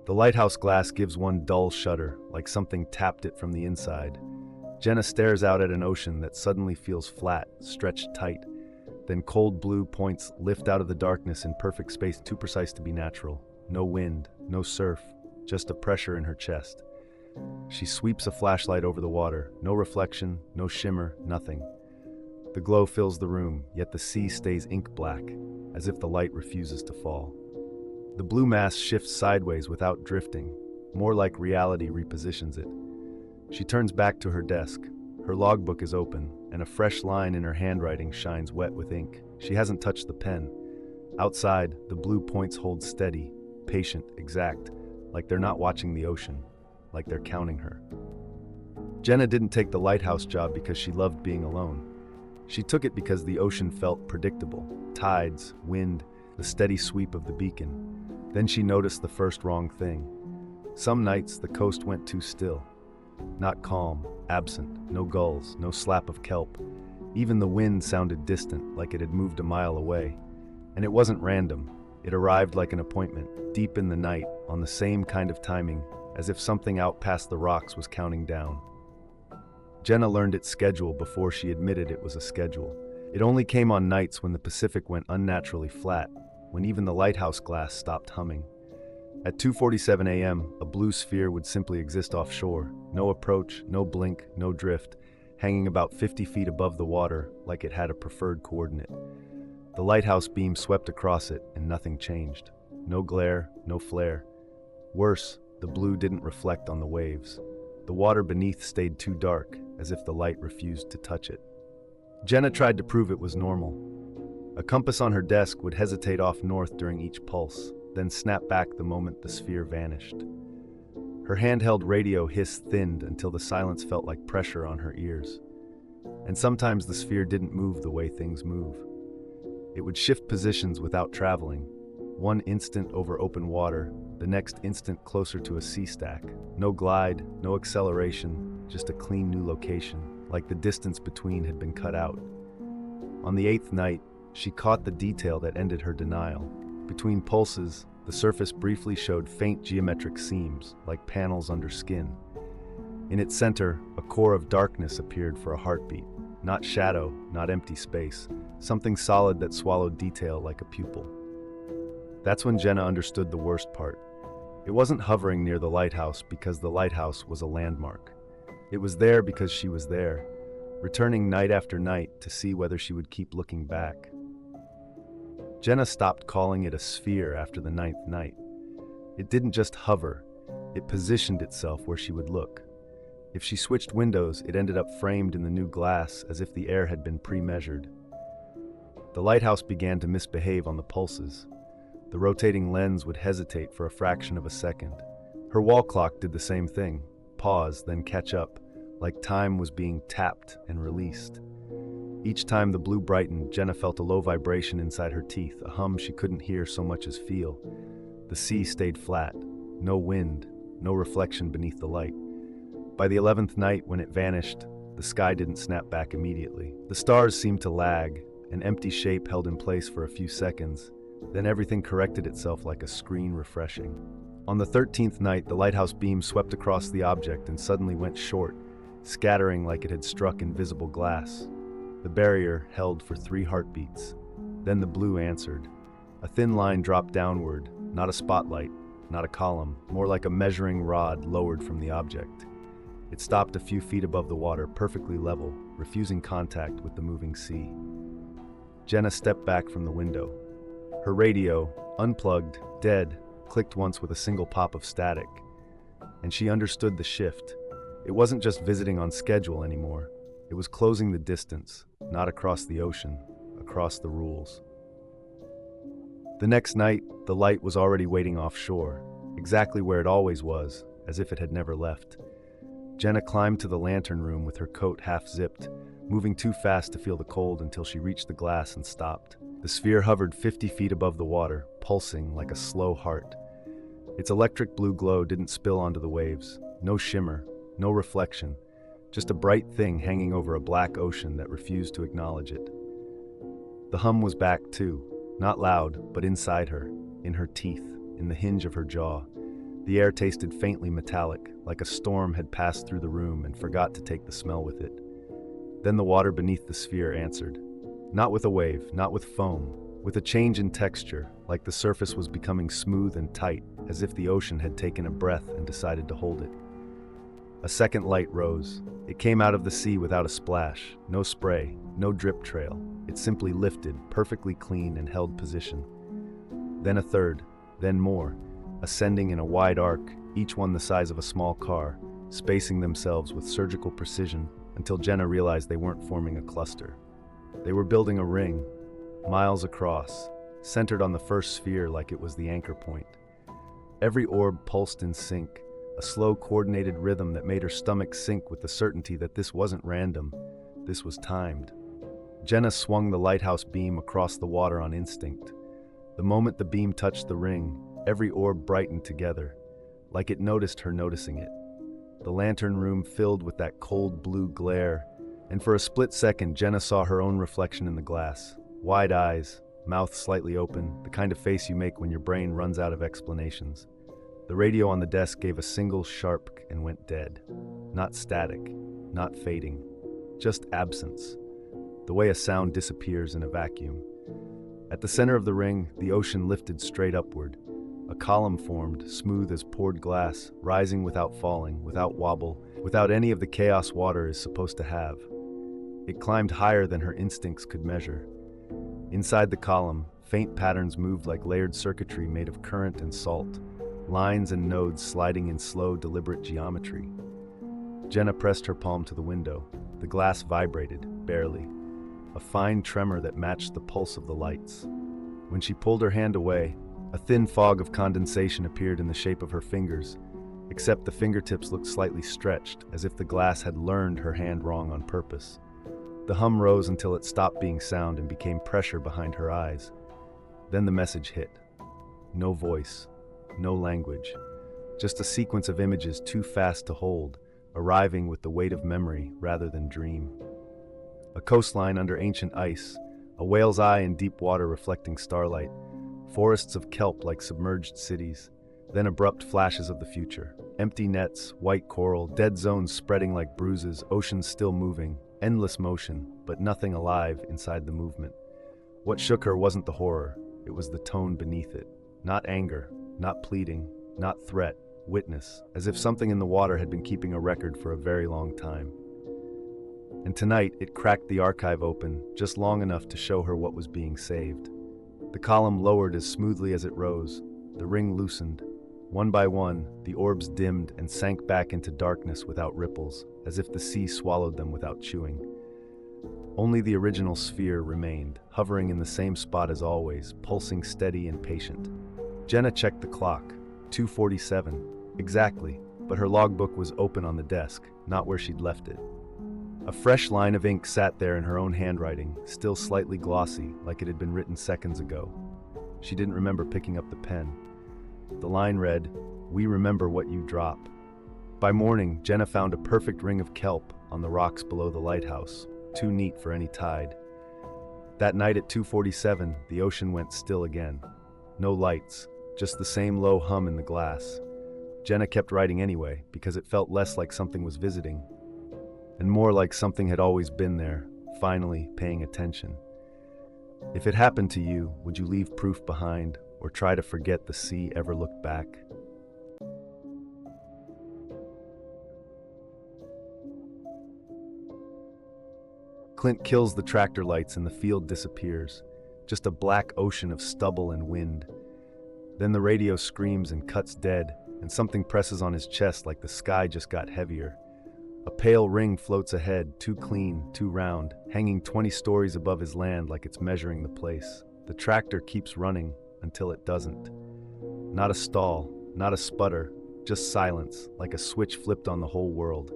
The lighthouse glass gives one dull shudder, like something tapped it from the inside. Jenna stares out at an ocean that suddenly feels flat, stretched tight. Then cold blue points lift out of the darkness in perfect space, too precise to be natural. No wind, no surf, just a pressure in her chest. She sweeps a flashlight over the water. No reflection, no shimmer, nothing. The glow fills the room, yet the sea stays ink black, as if the light refuses to fall. The blue mass shifts sideways without drifting, more like reality repositions it. She turns back to her desk. Her logbook is open, and a fresh line in her handwriting shines wet with ink. She hasn't touched the pen. Outside, the blue points hold steady, patient, exact, like they're not watching the ocean, like they're counting her. Jenna didn't take the lighthouse job because she loved being alone. She took it because the ocean felt predictable. Tides, wind, the steady sweep of the beacon. Then she noticed the first wrong thing. Some nights the coast went too still. Not calm, absent, no gulls, no slap of kelp. Even the wind sounded distant, like it had moved a mile away. And it wasn't random. It arrived like an appointment, deep in the night, on the same kind of timing, as if something out past the rocks was counting down. Jenna learned its schedule before she admitted it was a schedule. It only came on nights when the Pacific went unnaturally flat, when even the lighthouse glass stopped humming. At 2:47 a.m., a blue sphere would simply exist offshore. No approach, no blink, no drift, hanging about 50 feet above the water like it had a preferred coordinate. The lighthouse beam swept across it, and nothing changed. No glare, no flare. Worse, the blue didn't reflect on the waves. The water beneath stayed too dark, as if the light refused to touch it. Jenna tried to prove it was normal. A compass on her desk would hesitate off north during each pulse, then snap back the moment the sphere vanished. Her handheld radio hiss thinned until the silence felt like pressure on her ears. And sometimes the sphere didn't move the way things move. It would shift positions without traveling. One instant over open water, the next instant closer to a sea stack. No glide, no acceleration, just a clean new location, like the distance between had been cut out. On the 8th night, she caught the detail that ended her denial. Between pulses, the surface briefly showed faint geometric seams, like panels under skin. In its center, a core of darkness appeared for a heartbeat. Not shadow, not empty space, something solid that swallowed detail like a pupil. That's when Jenna understood the worst part. It wasn't hovering near the lighthouse because the lighthouse was a landmark. It was there because she was there, returning night after night to see whether she would keep looking back. Jenna stopped calling it a sphere after the 9th night. It didn't just hover, it positioned itself where she would look. If she switched windows, it ended up framed in the new glass as if the air had been pre-measured. The lighthouse began to misbehave on the pulses. The rotating lens would hesitate for a fraction of a second. Her wall clock did the same thing, pause, then catch up, like time was being tapped and released. Each time the blue brightened, Jenna felt a low vibration inside her teeth, a hum she couldn't hear so much as feel. The sea stayed flat, no wind, no reflection beneath the light. By the 11th night, when it vanished, the sky didn't snap back immediately. The stars seemed to lag, an empty shape held in place for a few seconds. Then everything corrected itself like a screen refreshing. On the 13th night, the lighthouse beam swept across the object and suddenly went short, scattering like it had struck invisible glass. The barrier held for 3 heartbeats. Then the blue answered. A thin line dropped downward, not a spotlight, not a column, more like a measuring rod lowered from the object. It stopped a few feet above the water, perfectly level, refusing contact with the moving sea. Jenna stepped back from the window. Her radio, unplugged, dead, clicked once with a single pop of static. And she understood the shift. It wasn't just visiting on schedule anymore. It was closing the distance, not across the ocean, across the rules. The next night, the light was already waiting offshore, exactly where it always was, as if it had never left. Jenna climbed to the lantern room with her coat half-zipped, moving too fast to feel the cold until she reached the glass and stopped. The sphere hovered 50 feet above the water, pulsing like a slow heart. Its electric blue glow didn't spill onto the waves. No shimmer, no reflection, just a bright thing hanging over a black ocean that refused to acknowledge it. The hum was back too, not loud, but inside her, in her teeth, in the hinge of her jaw. The air tasted faintly metallic, like a storm had passed through the room and forgot to take the smell with it. Then the water beneath the sphere answered. Not with a wave, not with foam, with a change in texture, like the surface was becoming smooth and tight, as if the ocean had taken a breath and decided to hold it. A second light rose. It came out of the sea without a splash, no spray, no drip trail. It simply lifted, perfectly clean, and held position. Then a third, then more, ascending in a wide arc, each one the size of a small car, spacing themselves with surgical precision until Jenna realized they weren't forming a cluster. They were building a ring, miles across, centered on the first sphere like it was the anchor point. Every orb pulsed in sync, a slow, coordinated rhythm that made her stomach sink with the certainty that this wasn't random, this was timed. Jenna swung the lighthouse beam across the water on instinct. The moment the beam touched the ring, every orb brightened together, like it noticed her noticing it. The lantern room filled with that cold blue glare, and for a split second, Jenna saw her own reflection in the glass. Wide eyes, mouth slightly open, the kind of face you make when your brain runs out of explanations. The radio on the desk gave a single sharp and went dead. Not static, not fading, just absence. The way a sound disappears in a vacuum. At the center of the ring, the ocean lifted straight upward. A column formed, smooth as poured glass, rising without falling, without wobble, without any of the chaos water is supposed to have. It climbed higher than her instincts could measure. Inside the column, faint patterns moved like layered circuitry made of current and salt, lines and nodes sliding in slow, deliberate geometry. Jenna pressed her palm to the window. The glass vibrated, barely, a fine tremor that matched the pulse of the lights. When she pulled her hand away, a thin fog of condensation appeared in the shape of her fingers, except the fingertips looked slightly stretched, as if the glass had learned her hand wrong on purpose. The hum rose until it stopped being sound and became pressure behind her eyes. Then the message hit. No voice, no language, just a sequence of images too fast to hold, arriving with the weight of memory rather than dream. A coastline under ancient ice, a whale's eye in deep water reflecting starlight, forests of kelp like submerged cities, then abrupt flashes of the future. Empty nets, white coral, dead zones spreading like bruises, oceans still moving, endless motion, but nothing alive inside the movement. What shook her wasn't the horror, it was the tone beneath it. Not anger, not pleading, not threat, witness, as if something in the water had been keeping a record for a very long time. And tonight, it cracked the archive open, just long enough to show her what was being saved. The column lowered as smoothly as it rose. The ring loosened. One by one, the orbs dimmed and sank back into darkness without ripples, as if the sea swallowed them without chewing. Only the original sphere remained, hovering in the same spot as always, pulsing steady and patient. Jenna checked the clock. 2:47. Exactly, but her logbook was open on the desk, not where she'd left it. A fresh line of ink sat there in her own handwriting, still slightly glossy, like it had been written seconds ago. She didn't remember picking up the pen. The line read, "We remember what you drop." By morning, Jenna found a perfect ring of kelp on the rocks below the lighthouse, too neat for any tide. That night at 2:47, the ocean went still again. No lights, just the same low hum in the glass. Jenna kept writing anyway, because it felt less like something was visiting, and more like something had always been there, finally paying attention. If it happened to you, would you leave proof behind, or try to forget the sea ever looked back? Clint kills the tractor lights and the field disappears, just a black ocean of stubble and wind. Then the radio screams and cuts dead, and something presses on his chest like the sky just got heavier. A pale ring floats ahead, too clean, too round, hanging 20 stories above his land like it's measuring the place. The tractor keeps running until it doesn't. Not a stall, not a sputter, just silence, like a switch flipped on the whole world.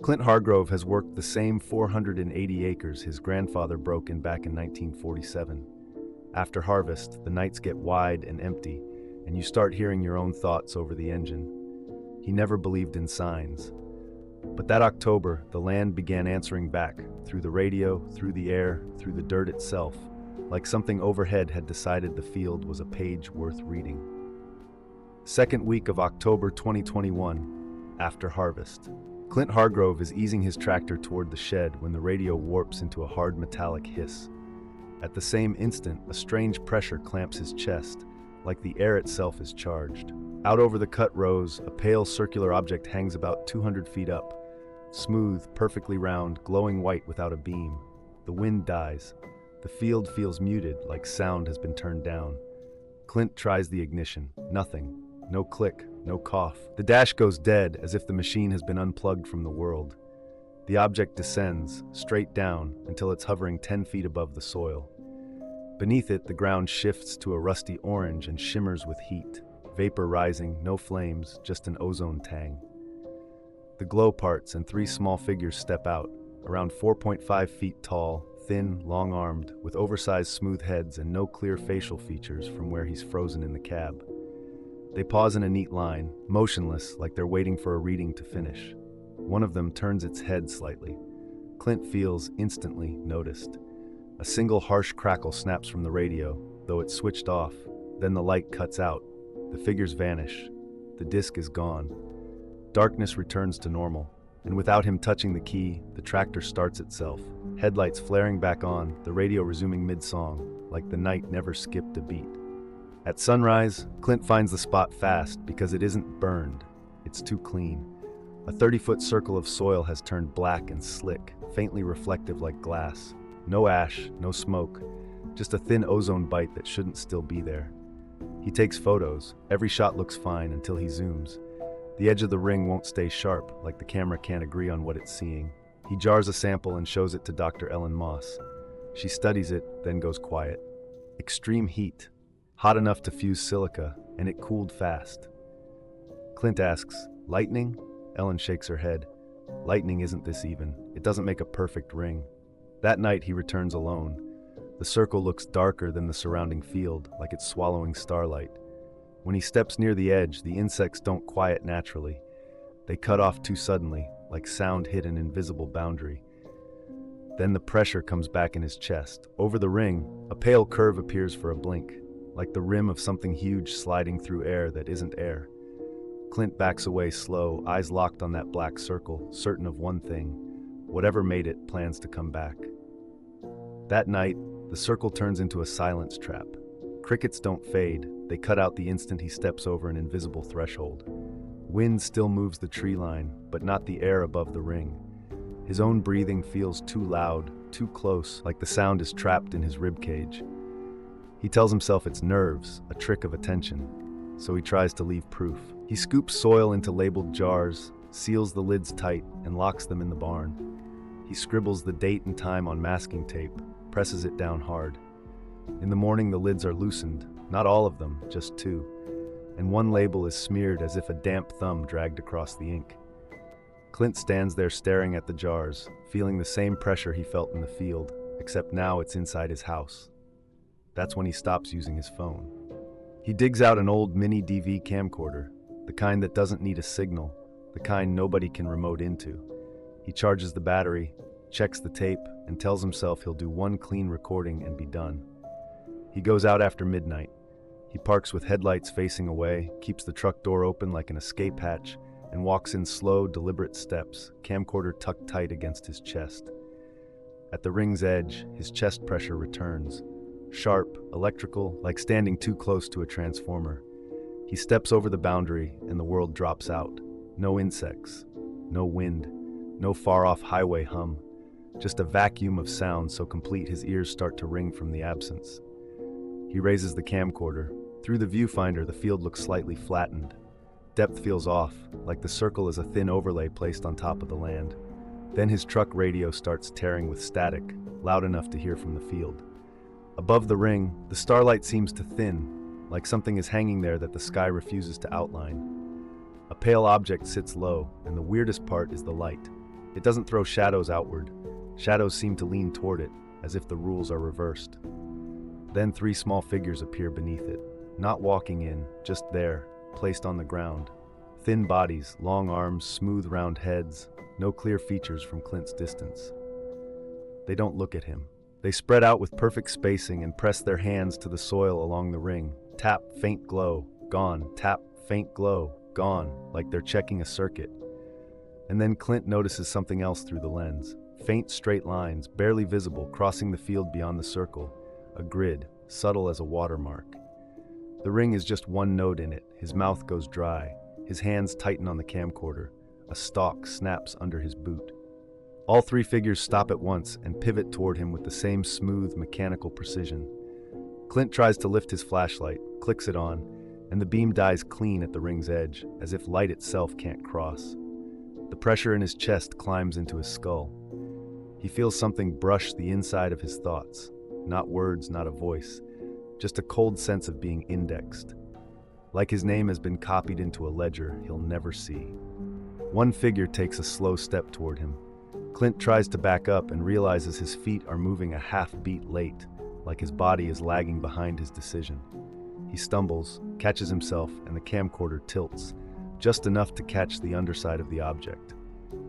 Clint Hargrove has worked the same 480 acres his grandfather broke in back in 1947. After harvest, the nights get wide and empty, and you start hearing your own thoughts over the engine. He never believed in signs. But that October, the land began answering back, through the radio, through the air, through the dirt itself, like something overhead had decided the field was a page worth reading. Second week of October 2021, after harvest. Clint Hargrove is easing his tractor toward the shed when the radio warps into a hard metallic hiss. At the same instant, a strange pressure clamps his chest, like the air itself is charged. Out over the cut rows, a pale circular object hangs about 200 feet up. Smooth, perfectly round, glowing white without a beam. The wind dies. The field feels muted, like sound has been turned down. Clint tries the ignition. Nothing. No click, no cough. The dash goes dead, as if the machine has been unplugged from the world. The object descends, straight down, until it's hovering 10 feet above the soil. Beneath it, the ground shifts to a rusty orange and shimmers with heat. Vapor rising, no flames, just an ozone tang. The glow parts and 3 small figures step out, around 4.5 feet tall, thin, long-armed, with oversized smooth heads and no clear facial features from where he's frozen in the cab. They pause in a neat line, motionless, like they're waiting for a reading to finish. One of them turns its head slightly. Clint feels instantly noticed. A single harsh crackle snaps from the radio, though it's switched off. Then the light cuts out. The figures vanish. The disc is gone. Darkness returns to normal, and without him touching the key, the tractor starts itself. Headlights flaring back on, the radio resuming mid-song, like the night never skipped a beat. At sunrise, Clint finds the spot fast because it isn't burned. It's too clean. A 30-foot circle of soil has turned black and slick, faintly reflective like glass. No ash, no smoke, just a thin ozone bite that shouldn't still be there. He takes photos. Every shot looks fine until he zooms. The edge of the ring won't stay sharp, like the camera can't agree on what it's seeing. He jars a sample and shows it to Dr. Ellen Moss. She studies it, then goes quiet. Extreme heat. Hot enough to fuse silica, and it cooled fast. Clint asks, "Lightning?" Ellen shakes her head. "Lightning isn't this even. It doesn't make a perfect ring." That night he returns alone. The circle looks darker than the surrounding field, like it's swallowing starlight. When he steps near the edge, the insects don't quiet naturally. They cut off too suddenly, like sound hit an invisible boundary. Then the pressure comes back in his chest. Over the ring, a pale curve appears for a blink, like the rim of something huge sliding through air that isn't air. Clint backs away slow, eyes locked on that black circle, certain of one thing: whatever made it plans to come back. That night, the circle turns into a silence trap. Crickets don't fade, they cut out the instant he steps over an invisible threshold. Wind still moves the tree line, but not the air above the ring. His own breathing feels too loud, too close, like the sound is trapped in his ribcage. He tells himself it's nerves, a trick of attention, so he tries to leave proof. He scoops soil into labeled jars, seals the lids tight, and locks them in the barn. He scribbles the date and time on masking tape, presses it down hard. In the morning, the lids are loosened, not all of them, just 2, and one label is smeared as if a damp thumb dragged across the ink. Clint stands there staring at the jars, feeling the same pressure he felt in the field, except now it's inside his house. That's when he stops using his phone. He digs out an old mini DV camcorder, the kind that doesn't need a signal, the kind nobody can remote into. He charges the battery, checks the tape, and tells himself he'll do one clean recording and be done. He goes out after midnight. He parks with headlights facing away, keeps the truck door open like an escape hatch, and walks in slow, deliberate steps, camcorder tucked tight against his chest. At the ring's edge, his chest pressure returns. Sharp, electrical, like standing too close to a transformer. He steps over the boundary, and the world drops out. No insects, no wind, no far-off highway hum. Just a vacuum of sound so complete his ears start to ring from the absence. He raises the camcorder. Through the viewfinder, the field looks slightly flattened. Depth feels off, like the circle is a thin overlay placed on top of the land. Then his truck radio starts tearing with static, loud enough to hear from the field. Above the ring, the starlight seems to thin, like something is hanging there that the sky refuses to outline. A pale object sits low, and the weirdest part is the light. It doesn't throw shadows outward. Shadows seem to lean toward it, as if the rules are reversed. Then 3 small figures appear beneath it, not walking in, just there, placed on the ground. Thin bodies, long arms, smooth round heads, no clear features from Clint's distance. They don't look at him. They spread out with perfect spacing and press their hands to the soil along the ring. Tap, faint glow, gone. Tap, faint glow, gone, like they're checking a circuit. And then Clint notices something else through the lens. Faint straight lines, barely visible, crossing the field beyond the circle. A grid, subtle as a watermark. The ring is just one node in it. His mouth goes dry. His hands tighten on the camcorder. A stalk snaps under his boot. All three figures stop at once and pivot toward him with the same smooth, mechanical precision. Clint tries to lift his flashlight, clicks it on, and the beam dies clean at the ring's edge, as if light itself can't cross. The pressure in his chest climbs into his skull. He feels something brush the inside of his thoughts. Not words, not a voice. Just a cold sense of being indexed. Like his name has been copied into a ledger he'll never see. One figure takes a slow step toward him. Clint tries to back up and realizes his feet are moving a half beat late, like his body is lagging behind his decision. He stumbles, catches himself, and the camcorder tilts, just enough to catch the underside of the object.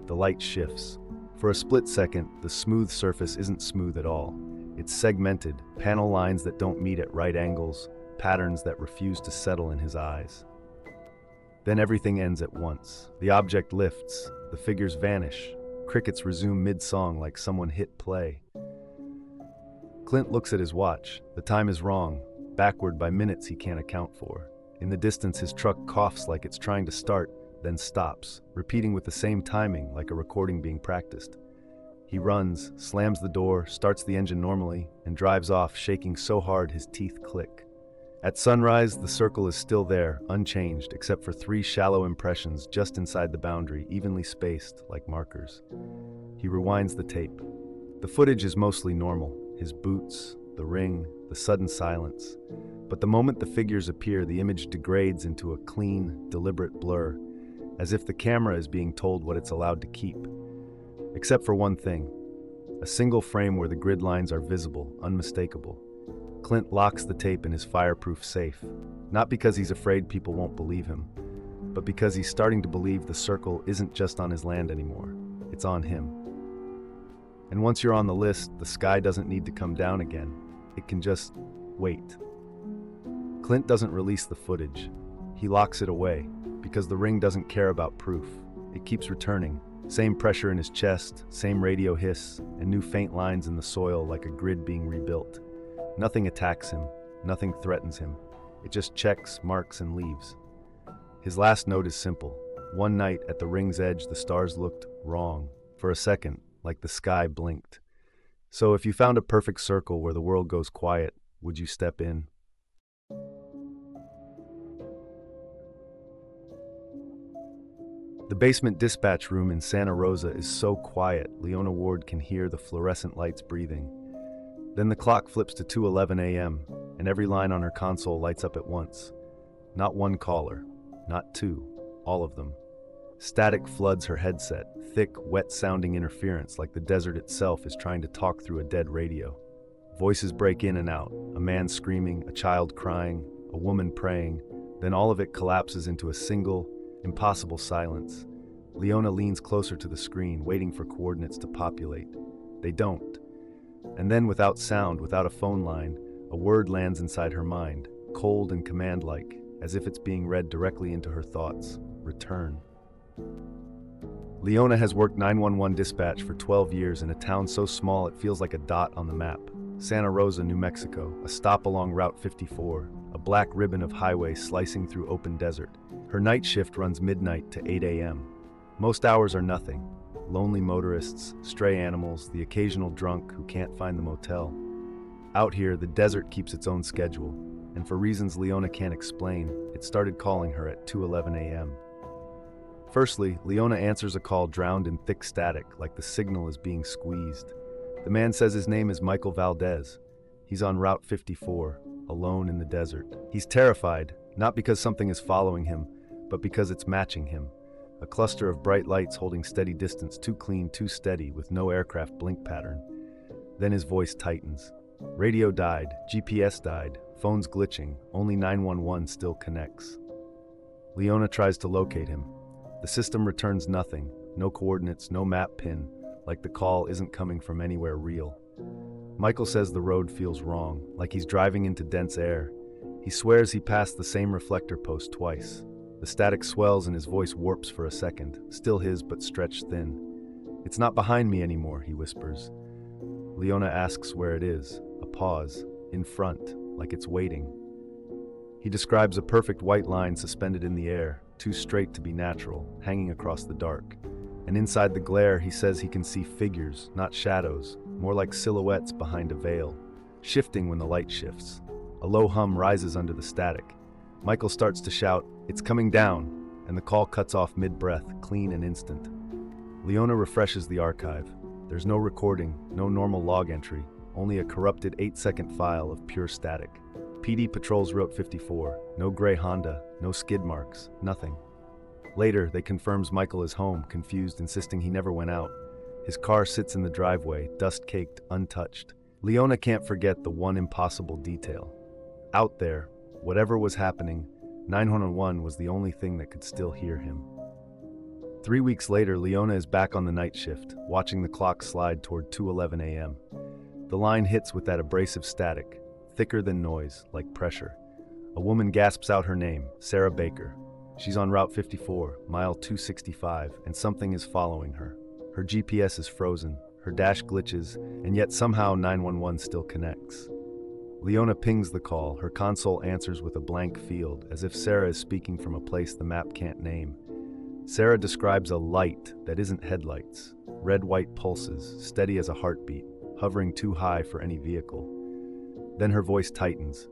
The light shifts. For a split second, the smooth surface isn't smooth at all. It's segmented, panel lines that don't meet at right angles, patterns that refuse to settle in his eyes. Then everything ends at once. The object lifts, the figures vanish, crickets resume mid-song like someone hit play. Clint looks at his watch. The time is wrong, backward by minutes he can't account for. In the distance, his truck coughs like it's trying to start, then stops, repeating with the same timing like a recording being practiced. He runs, slams the door, starts the engine normally, and drives off, shaking so hard his teeth click. At sunrise, the circle is still there, unchanged, except for 3 shallow impressions just inside the boundary, evenly spaced, like markers. He rewinds the tape. The footage is mostly normal. His boots, the ring, the sudden silence. But the moment the figures appear, the image degrades into a clean, deliberate blur, as if the camera is being told what it's allowed to keep. Except for one thing. A single frame where the grid lines are visible, unmistakable. Clint locks the tape in his fireproof safe, not because he's afraid people won't believe him, but because he's starting to believe the circle isn't just on his land anymore, it's on him. And once you're on the list, the sky doesn't need to come down again. It can just wait. Clint doesn't release the footage. He locks it away, because the ring doesn't care about proof. It keeps returning. Same pressure in his chest, same radio hiss, and new faint lines in the soil like a grid being rebuilt. Nothing attacks him, nothing threatens him. It just checks, marks, and leaves. His last note is simple. One night at the ring's edge, the stars looked wrong. For a second, like the sky blinked. So if you found a perfect circle where the world goes quiet, would you step in? The basement dispatch room in Santa Rosa is so quiet, Leona Ward can hear the fluorescent lights breathing. Then the clock flips to 2:11 a.m., and every line on her console lights up at once. Not one caller, not two, all of them. Static floods her headset, thick, wet-sounding interference like the desert itself is trying to talk through a dead radio. Voices break in and out, a man screaming, a child crying, a woman praying, then all of it collapses into a single, impossible silence. Leona leans closer to the screen, waiting for coordinates to populate. They don't. And then, without sound, without a phone line, a word lands inside her mind, cold and command-like, as if it's being read directly into her thoughts. Return. Leona has worked 911 dispatch for 12 years in a town so small it feels like a dot on the map. Santa Rosa, New Mexico, a stop along Route 54, a black ribbon of highway slicing through open desert. Her night shift runs midnight to 8 a.m. Most hours are nothing. Lonely motorists, stray animals, the occasional drunk who can't find the motel. Out here, the desert keeps its own schedule, and for reasons Leona can't explain, it started calling her at 2:11 a.m. Firstly, Leona answers a call drowned in thick static, like the signal is being squeezed. The man says his name is Michael Valdez. He's on Route 54, alone in the desert. He's terrified, not because something is following him, but because it's matching him. A cluster of bright lights holding steady distance, too clean, too steady, with no aircraft blink pattern. Then his voice tightens. Radio died, GPS died, phone's glitching, only 911 still connects. Leona tries to locate him. The system returns nothing, no coordinates, no map pin, like the call isn't coming from anywhere real. Michael says the road feels wrong, like he's driving into dense air. He swears he passed the same reflector post twice. The static swells and his voice warps for a second, still his but stretched thin. "It's not behind me anymore," he whispers. Leona asks where it is. A pause. In front, like it's waiting. He describes a perfect white line suspended in the air, too straight to be natural, hanging across the dark. And inside the glare, he says he can see figures, not shadows, more like silhouettes behind a veil, shifting when the light shifts. A low hum rises under the static. Michael starts to shout, "It's coming down," and the call cuts off mid-breath, clean and instant. Leona refreshes the archive. There's no recording, no normal log entry, only a corrupted 8-second file of pure static. PD patrols Route 54, no gray Honda, no skid marks, nothing. Later, they confirms Michael is home, confused, insisting he never went out. His car sits in the driveway, dust-caked, untouched. Leona can't forget the one impossible detail. Out there, whatever was happening, 911 was the only thing that could still hear him. 3 weeks later, Leona is back on the night shift, watching the clock slide toward 2:11 a.m. The line hits with that abrasive static, thicker than noise, like pressure. A woman gasps out her name, Sarah Baker. She's on Route 54, mile 265, and something is following her. Her GPS is frozen, her dash glitches, and yet somehow 911 still connects. Leona pings the call. Her console answers with a blank field, as if Sarah is speaking from a place the map can't name. Sarah describes a light that isn't headlights. Red-white pulses, steady as a heartbeat, hovering too high for any vehicle. Then her voice tightens.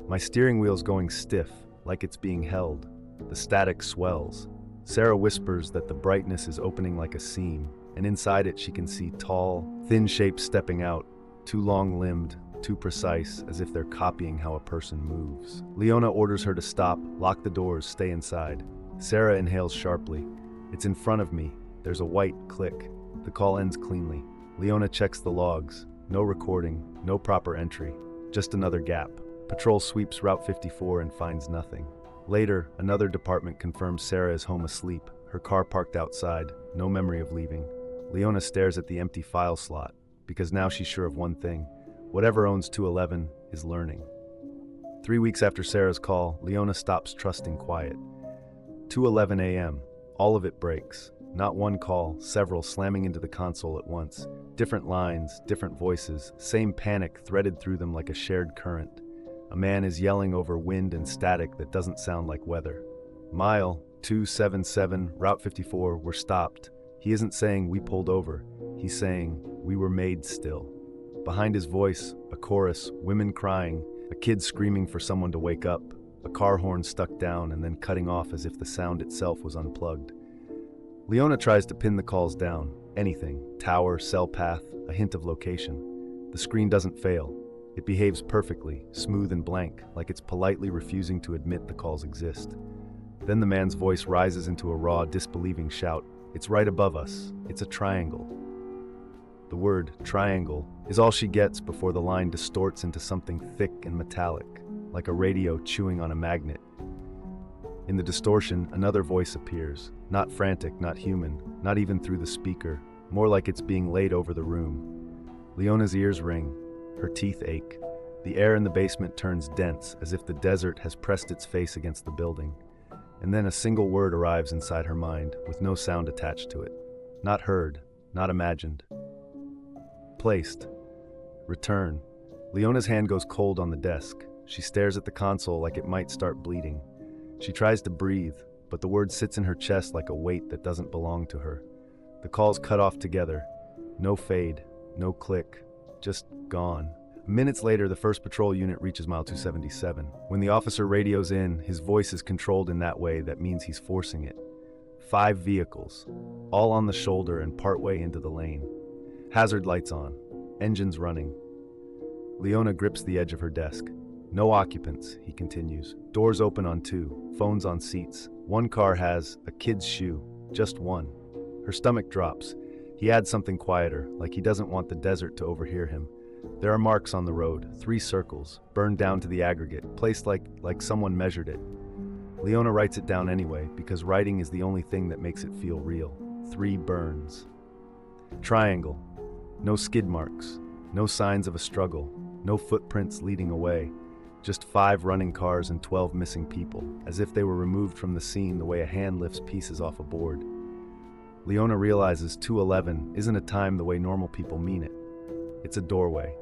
"My steering wheel's going stiff, like it's being held." The static swells. Sarah whispers that the brightness is opening like a seam, and inside it she can see tall, thin shapes stepping out, too long-limbed, too precise, as if they're copying how a person moves. Leona orders her to stop, lock the doors, stay inside. Sarah inhales sharply. "It's in front of me." There's a white click. The call ends cleanly. Leona checks the logs. No recording, no proper entry. Just another gap. Patrol sweeps Route 54 and finds nothing. Later, another department confirms Sarah is home asleep, her car parked outside, no memory of leaving. Leona stares at the empty file slot, because now she's sure of one thing. Whatever owns 211 is learning. 3 weeks after Sarah's call, Leona stops trusting quiet. 2:11 a.m. All of it breaks. Not one call, several slamming into the console at once. Different lines, different voices, same panic threaded through them like a shared current. A man is yelling over wind and static that doesn't sound like weather. "Mile 277, Route 54, we're stopped." He isn't saying we pulled over. He's saying we were made still. Behind his voice, a chorus, women crying, a kid screaming for someone to wake up, a car horn stuck down and then cutting off as if the sound itself was unplugged. Leona tries to pin the calls down. Anything, tower, cell path, a hint of location. The screen doesn't fail. It behaves perfectly, smooth and blank, like it's politely refusing to admit the calls exist. Then the man's voice rises into a raw, disbelieving shout. "It's right above us. It's a triangle." The word, triangle, is all she gets before the line distorts into something thick and metallic, like a radio chewing on a magnet. In the distortion, another voice appears, not frantic, not human, not even through the speaker, more like it's being laid over the room. Leona's ears ring. Her teeth ache. The air in the basement turns dense, as if the desert has pressed its face against the building. And then a single word arrives inside her mind, with no sound attached to it. Not heard, not imagined. Placed. Return. Leona's hand goes cold on the desk. She stares at the console like it might start bleeding. She tries to breathe, but the word sits in her chest like a weight that doesn't belong to her. The calls cut off together. No fade, no click. Just gone. Minutes later, the first patrol unit reaches mile 277. When the officer radios in, his voice is controlled in that way that means he's forcing it. 5 vehicles, all on the shoulder and partway into the lane. Hazard lights on, engines running. Leona grips the edge of her desk. "No occupants," he continues. "Doors open on 2, phones on seats. One car has a kid's shoe, just one." Her stomach drops. He adds something quieter, like he doesn't want the desert to overhear him. There are marks on the road, 3 circles, burned down to the aggregate, placed like someone measured it. Leona writes it down anyway, because writing is the only thing that makes it feel real. 3 burns. Triangle. No skid marks, no signs of a struggle, no footprints leading away. Just 5 running cars and 12 missing people, as if they were removed from the scene the way a hand lifts pieces off a board. Leona realizes 2:11 isn't a time the way normal people mean it. It's a doorway.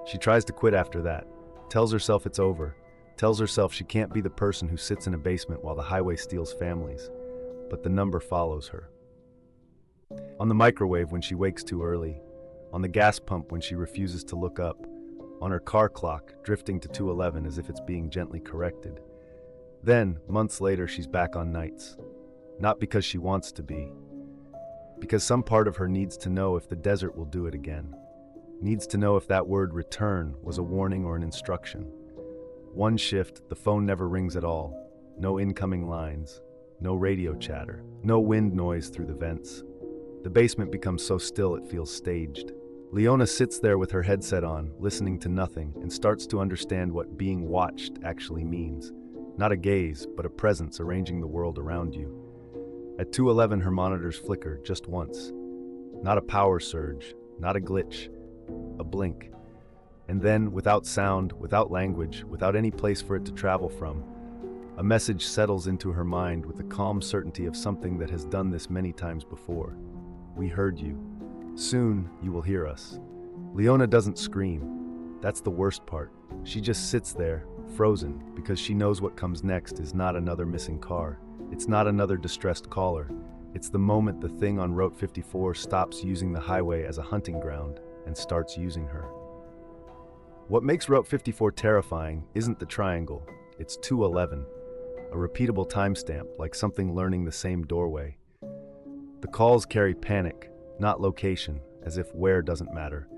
She tries to quit after that, tells herself it's over, tells herself she can't be the person who sits in a basement while the highway steals families. But the number follows her. On the microwave when she wakes too early, on the gas pump when she refuses to look up, on her car clock drifting to 2:11 as if it's being gently corrected. Then, months later, she's back on nights. Not because she wants to be, because some part of her needs to know if the desert will do it again. Needs to know if that word return was a warning or an instruction. One shift, the phone never rings at all. No incoming lines, no radio chatter, no wind noise through the vents. The basement becomes so still it feels staged. Leona sits there with her headset on, listening to nothing, and starts to understand what being watched actually means. Not a gaze, but a presence arranging the world around you. At 2:11, her monitors flicker just once. Not a power surge, not a glitch, a blink. And then, without sound, without language, without any place for it to travel from, a message settles into her mind with the calm certainty of something that has done this many times before. We heard you. Soon, you will hear us. Leona doesn't scream. That's the worst part. She just sits there, frozen, because she knows what comes next is not another missing car. It's not another distressed caller. It's the moment the thing on Route 54 stops using the highway as a hunting ground and starts using her. What makes Route 54 terrifying isn't the triangle, it's 2:11, a repeatable timestamp like something learning the same doorway. The calls carry panic, not location, as if where doesn't matter.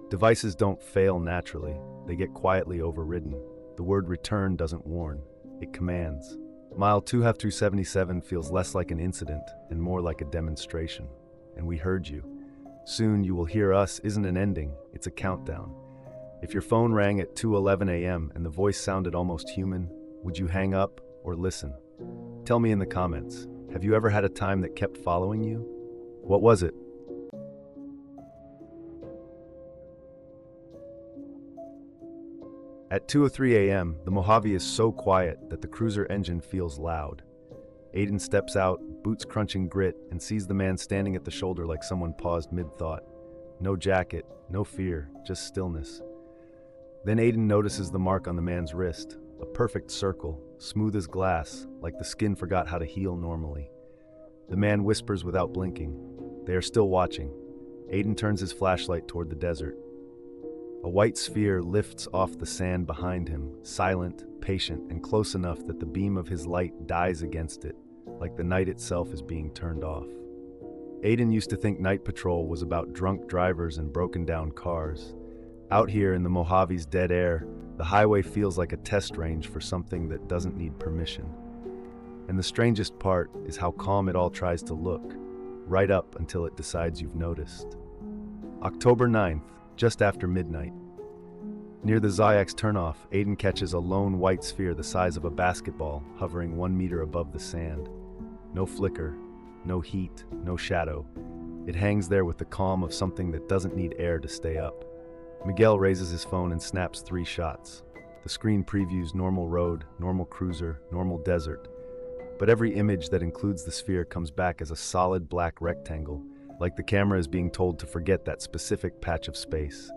Devices don't fail naturally, they get quietly overridden. The word return doesn't warn, it commands. Mile 2/77 feels less like an incident and more like a demonstration. And we heard you. Soon you will hear us isn't an ending, it's a countdown. If your phone rang at 2:11 a.m. and the voice sounded almost human, would you hang up or listen? Tell me in the comments, have you ever had a time that kept following you? What was it? At 2:03 a.m., the Mojave is so quiet that the cruiser engine feels loud. Aiden steps out, boots crunching grit, and sees the man standing at the shoulder like someone paused mid-thought. No jacket, no fear, just stillness. Then Aiden notices the mark on the man's wrist, a perfect circle, smooth as glass, like the skin forgot how to heal normally. The man whispers without blinking. They are still watching. Aiden turns his flashlight toward the desert. A white sphere lifts off the sand behind him, silent, patient, and close enough that the beam of his light dies against it, like the night itself is being turned off. Aiden used to think night patrol was about drunk drivers and broken down cars. Out here in the Mojave's dead air, the highway feels like a test range for something that doesn't need permission. And the strangest part is how calm it all tries to look, right up until it decides you've noticed. October 9th, just after midnight. Near the Zayax turnoff, Aiden catches a lone white sphere the size of a basketball hovering 1 meter above the sand. No flicker, no heat, no shadow. It hangs there with the calm of something that doesn't need air to stay up. Miguel raises his phone and snaps 3 shots. The screen previews normal road, normal cruiser, normal desert. But every image that includes the sphere comes back as a solid black rectangle, like the camera is being told to forget that specific patch of space.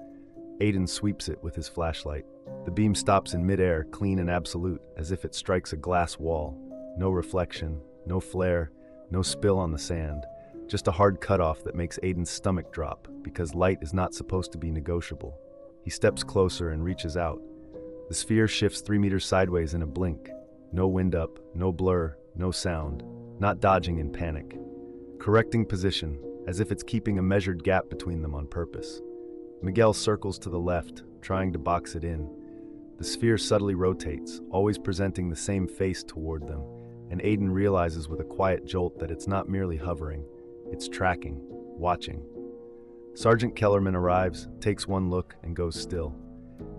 Aiden sweeps it with his flashlight. The beam stops in midair, clean and absolute, as if it strikes a glass wall. No reflection, no flare, no spill on the sand. Just a hard cutoff that makes Aiden's stomach drop, because light is not supposed to be negotiable. He steps closer and reaches out. The sphere shifts 3 meters sideways in a blink. No wind up, no blur, no sound. Not dodging in panic. Correcting position, as if it's keeping a measured gap between them on purpose. Miguel circles to the left, trying to box it in. The sphere subtly rotates, always presenting the same face toward them, and Aiden realizes with a quiet jolt that it's not merely hovering, it's tracking, watching. Sergeant Kellerman arrives, takes one look, and goes still.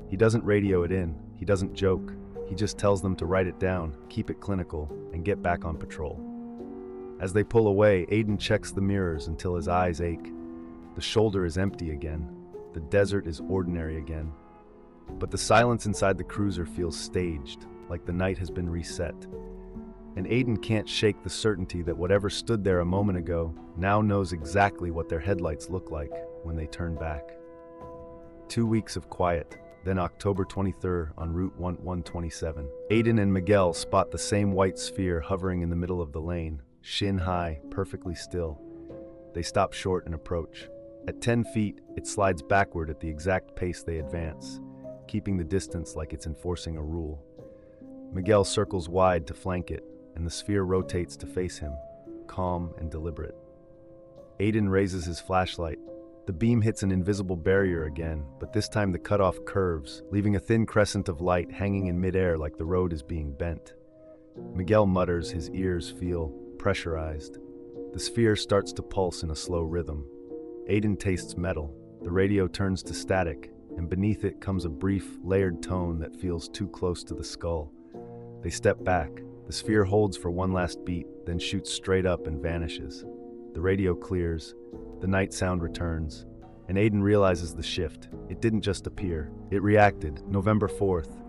He doesn't radio it in, he doesn't joke, he just tells them to write it down, keep it clinical, and get back on patrol. As they pull away, Aiden checks the mirrors until his eyes ache. The shoulder is empty again. The desert is ordinary again. But the silence inside the cruiser feels staged, like the night has been reset. And Aiden can't shake the certainty that whatever stood there a moment ago now knows exactly what their headlights look like when they turn back. 2 weeks of quiet, then October 23rd on Route 127. Aiden and Miguel spot the same white sphere hovering in the middle of the lane, shin high, perfectly still. They stop short and approach. At 10 feet, it slides backward at the exact pace they advance, keeping the distance like it's enforcing a rule. Miguel circles wide to flank it, and the sphere rotates to face him, calm and deliberate. Aiden raises his flashlight. The beam hits an invisible barrier again, but this time the cutoff curves, leaving a thin crescent of light hanging in midair like the road is being bent. Miguel mutters, his ears feel pressurized. The sphere starts to pulse in a slow rhythm. Aiden tastes metal. The radio turns to static, and beneath it comes a brief, layered tone that feels too close to the skull. They step back. The sphere holds for one last beat, then shoots straight up and vanishes. The radio clears. The night sound returns, and Aiden realizes the shift. It didn't just appear. It reacted. November 4th.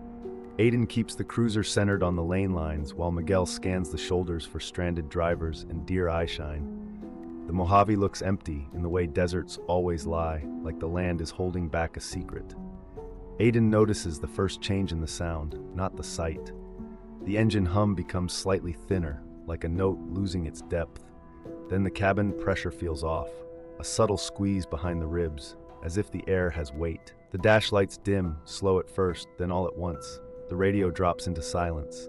Aiden keeps the cruiser centered on the lane lines while Miguel scans the shoulders for stranded drivers and deer eyeshine. The Mojave looks empty in the way deserts always lie, like the land is holding back a secret. Aiden notices the first change in the sound, not the sight. The engine hum becomes slightly thinner, like a note losing its depth. Then the cabin pressure feels off. A subtle squeeze behind the ribs, as if the air has weight. The dash lights dim, slow at first, then all at once. The radio drops into silence.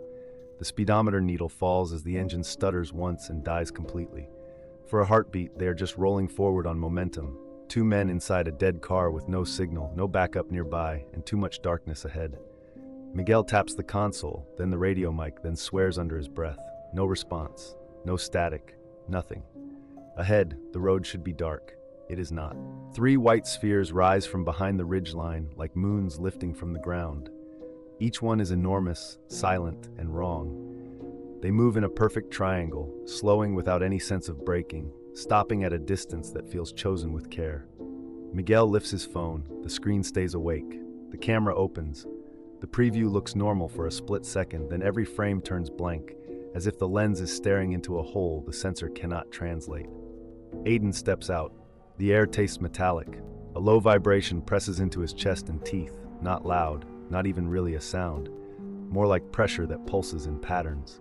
The speedometer needle falls as the engine stutters once and dies completely. For a heartbeat, they are just rolling forward on momentum. Two men inside a dead car with no signal, no backup nearby, and too much darkness ahead. Miguel taps the console, then the radio mic, then swears under his breath. No response, no static, nothing. Ahead, the road should be dark. It is not. 3 white spheres rise from behind the ridgeline like moons lifting from the ground. Each one is enormous, silent, and wrong. They move in a perfect triangle, slowing without any sense of braking, stopping at a distance that feels chosen with care. Miguel lifts his phone. The screen stays awake. The camera opens. The preview looks normal for a split second, then every frame turns blank, as if the lens is staring into a hole the sensor cannot translate. Aiden steps out. The air tastes metallic. A low vibration presses into his chest and teeth, not loud, not even really a sound, more like pressure that pulses in patterns.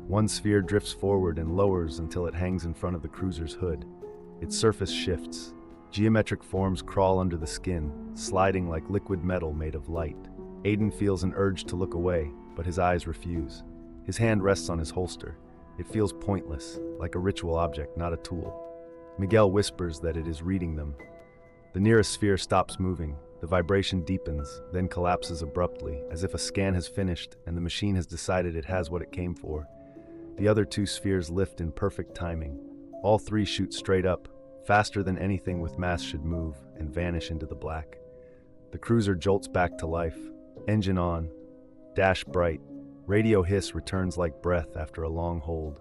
One sphere drifts forward and lowers until it hangs in front of the cruiser's hood. Its surface shifts. Geometric forms crawl under the skin, sliding like liquid metal made of light. Aiden feels an urge to look away, but his eyes refuse. His hand rests on his holster. It feels pointless, like a ritual object, not a tool. Miguel whispers that it is reading them. The nearest sphere stops moving. The vibration deepens, then collapses abruptly, as if a scan has finished and the machine has decided it has what it came for. The other 2 spheres lift in perfect timing. All 3 shoot straight up, faster than anything with mass should move, and vanish into the black. The cruiser jolts back to life. Engine on. Dash bright. Radio hiss returns like breath after a long hold.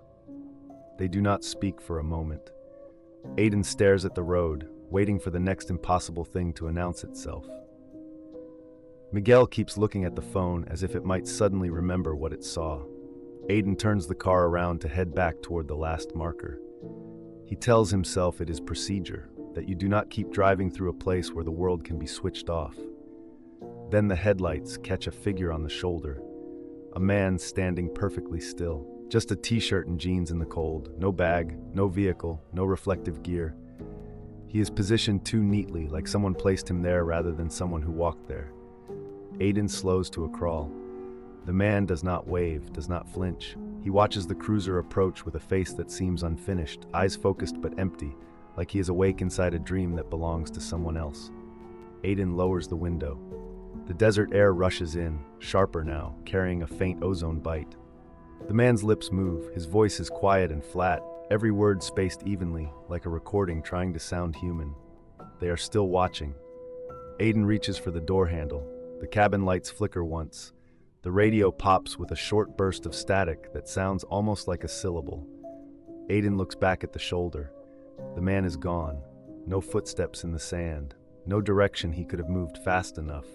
They do not speak for a moment. Aiden stares at the road, waiting for the next impossible thing to announce itself. Miguel keeps looking at the phone as if it might suddenly remember what it saw. Aiden turns the car around to head back toward the last marker. He tells himself it is procedure, that you do not keep driving through a place where the world can be switched off. Then the headlights catch a figure on the shoulder. A man standing perfectly still. Just a t-shirt and jeans in the cold. No bag, no vehicle, no reflective gear. He is positioned too neatly, like someone placed him there rather than someone who walked there. Aiden slows to a crawl. The man does not wave, does not flinch. He watches the cruiser approach with a face that seems unfinished, eyes focused but empty, like he is awake inside a dream that belongs to someone else. Aiden lowers the window. The desert air rushes in, sharper now, carrying a faint ozone bite. The man's lips move, his voice is quiet and flat, every word spaced evenly, like a recording trying to sound human. They are still watching. Aiden reaches for the door handle. The cabin lights flicker once. The radio pops with a short burst of static that sounds almost like a syllable. Aiden looks back at the shoulder. The man is gone. No footsteps in the sand. No direction he could have moved fast enough.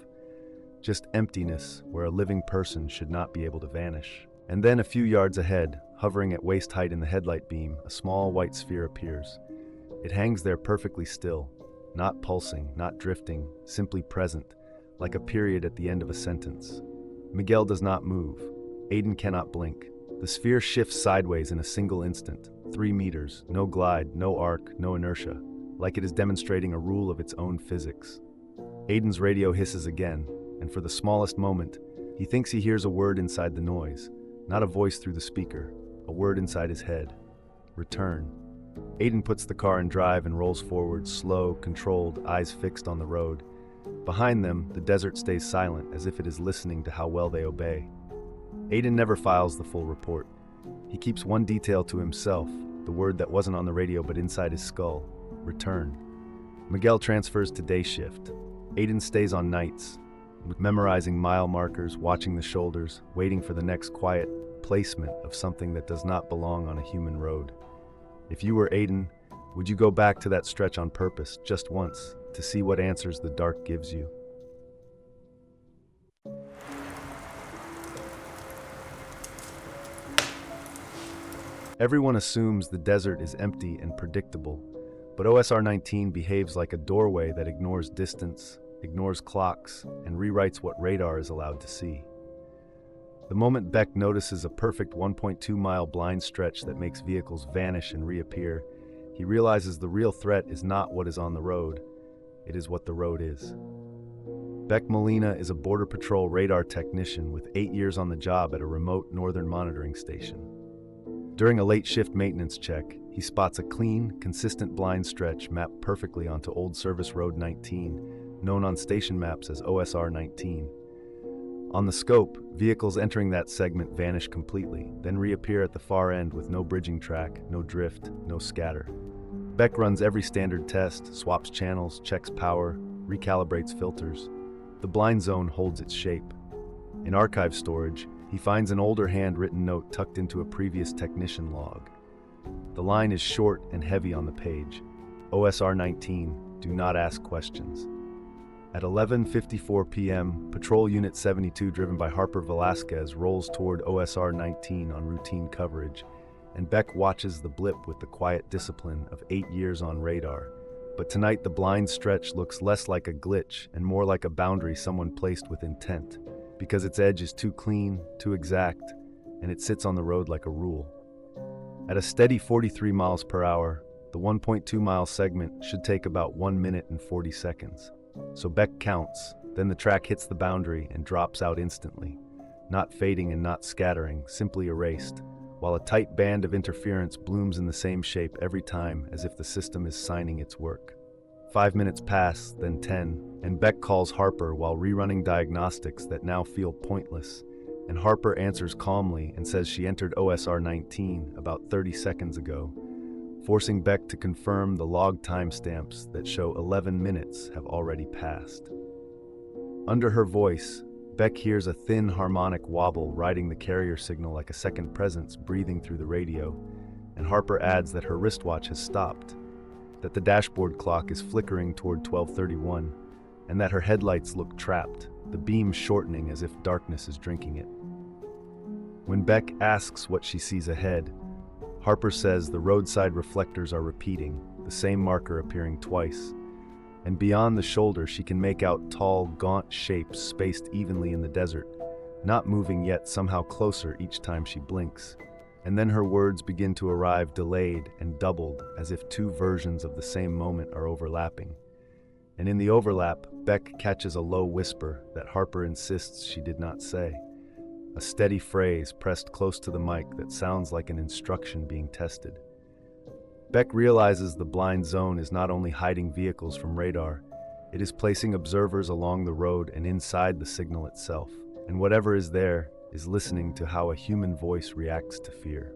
just emptiness where a living person should not be able to vanish. And then a few yards ahead, hovering at waist height in the headlight beam, a small white sphere appears. It hangs there perfectly still, not pulsing, not drifting, simply present, like a period at the end of a sentence. Miguel does not move. Aiden cannot blink. The sphere shifts sideways in a single instant, 3 meters, no glide, no arc, no inertia, like it is demonstrating a rule of its own physics. Aiden's radio hisses again, and for the smallest moment, he thinks he hears a word inside the noise, not a voice through the speaker, a word inside his head. Return. Aiden puts the car in drive and rolls forward, slow, controlled, eyes fixed on the road. Behind them, the desert stays silent, as if it is listening to how well they obey. Aiden never files the full report. He keeps one detail to himself, the word that wasn't on the radio but inside his skull: return. Miguel transfers to day shift. Aiden stays on nights, memorizing mile markers, watching the shoulders, waiting for the next quiet placement of something that does not belong on a human road. If you were Aiden, would you go back to that stretch on purpose, just once, to see what answers the dark gives you? Everyone assumes the desert is empty and predictable, but OSR-19 behaves like a doorway that ignores distance, ignores clocks, and rewrites what radar is allowed to see. The moment Beck notices a perfect 1.2-mile blind stretch that makes vehicles vanish and reappear, he realizes the real threat is not what is on the road, it is what the road is. Beck Molina is a Border Patrol radar technician with 8 years on the job at a remote northern monitoring station. During a late shift maintenance check, he spots a clean, consistent blind stretch mapped perfectly onto Old Service Road 19, known on station maps as OSR 19. On the scope, vehicles entering that segment vanish completely, then reappear at the far end with no bridging track, no drift, no scatter. Beck runs every standard test, swaps channels, checks power, recalibrates filters. The blind zone holds its shape. In archive storage, he finds an older handwritten note tucked into a previous technician log. The line is short and heavy on the page. OSR 19, do not ask questions. At 11:54 p.m., Patrol Unit 72, driven by Harper Velasquez, rolls toward OSR 19 on routine coverage, and Beck watches the blip with the quiet discipline of 8 years on radar. But tonight the blind stretch looks less like a glitch and more like a boundary someone placed with intent, because its edge is too clean, too exact, and it sits on the road like a rule. At a steady 43 miles per hour, the 1.2-mile segment should take about 1 minute and 40 seconds. So Beck counts, then the track hits the boundary and drops out instantly, not fading and not scattering, simply erased, while a tight band of interference blooms in the same shape every time, as if the system is signing its work. 5 minutes pass, then 10, and Beck calls Harper while rerunning diagnostics that now feel pointless, and Harper answers calmly and says she entered OSR 19 about 30 seconds ago, forcing Beck to confirm the log timestamps that show 11 minutes have already passed. Under her voice, Beck hears a thin harmonic wobble riding the carrier signal like a second presence breathing through the radio, and Harper adds that her wristwatch has stopped, that the dashboard clock is flickering toward 12:31, and that her headlights look trapped, the beam shortening as if darkness is drinking it. When Beck asks what she sees ahead, Harper says the roadside reflectors are repeating, the same marker appearing twice, and beyond the shoulder she can make out tall, gaunt shapes spaced evenly in the desert, not moving yet somehow closer each time she blinks. And then her words begin to arrive delayed and doubled, as if two versions of the same moment are overlapping. And in the overlap, Beck catches a low whisper that Harper insists she did not say. A steady phrase pressed close to the mic that sounds like an instruction being tested. Beck realizes the blind zone is not only hiding vehicles from radar, it is placing observers along the road and inside the signal itself. And whatever is there is listening to how a human voice reacts to fear.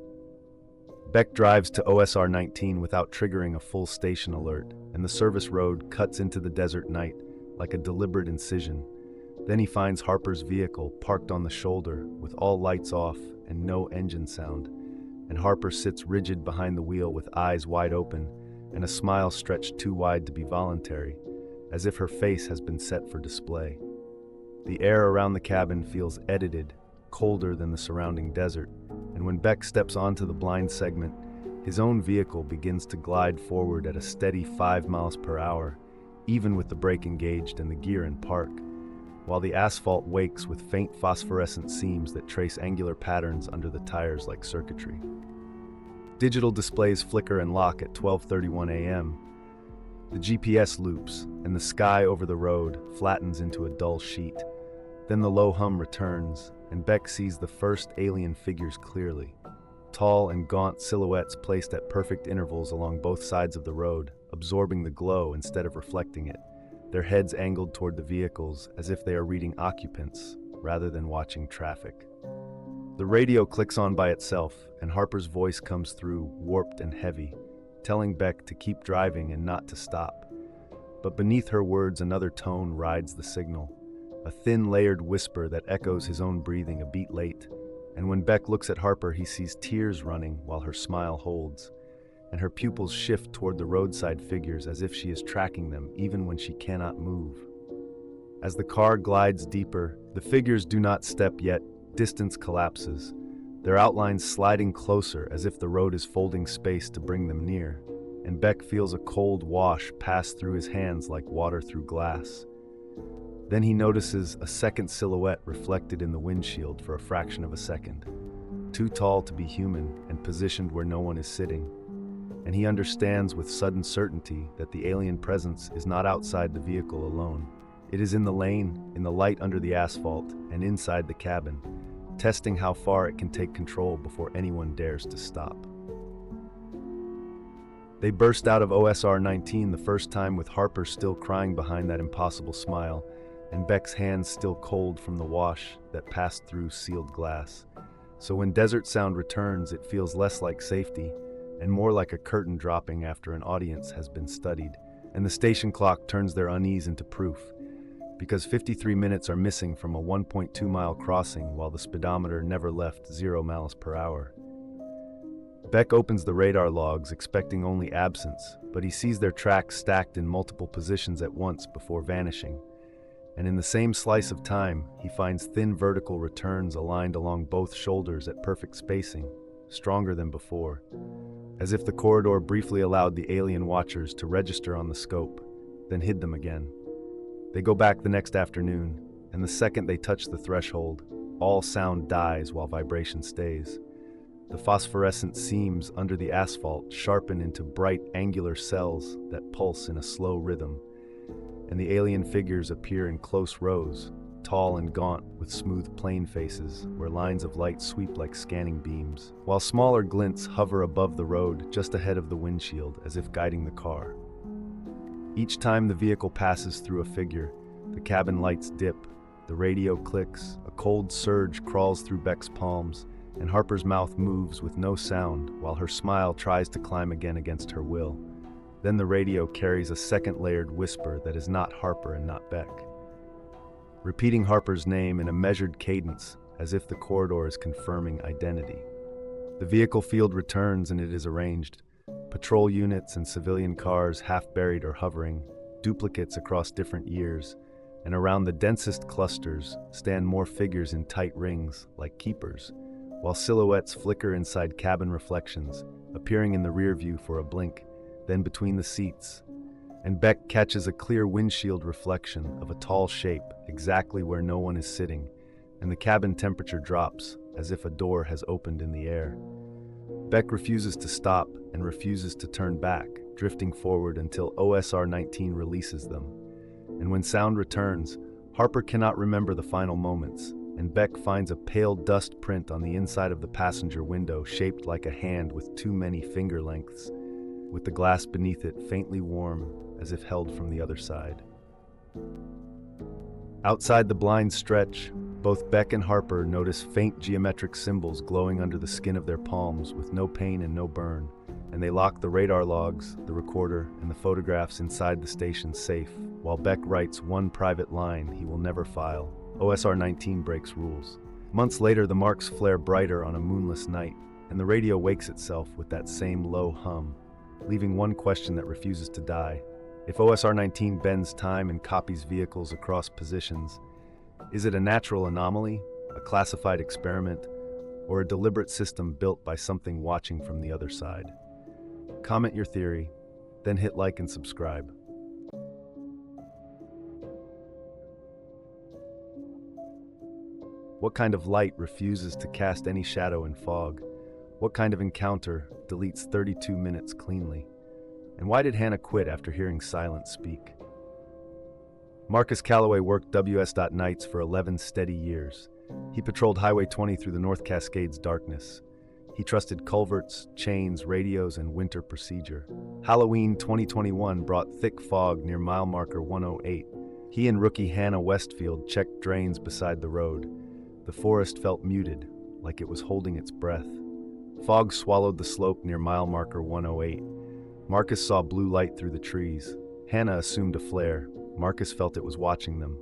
Beck drives to OSR 19 without triggering a full station alert, and the service road cuts into the desert night like a deliberate incision. Then he finds Harper's vehicle parked on the shoulder with all lights off and no engine sound, and Harper sits rigid behind the wheel with eyes wide open and a smile stretched too wide to be voluntary, as if her face has been set for display. The air around the cabin feels edited, colder than the surrounding desert, and when Beck steps onto the blind segment, his own vehicle begins to glide forward at a steady 5 miles per hour, even with the brake engaged and the gear in park, while the asphalt wakes with faint phosphorescent seams that trace angular patterns under the tires like circuitry. Digital displays flicker and lock at 12:31 a.m. The GPS loops, and the sky over the road flattens into a dull sheet. Then the low hum returns, and Beck sees the first alien figures clearly. Tall and gaunt silhouettes placed at perfect intervals along both sides of the road, absorbing the glow instead of reflecting it, their heads angled toward the vehicles as if they are reading occupants rather than watching traffic. The radio clicks on by itself, and Harper's voice comes through, warped and heavy, telling Beck to keep driving and not to stop. But beneath her words, another tone rides the signal, a thin, layered whisper that echoes his own breathing a beat late. And when Beck looks at Harper, he sees tears running while her smile holds, and her pupils shift toward the roadside figures as if she is tracking them even when she cannot move. As the car glides deeper, the figures do not step yet. Distance collapses, their outlines sliding closer as if the road is folding space to bring them near, and Beck feels a cold wash pass through his hands like water through glass. Then he notices a second silhouette reflected in the windshield for a fraction of a second, too tall to be human and positioned where no one is sitting, and he understands with sudden certainty that the alien presence is not outside the vehicle alone. It is in the lane, in the light under the asphalt, and inside the cabin, testing how far it can take control before anyone dares to stop. They burst out of OSR 19 the first time with Harper still crying behind that impossible smile, and Beck's hands still cold from the wash that passed through sealed glass. So when Desert Sound returns, it feels less like safety and more like a curtain dropping after an audience has been studied, and the station clock turns their unease into proof, because 53 minutes are missing from a 1.2-mile crossing while the speedometer never left 0 miles per hour. Beck opens the radar logs expecting only absence, but he sees their tracks stacked in multiple positions at once before vanishing. And in the same slice of time, he finds thin vertical returns aligned along both shoulders at perfect spacing, stronger than before, as if the corridor briefly allowed the alien watchers to register on the scope, then hid them again. They go back the next afternoon, and the second they touch the threshold, all sound dies while vibration stays. The phosphorescent seams under the asphalt sharpen into bright angular cells that pulse in a slow rhythm, and the alien figures appear in close rows, tall and gaunt with smooth plain faces where lines of light sweep like scanning beams, while smaller glints hover above the road just ahead of the windshield as if guiding the car. Each time the vehicle passes through a figure, the cabin lights dip, the radio clicks, a cold surge crawls through Beck's palms, and Harper's mouth moves with no sound while her smile tries to climb again against her will. Then the radio carries a second layered whisper that is not Harper and not Beck, repeating Harper's name in a measured cadence as if the corridor is confirming identity. The vehicle field returns and it is arranged. Patrol units and civilian cars half buried or hovering, duplicates across different years, and around the densest clusters stand more figures in tight rings, like keepers, while silhouettes flicker inside cabin reflections, appearing in the rear view for a blink, then between the seats, and Beck catches a clear windshield reflection of a tall shape exactly where no one is sitting, and the cabin temperature drops as if a door has opened in the air. Beck refuses to stop and refuses to turn back, drifting forward until OSR 19 releases them. And when sound returns, Harper cannot remember the final moments, and Beck finds a pale dust print on the inside of the passenger window shaped like a hand with too many finger lengths, with the glass beneath it faintly warm as if held from the other side. Outside the blind stretch, both Beck and Harper notice faint geometric symbols glowing under the skin of their palms with no pain and no burn, and they lock the radar logs, the recorder, and the photographs inside the station's safe, while Beck writes one private line he will never file. OSR 19 breaks rules. Months later, the marks flare brighter on a moonless night, and the radio wakes itself with that same low hum, leaving one question that refuses to die. If OSR 19 bends time and copies vehicles across positions, Is it a natural anomaly, a classified experiment, or a deliberate system built by something watching from the other side? Comment your theory, then hit like and subscribe. What kind of light refuses to cast any shadow in fog? What kind of encounter deletes 32 minutes cleanly? And why did Hannah quit after hearing silence speak? Marcus Calloway worked WS. Nights for 11 steady years. He patrolled Highway 20 through the North Cascades' darkness. He trusted culverts, chains, radios, and winter procedure. Halloween 2021 brought thick fog near mile marker 108. He and rookie Hannah Westfield checked drains beside the road. The forest felt muted, like it was holding its breath. Fog swallowed the slope near mile marker 108. Marcus saw blue light through the trees. Hannah assumed a flare. Marcus felt it was watching them.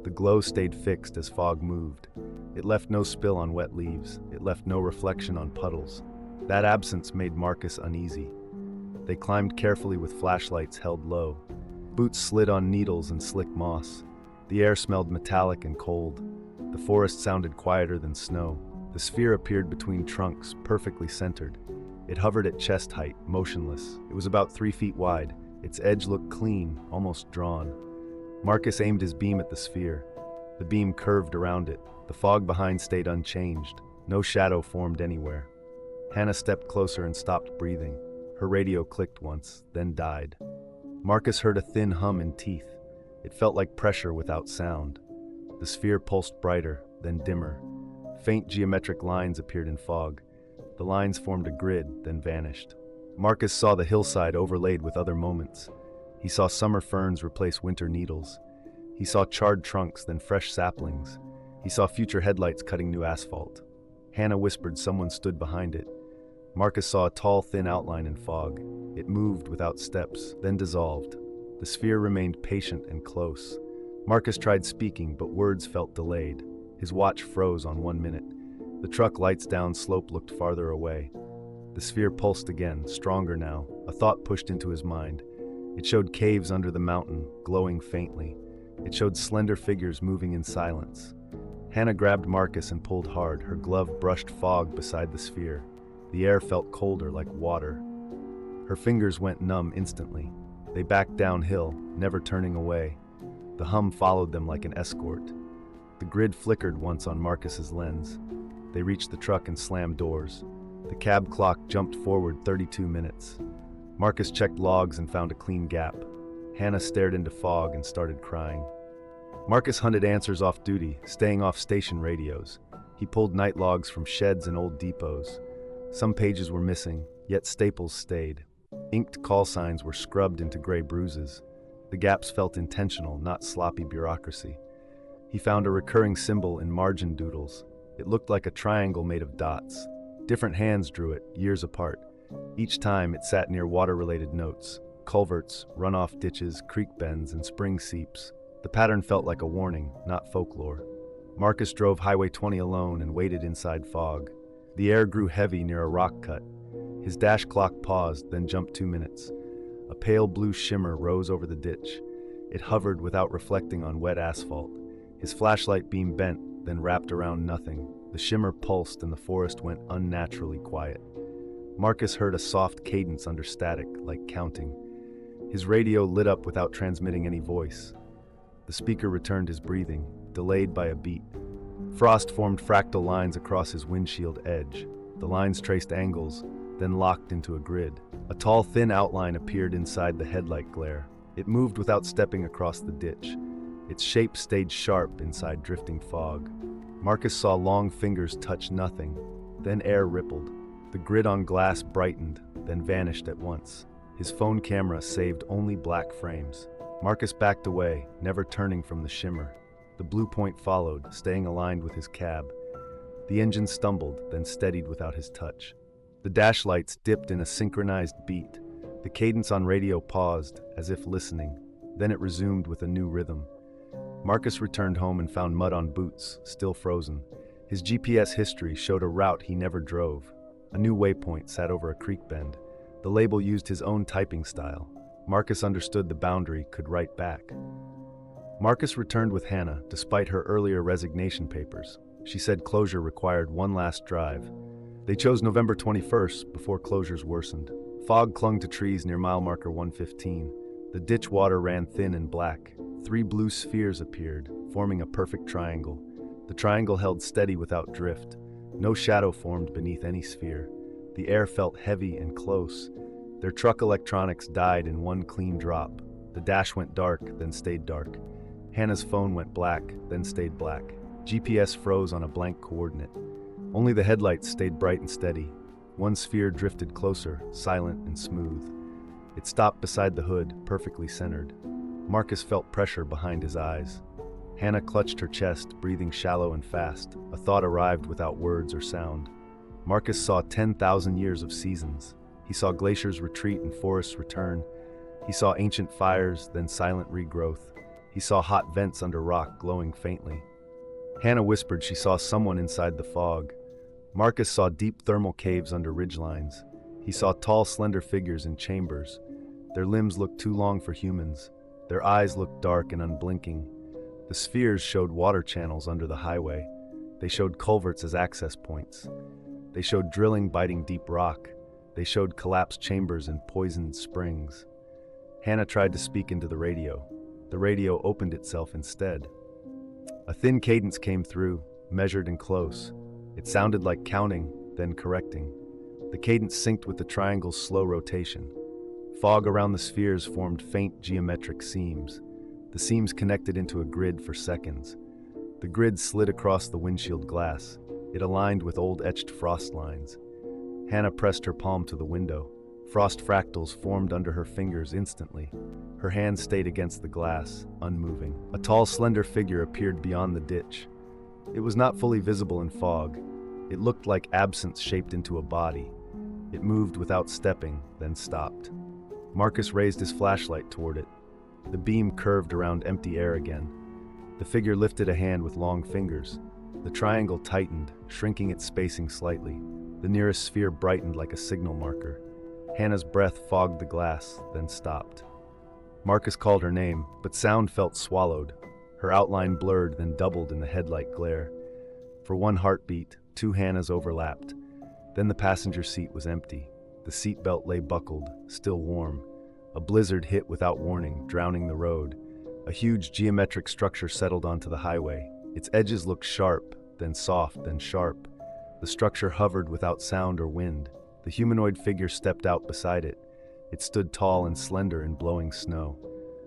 The glow stayed fixed as fog moved. It left no spill on wet leaves. It left no reflection on puddles. That absence made Marcus uneasy. They climbed carefully with flashlights held low. Boots slid on needles and slick moss. The air smelled metallic and cold. The forest sounded quieter than snow. The sphere appeared between trunks, perfectly centered. It hovered at chest height, motionless. It was about 3 feet wide. Its edge looked clean, almost drawn. Marcus aimed his beam at the sphere. The beam curved around it. The fog behind stayed unchanged. No shadow formed anywhere. Hannah stepped closer and stopped breathing. Her radio clicked once, then died. Marcus heard a thin hum in teeth. It felt like pressure without sound. The sphere pulsed brighter, then dimmer. Faint geometric lines appeared in fog. The lines formed a grid, then vanished. Marcus saw the hillside overlaid with other moments. He saw summer ferns replace winter needles. He saw charred trunks, then fresh saplings. He saw future headlights cutting new asphalt. Hannah whispered someone stood behind it. Marcus saw a tall, thin outline in fog. It moved without steps, then dissolved. The sphere remained patient and close. Marcus tried speaking, but words felt delayed. His watch froze on 1 minute. The truck lights down slope looked farther away. The sphere pulsed again, stronger now. A thought pushed into his mind. It showed caves under the mountain, glowing faintly. It showed slender figures moving in silence. Hannah grabbed Marcus and pulled hard. Her glove brushed fog beside the sphere. The air felt colder, like water. Her fingers went numb instantly. They backed downhill, never turning away. The hum followed them like an escort. The grid flickered once on Marcus's lens. They reached the truck and slammed doors. The cab clock jumped forward 32 minutes. Marcus checked logs and found a clean gap. Hannah stared into fog and started crying. Marcus hunted answers off duty, staying off station radios. He pulled night logs from sheds and old depots. Some pages were missing, yet staples stayed. Inked call signs were scrubbed into gray bruises. The gaps felt intentional, not sloppy bureaucracy. He found a recurring symbol in margin doodles. It looked like a triangle made of dots. Different hands drew it, years apart. Each time it sat near water-related notes, culverts, runoff ditches, creek bends, and spring seeps. The pattern felt like a warning, not folklore. Marcus drove Highway 20 alone and waited inside fog. The air grew heavy near a rock cut. His dash clock paused, then jumped 2 minutes. A pale blue shimmer rose over the ditch. It hovered without reflecting on wet asphalt. His flashlight beam bent, then wrapped around nothing. The shimmer pulsed and the forest went unnaturally quiet. Marcus heard a soft cadence under static, like counting. His radio lit up without transmitting any voice. The speaker returned his breathing, delayed by a beat. Frost formed fractal lines across his windshield edge. The lines traced angles, then locked into a grid. A tall, thin outline appeared inside the headlight glare. It moved without stepping across the ditch. Its shape stayed sharp inside drifting fog. Marcus saw long fingers touch nothing. Then air rippled. The grid on glass brightened, then vanished at once. His phone camera saved only black frames. Marcus backed away, never turning from the shimmer. The blue point followed, staying aligned with his cab. The engine stumbled, then steadied without his touch. The dash lights dipped in a synchronized beat. The cadence on radio paused, as if listening. Then it resumed with a new rhythm. Marcus returned home and found mud on boots, still frozen. His GPS history showed a route he never drove. A new waypoint sat over a creek bend. The label used his own typing style. Marcus understood the boundary, could write back. Marcus returned with Hannah, despite her earlier resignation papers. She said closure required one last drive. They chose November 21st before closures worsened. Fog clung to trees near mile marker 115. The ditch water ran thin and black. 3 blue spheres appeared, forming a perfect triangle. The triangle held steady without drift. No shadow formed beneath any sphere. The air felt heavy and close. Their truck electronics died in one clean drop. The dash went dark, then stayed dark. Hannah's phone went black, then stayed black. GPS froze on a blank coordinate. Only the headlights stayed bright and steady. One sphere drifted closer, silent and smooth. It stopped beside the hood, perfectly centered. Marcus felt pressure behind his eyes. Hannah clutched her chest, breathing shallow and fast. A thought arrived without words or sound. Marcus saw 10,000 years of seasons. He saw glaciers retreat and forests return. He saw ancient fires, then silent regrowth. He saw hot vents under rock glowing faintly. Hannah whispered she saw someone inside the fog. Marcus saw deep thermal caves under ridgelines. He saw tall, slender figures in chambers. Their limbs looked too long for humans. Their eyes looked dark and unblinking. The spheres showed water channels under the highway. They showed culverts as access points. They showed drilling biting deep rock. They showed collapsed chambers and poisoned springs. Hannah tried to speak into the radio. The radio opened itself instead. A thin cadence came through, measured and close. It sounded like counting, then correcting. The cadence synced with the triangle's slow rotation. Fog around the spheres formed faint geometric seams. The seams connected into a grid for seconds. The grid slid across the windshield glass. It aligned with old etched frost lines. Hannah pressed her palm to the window. Frost fractals formed under her fingers instantly. Her hand stayed against the glass, unmoving. A tall, slender figure appeared beyond the ditch. It was not fully visible in fog. It looked like absence shaped into a body. It moved without stepping, then stopped. Marcus raised his flashlight toward it. The beam curved around empty air again. The figure lifted a hand with long fingers. The triangle tightened, shrinking its spacing slightly. The nearest sphere brightened like a signal marker. Hannah's breath fogged the glass, then stopped. Marcus called her name, but sound felt swallowed. Her outline blurred, then doubled in the headlight glare. For one heartbeat, 2 Hannahs overlapped. Then the passenger seat was empty. The seatbelt lay buckled, still warm. A blizzard hit without warning, drowning the road. A huge geometric structure settled onto the highway. Its edges looked sharp, then soft, then sharp. The structure hovered without sound or wind. The humanoid figure stepped out beside it. It stood tall and slender in blowing snow.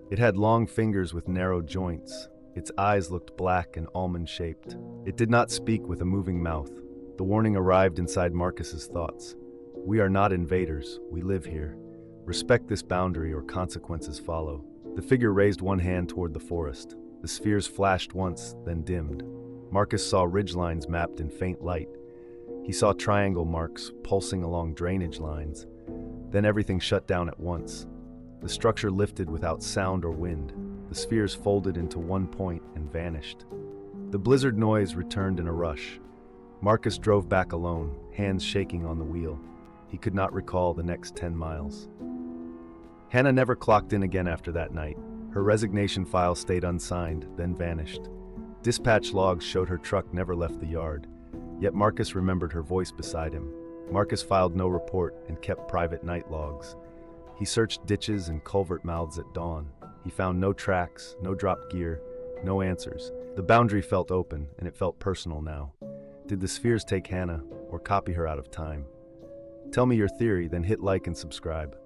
It had long fingers with narrow joints. Its eyes looked black and almond-shaped. It did not speak with a moving mouth. The warning arrived inside Marcus's thoughts. We are not invaders. We live here. Respect this boundary or consequences follow. The figure raised one hand toward the forest. The spheres flashed once, then dimmed. Marcus saw ridgelines mapped in faint light. He saw triangle marks pulsing along drainage lines. Then everything shut down at once. The structure lifted without sound or wind. The spheres folded into one point and vanished. The blizzard noise returned in a rush. Marcus drove back alone, hands shaking on the wheel. He could not recall the next 10 miles. Hannah never clocked in again after that night. Her resignation file stayed unsigned, then vanished. Dispatch logs showed her truck never left the yard. Yet Marcus remembered her voice beside him. Marcus filed no report and kept private night logs. He searched ditches and culvert mouths at dawn. He found no tracks, no dropped gear, no answers. The boundary felt open, and it felt personal now. Did the spheres take Hannah, or copy her out of time? Tell me your theory, then hit like and subscribe.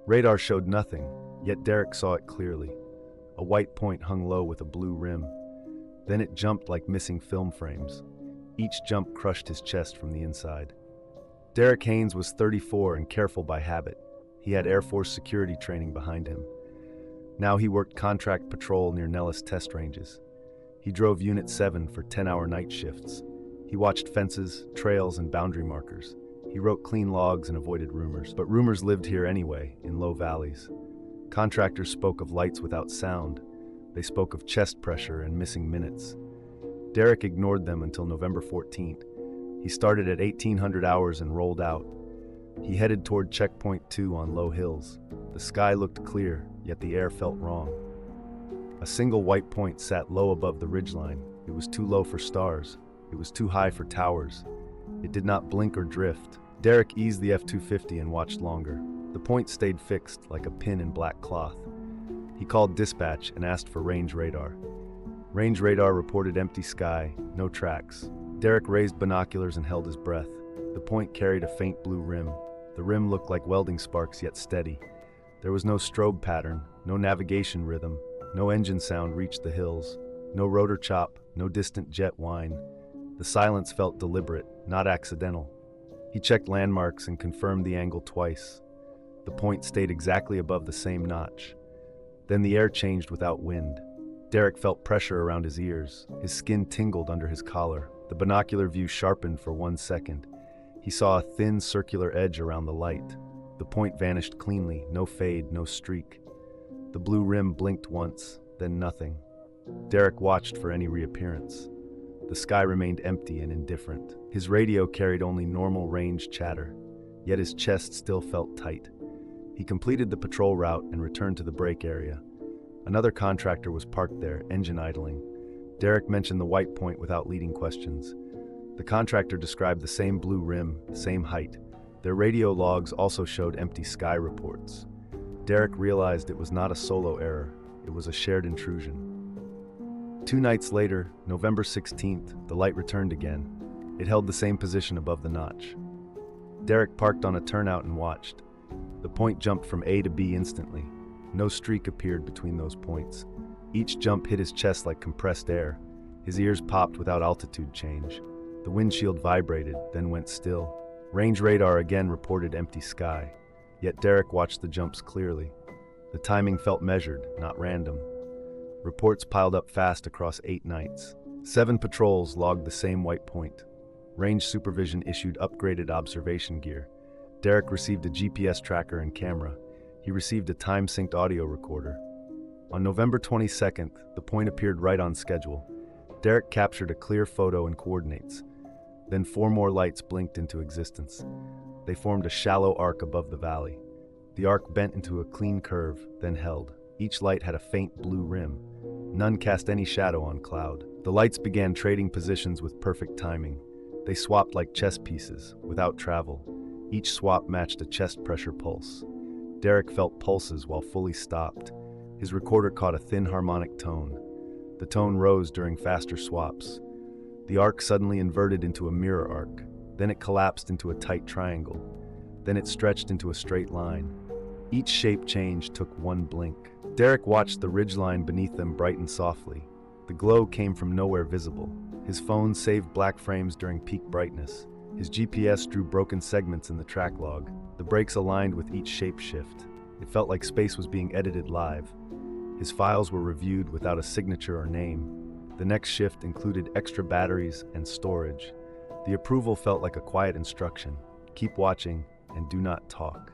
Radar showed nothing, yet Derek saw it clearly. A white point hung low with a blue rim. Then it jumped like missing film frames. Each jump crushed his chest from the inside. Derek Haynes was 34 and careful by habit. He had Air Force security training behind him. Now he worked contract patrol near Nellis test ranges. He drove Unit 7 for 10-hour night shifts. He watched fences, trails, and boundary markers. He wrote clean logs and avoided rumors. But rumors lived here anyway, in low valleys. Contractors spoke of lights without sound. They spoke of chest pressure and missing minutes. Derek ignored them until November 14th. He started at 1,800 hours and rolled out. He headed toward checkpoint 2 on low hills. The sky looked clear, yet the air felt wrong. A single white point sat low above the ridgeline. It was too low for stars. It was too high for towers. It did not blink or drift. Derek eased the F-250 and watched longer. The point stayed fixed, like a pin in black cloth. He called dispatch and asked for range radar. Range radar reported empty sky, no tracks. Derek raised binoculars and held his breath. The point carried a faint blue rim. The rim looked like welding sparks, yet steady. There was no strobe pattern, no navigation rhythm, no engine sound reached the hills, no rotor chop, no distant jet whine. The silence felt deliberate, not accidental. He checked landmarks and confirmed the angle twice. The point stayed exactly above the same notch. Then the air changed without wind. Derek felt pressure around his ears. His skin tingled under his collar. The binocular view sharpened for 1 second. He saw a thin circular edge around the light. The point vanished cleanly, no fade, no streak. The blue rim blinked once, then nothing. Derek watched for any reappearance. The sky remained empty and indifferent. His radio carried only normal range chatter, yet his chest still felt tight. He completed the patrol route and returned to the break area. Another contractor was parked there, engine idling. Derek mentioned the white point without leading questions. The contractor described the same blue rim, same height. Their radio logs also showed empty sky reports. Derek realized it was not a solo error, it was a shared intrusion. 2 nights later, November 16th, the light returned again. It held the same position above the notch. Derek parked on a turnout and watched. The point jumped from A to B instantly. No streak appeared between those points. Each jump hit his chest like compressed air. His ears popped without altitude change. The windshield vibrated, then went still. Range radar again reported empty sky. Yet Derek watched the jumps clearly. The timing felt measured, not random. Reports piled up fast across 8 nights. 7 patrols logged the same white point. Range Supervision issued upgraded observation gear. Derek received a GPS tracker and camera. He received a time-synced audio recorder. On November 22nd, the point appeared right on schedule. Derek captured a clear photo and coordinates. Then 4 more lights blinked into existence. They formed a shallow arc above the valley. The arc bent into a clean curve, then held. Each light had a faint blue rim. None cast any shadow on cloud. The lights began trading positions with perfect timing. They swapped like chess pieces, without travel. Each swap matched a chest pressure pulse. Derek felt pulses while fully stopped. His recorder caught a thin harmonic tone. The tone rose during faster swaps. The arc suddenly inverted into a mirror arc. Then it collapsed into a tight triangle. Then it stretched into a straight line. Each shape change took 1 blink. Derek watched the ridgeline beneath them brighten softly. The glow came from nowhere visible. His phone saved black frames during peak brightness. His GPS drew broken segments in the track log. The brakes aligned with each shape shift. It felt like space was being edited live. His files were reviewed without a signature or name. The next shift included extra batteries and storage. The approval felt like a quiet instruction. Keep watching and do not talk.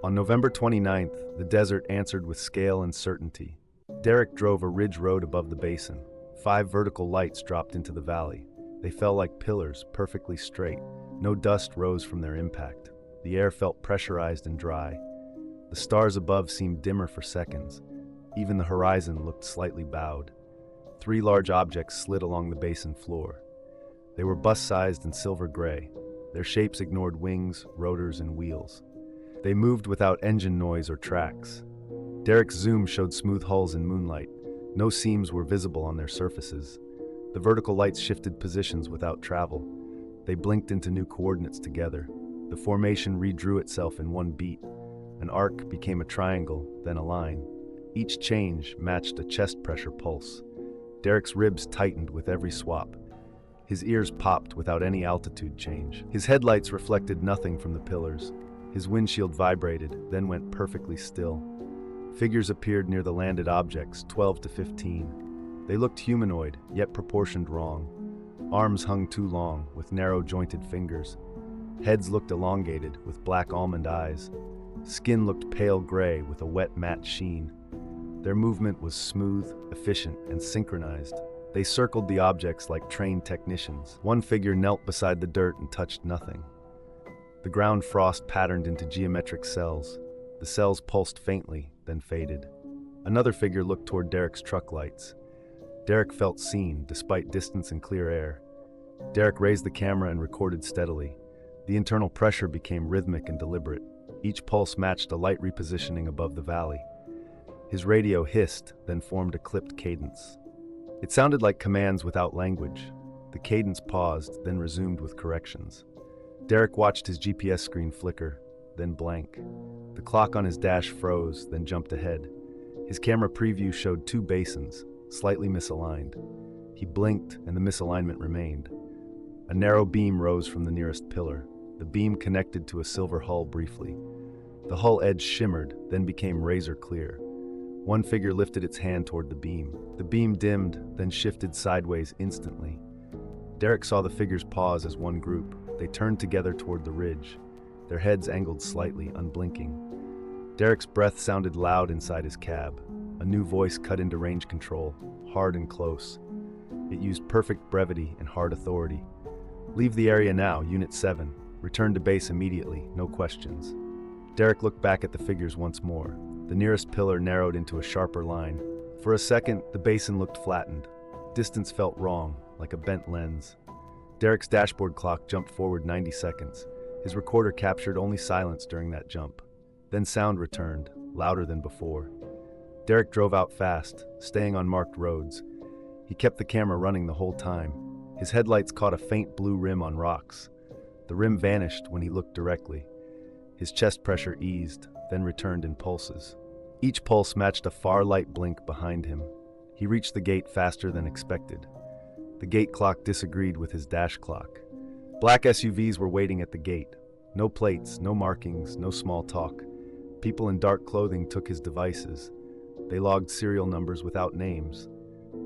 On November 29th, the desert answered with scale and certainty. Derek drove a ridge road above the basin. 5 vertical lights dropped into the valley. They fell like pillars, perfectly straight. No dust rose from their impact. The air felt pressurized and dry. The stars above seemed dimmer for seconds. Even the horizon looked slightly bowed. 3 large objects slid along the basin floor. They were bus-sized and silver gray. Their shapes ignored wings, rotors, and wheels. They moved without engine noise or tracks. Derek's zoom showed smooth hulls in moonlight. No seams were visible on their surfaces. The vertical lights shifted positions without travel. They blinked into new coordinates together. The formation redrew itself in 1 beat. An arc became a triangle, then a line. Each change matched a chest pressure pulse. Derek's ribs tightened with every swap. His ears popped without any altitude change. His headlights reflected nothing from the pillars. His windshield vibrated, then went perfectly still. Figures appeared near the landed objects, 12 to 15. They looked humanoid, yet proportioned wrong. Arms hung too long, with narrow-jointed fingers. Heads looked elongated, with black almond eyes. Skin looked pale gray, with a wet matte sheen. Their movement was smooth, efficient, and synchronized. They circled the objects like trained technicians. One figure knelt beside the dirt and touched nothing. The ground frost patterned into geometric cells. The cells pulsed faintly, then faded. Another figure looked toward Derek's truck lights. Derek felt seen, despite distance and clear air. Derek raised the camera and recorded steadily. The internal pressure became rhythmic and deliberate. Each pulse matched a light repositioning above the valley. His radio hissed, then formed a clipped cadence. It sounded like commands without language. The cadence paused, then resumed with corrections. Derek watched his GPS screen flicker, then blank. The clock on his dash froze, then jumped ahead. His camera preview showed two basins, slightly misaligned. He blinked, and the misalignment remained. A narrow beam rose from the nearest pillar. The beam connected to a silver hull briefly. The hull edge shimmered, then became razor clear. One figure lifted its hand toward the beam. The beam dimmed, then shifted sideways instantly. Derek saw the figures pause as one group. They turned together toward the ridge. Their heads angled slightly, unblinking. Derek's breath sounded loud inside his cab. A new voice cut into range control, hard and close. It used perfect brevity and hard authority. "Leave the area now, Unit 7. Return to base immediately, no questions." Derek looked back at the figures once more. The nearest pillar narrowed into a sharper line. For a second, the basin looked flattened. Distance felt wrong, like a bent lens. Derek's dashboard clock jumped forward 90 seconds. His recorder captured only silence during that jump. Then sound returned, louder than before. Derek drove out fast, staying on marked roads. He kept the camera running the whole time. His headlights caught a faint blue rim on rocks. The rim vanished when he looked directly. His chest pressure eased, then returned in pulses. Each pulse matched a far light blink behind him. He reached the gate faster than expected. The gate clock disagreed with his dash clock. Black SUVs were waiting at the gate. No plates, no markings, no small talk. People in dark clothing took his devices. They logged serial numbers without names.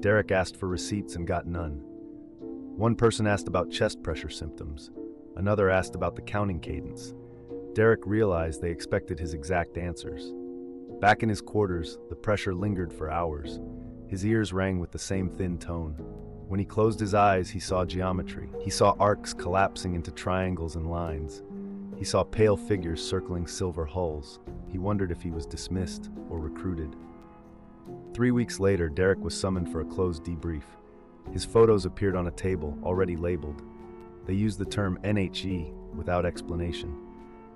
Derek asked for receipts and got none. One person asked about chest pressure symptoms. Another asked about the counting cadence. Derek realized they expected his exact answers. Back in his quarters, the pressure lingered for hours. His ears rang with the same thin tone. When he closed his eyes, he saw geometry. He saw arcs collapsing into triangles and lines. He saw pale figures circling silver hulls. He wondered if he was dismissed or recruited. 3 weeks later, Derek was summoned for a closed debrief. His photos appeared on a table, already labeled. They used the term NHE without explanation.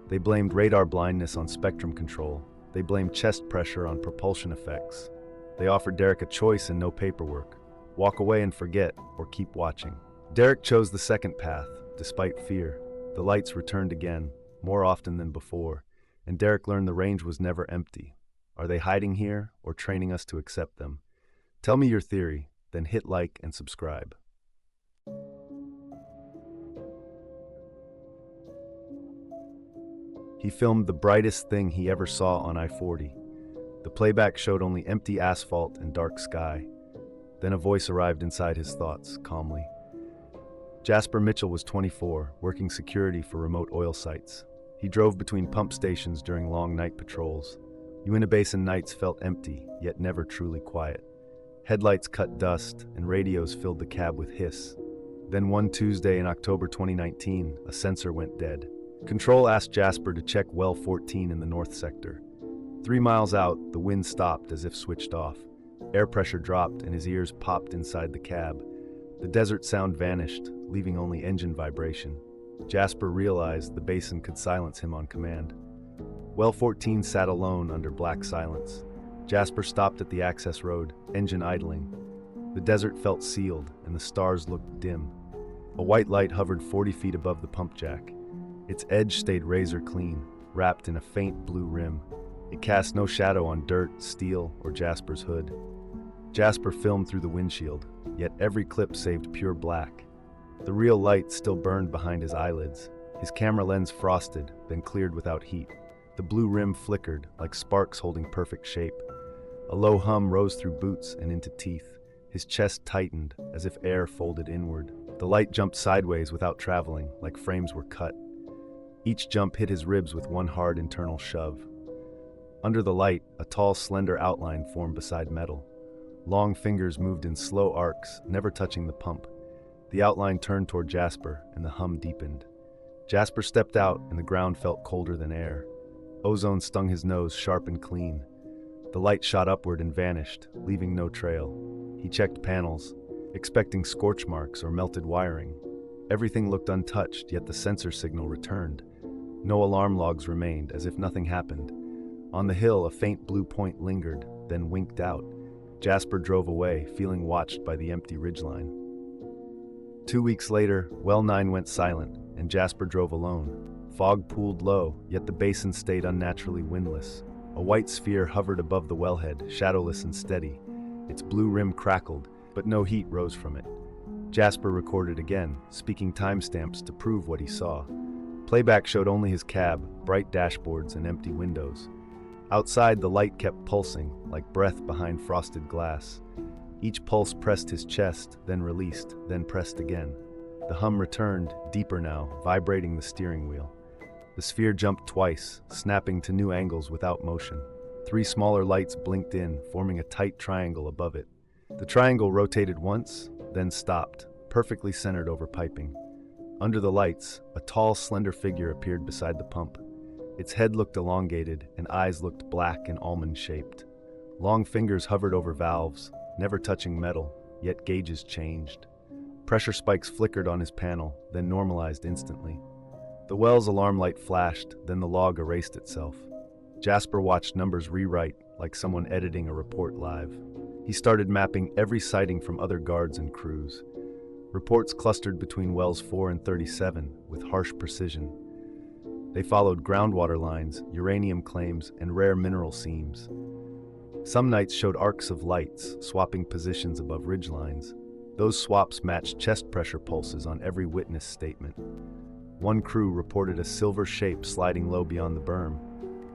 They blamed radar blindness on spectrum control. They blamed chest pressure on propulsion effects. They offered Derek a choice and no paperwork. Walk away and forget, or keep watching. Derek chose the second path, despite fear. The lights returned again, more often than before, and Derek learned the range was never empty. Are they hiding here, or training us to accept them? Tell me your theory, then hit like and subscribe. He filmed the brightest thing he ever saw on I-40. The playback showed only empty asphalt and dark sky. Then a voice arrived inside his thoughts, calmly. Jasper Mitchell was 24, working security for remote oil sites. He drove between pump stations during long night patrols. Uinta Basin nights felt empty, yet never truly quiet. Headlights cut dust, and radios filled the cab with hiss. Then one Tuesday in October 2019, a sensor went dead. Control asked Jasper to check well 14 in the north sector. 3 miles out, the wind stopped as if switched off. Air pressure dropped and his ears popped inside the cab. The desert sound vanished, leaving only engine vibration. Jasper realized the basin could silence him on command. Well 14 sat alone under black silence. Jasper stopped at the access road, engine idling. The desert felt sealed and the stars looked dim. A white light hovered 40 feet above the pump jack. Its edge stayed razor clean, wrapped in a faint blue rim. It cast no shadow on dirt, steel, or Jasper's hood. Jasper filmed through the windshield, yet every clip saved pure black. The real light still burned behind his eyelids. His camera lens frosted, then cleared without heat. The blue rim flickered, like sparks holding perfect shape. A low hum rose through boots and into teeth. His chest tightened, as if air folded inward. The light jumped sideways without traveling, like frames were cut. Each jump hit his ribs with one hard internal shove. Under the light, a tall, slender outline formed beside metal. Long fingers moved in slow arcs, never touching the pump. The outline turned toward Jasper, and the hum deepened. Jasper stepped out, and the ground felt colder than air. Ozone stung his nose sharp and clean. The light shot upward and vanished, leaving no trail. He checked panels, expecting scorch marks or melted wiring. Everything looked untouched, yet the sensor signal returned. No alarm logs remained, as if nothing happened. On the hill, a faint blue point lingered, then winked out. Jasper drove away, feeling watched by the empty ridgeline. 2 weeks later, Well 9 went silent, and Jasper drove alone. Fog pooled low, yet the basin stayed unnaturally windless. A white sphere hovered above the wellhead, shadowless and steady. Its blue rim crackled, but no heat rose from it. Jasper recorded again, speaking timestamps to prove what he saw. Playback showed only his cab, bright dashboards, and empty windows. Outside, the light kept pulsing, like breath behind frosted glass. Each pulse pressed his chest, then released, then pressed again. The hum returned, deeper now, vibrating the steering wheel. The sphere jumped twice, snapping to new angles without motion. 3 smaller lights blinked in, forming a tight triangle above it. The triangle rotated once, then stopped, perfectly centered over piping. Under the lights, a tall, slender figure appeared beside the pump. Its head looked elongated, and eyes looked black and almond-shaped. Long fingers hovered over valves, never touching metal, yet gauges changed. Pressure spikes flickered on his panel, then normalized instantly. The well's alarm light flashed, then the log erased itself. Jasper watched numbers rewrite, like someone editing a report live. He started mapping every sighting from other guards and crews. Reports clustered between wells 4 and 37, with harsh precision. They followed groundwater lines, uranium claims, and rare mineral seams. Some nights showed arcs of lights, swapping positions above ridgelines. Those swaps matched chest pressure pulses on every witness statement. One crew reported a silver shape sliding low beyond the berm.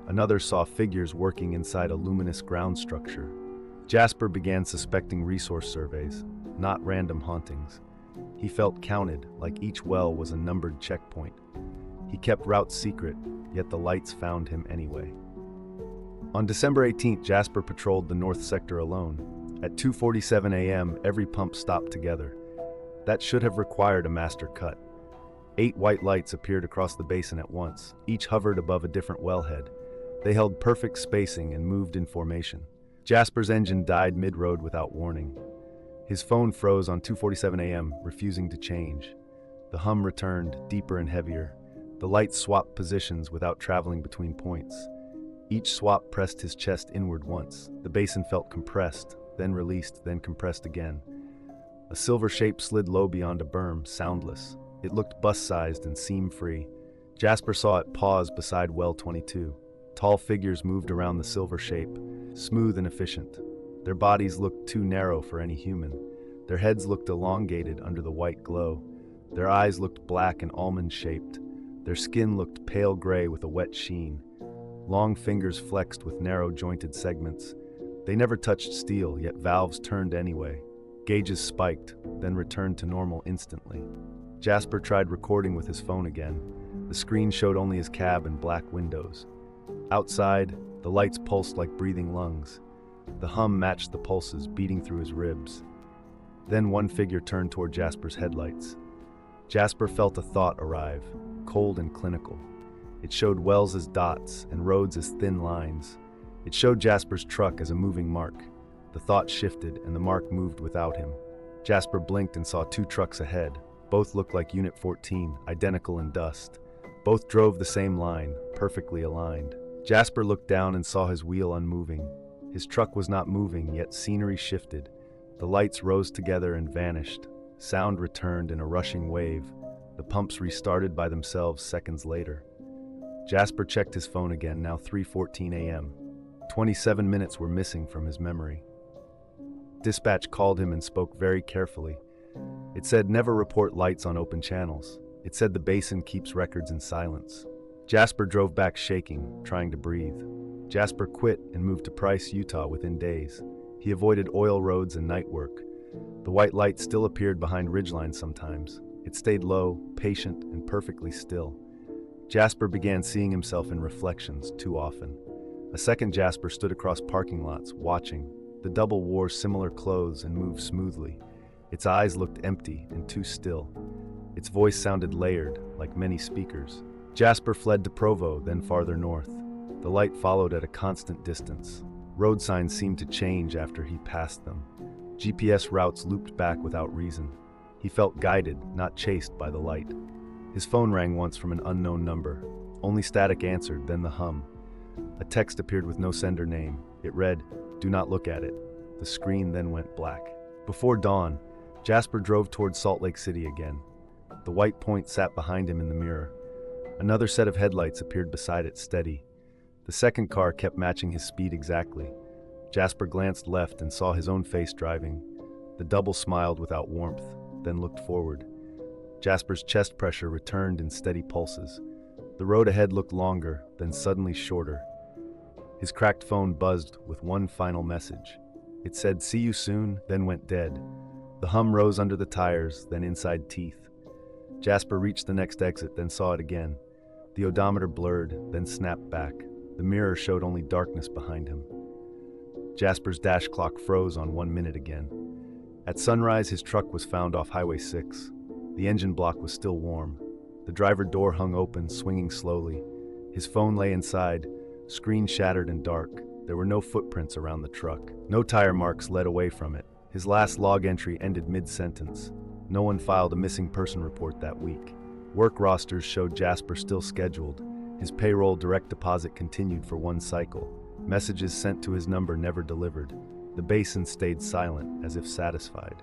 Another saw figures working inside a luminous ground structure. Jasper began suspecting resource surveys, not random hauntings. He felt counted, like each well was a numbered checkpoint. He kept routes secret, yet the lights found him anyway. On December 18th, Jasper patrolled the north sector alone. At 2:47 a.m., every pump stopped together. That should have required a master cut. 8 white lights appeared across the basin at once. Each hovered above a different wellhead. They held perfect spacing and moved in formation. Jasper's engine died mid-road without warning. His phone froze on 2:47 a.m., refusing to change. The hum returned, deeper and heavier. The lights swapped positions without traveling between points. Each swap pressed his chest inward once. The basin felt compressed, then released, then compressed again. A silver shape slid low beyond a berm, soundless. It looked bus-sized and seam-free. Jasper saw it pause beside well 22. Tall figures moved around the silver shape, smooth and efficient. Their bodies looked too narrow for any human. Their heads looked elongated under the white glow. Their eyes looked black and almond-shaped. Their skin looked pale gray with a wet sheen. Long fingers flexed with narrow-jointed segments. They never touched steel, yet valves turned anyway. Gauges spiked, then returned to normal instantly. Jasper tried recording with his phone again. The screen showed only his cab and black windows. Outside, the lights pulsed like breathing lungs. The hum matched the pulses beating through his ribs. Then one figure turned toward Jasper's headlights. Jasper felt a thought arrive, cold and clinical. It showed wells as dots and roads as thin lines. It showed Jasper's truck as a moving mark. The thought shifted, and the mark moved without him. Jasper blinked and saw 2 trucks ahead. Both looked like Unit 14, identical in dust. Both drove the same line, perfectly aligned. Jasper looked down and saw his wheel unmoving. His truck was not moving, yet scenery shifted. The lights rose together and vanished. Sound returned in a rushing wave. The pumps restarted by themselves seconds later. Jasper checked his phone again, now 3:14 a.m. 27 minutes were missing from his memory. Dispatch called him and spoke very carefully. It said never report lights on open channels. It said the basin keeps records in silence. Jasper drove back shaking, trying to breathe. Jasper quit and moved to Price, Utah within days. He avoided oil roads and night work. The white light still appeared behind ridgelines sometimes. It stayed low, patient, and perfectly still. Jasper began seeing himself in reflections too often. A second Jasper stood across parking lots, watching. The double wore similar clothes and moved smoothly. Its eyes looked empty and too still. Its voice sounded layered, like many speakers. Jasper fled to Provo, then farther north. The light followed at a constant distance. Road signs seemed to change after he passed them. GPS routes looped back without reason. He felt guided, not chased by the light. His phone rang once from an unknown number. Only static answered, then the hum. A text appeared with no sender name. It read, "Do not look at it." The screen then went black. Before dawn, Jasper drove towards Salt Lake City again. The white point sat behind him in the mirror. Another set of headlights appeared beside it, steady. The second car kept matching his speed exactly. Jasper glanced left and saw his own face driving. The double smiled without warmth, then looked forward. Jasper's chest pressure returned in steady pulses. The road ahead looked longer, then suddenly shorter. His cracked phone buzzed with one final message. It said, "See you soon," then went dead. The hum rose under the tires, then inside teeth. Jasper reached the next exit, then saw it again. The odometer blurred, then snapped back. The mirror showed only darkness behind him. Jasper's dash clock froze on 1 minute again. At sunrise, his truck was found off Highway 6. The engine block was still warm. The driver door hung open, swinging slowly. His phone lay inside, screen shattered and dark. There were no footprints around the truck. No tire marks led away from it. His last log entry ended mid-sentence. No one filed a missing person report that week. Work rosters showed Jasper still scheduled. His payroll direct deposit continued for one cycle. Messages sent to his number never delivered. The basin stayed silent, as if satisfied.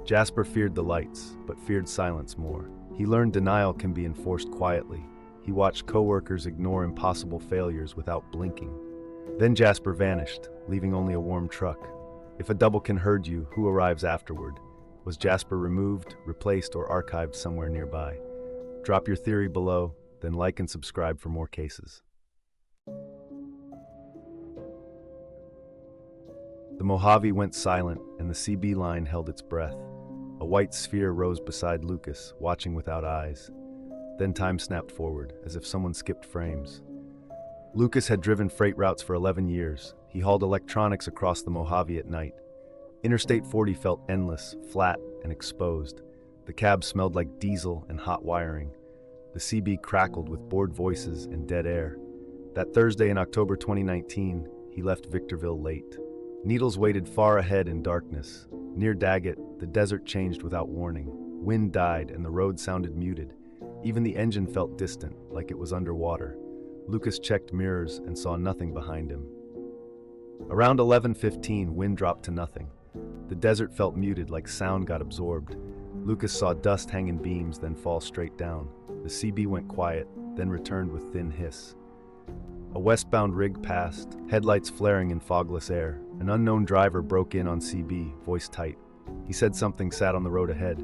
Jasper feared the lights, but feared silence more. He learned denial can be enforced quietly. He watched coworkers ignore impossible failures without blinking. Then Jasper vanished, leaving only a warm truck. If a doublekin heard you, who arrives afterward? Was Jasper removed, replaced, or archived somewhere nearby? Drop your theory below, then like and subscribe for more cases. The Mojave went silent, and the CB line held its breath. A white sphere rose beside Lucas, watching without eyes. Then time snapped forward, as if someone skipped frames. Lucas had driven freight routes for 11 years. He hauled electronics across the Mojave at night. Interstate 40 felt endless, flat, and exposed. The cab smelled like diesel and hot wiring. The CB crackled with bored voices and dead air. That Thursday in October 2019, he left Victorville late. Needles waited far ahead in darkness. Near Daggett, the desert changed without warning. Wind died and the road sounded muted. Even the engine felt distant, like it was underwater. Lucas checked mirrors and saw nothing behind him. Around 11:15, wind dropped to nothing. The desert felt muted, like sound got absorbed. Lucas saw dust hang in beams, then fall straight down. The CB went quiet, then returned with thin hiss. A westbound rig passed, headlights flaring in fogless air. An unknown driver broke in on CB, voice tight. He said something sat on the road ahead.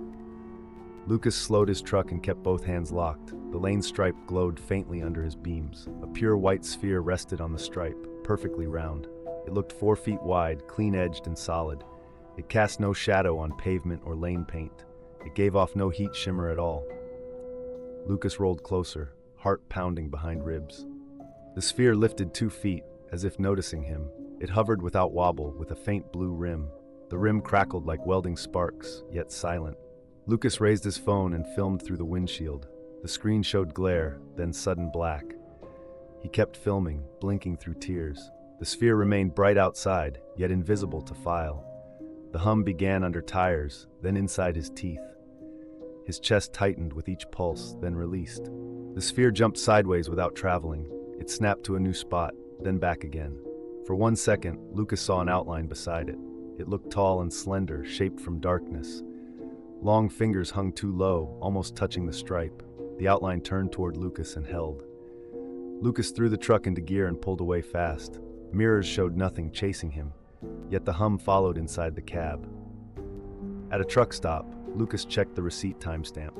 Lucas slowed his truck and kept both hands locked. The lane stripe glowed faintly under his beams. A pure white sphere rested on the stripe, perfectly round. It looked 4 feet wide, clean-edged and solid. It cast no shadow on pavement or lane paint. It gave off no heat shimmer at all. Lucas rolled closer, heart pounding behind ribs. The sphere lifted 2 feet, as if noticing him. It hovered without wobble, with a faint blue rim. The rim crackled like welding sparks, yet silent. Lucas raised his phone and filmed through the windshield. The screen showed glare, then sudden black. He kept filming, blinking through tears. The sphere remained bright outside, yet invisible to file. The hum began under tires, then inside his teeth. His chest tightened with each pulse, then released. The sphere jumped sideways without traveling. It snapped to a new spot, then back again. For 1 second, Lucas saw an outline beside it. It looked tall and slender, shaped from darkness. Long fingers hung too low, almost touching the stripe. The outline turned toward Lucas and held. Lucas threw the truck into gear and pulled away fast. Mirrors showed nothing chasing him, yet the hum followed inside the cab. At a truck stop, Lucas checked the receipt timestamp.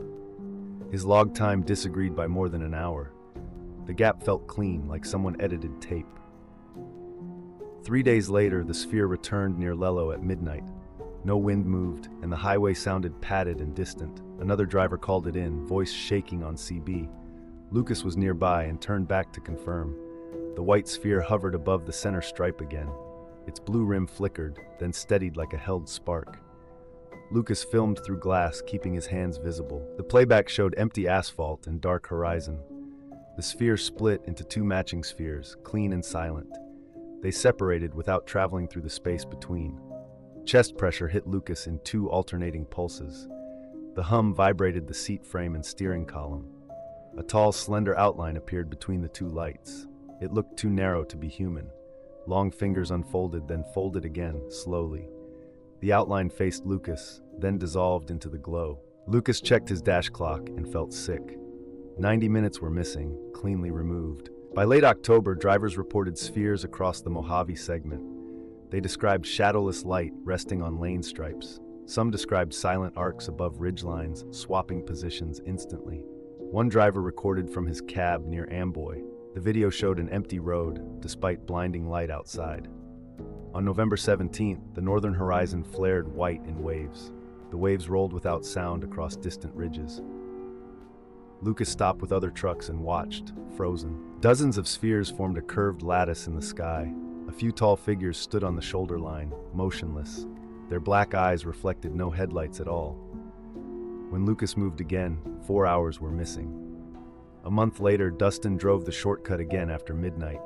His log time disagreed by more than an hour. The gap felt clean, like someone edited tape. 3 days later, the sphere returned near Lello at midnight. No wind moved, and the highway sounded padded and distant. Another driver called it in, voice shaking on CB. Lucas was nearby and turned back to confirm. The white sphere hovered above the center stripe again. Its blue rim flickered, then steadied like a held spark. Lucas filmed through glass, keeping his hands visible. The playback showed empty asphalt and dark horizon. The sphere split into two matching spheres, clean and silent. They separated without traveling through the space between. Chest pressure hit Lucas in two alternating pulses. The hum vibrated the seat frame and steering column. A tall, slender outline appeared between the two lights. It looked too narrow to be human. Long fingers unfolded, then folded again, slowly. The outline faced Lucas, then dissolved into the glow. Lucas checked his dash clock and felt sick. 90 minutes were missing, cleanly removed. By late October, drivers reported spheres across the Mojave segment. They described shadowless light resting on lane stripes. Some described silent arcs above ridgelines, swapping positions instantly. One driver recorded from his cab near Amboy. The video showed an empty road, despite blinding light outside. On November 17th, the northern horizon flared white in waves. The waves rolled without sound across distant ridges. Lucas stopped with other trucks and watched, frozen. Dozens of spheres formed a curved lattice in the sky. A few tall figures stood on the shoulder line, motionless. Their black eyes reflected no headlights at all. When Lucas moved again, 4 hours were missing. A month later, Dustin drove the shortcut again after midnight.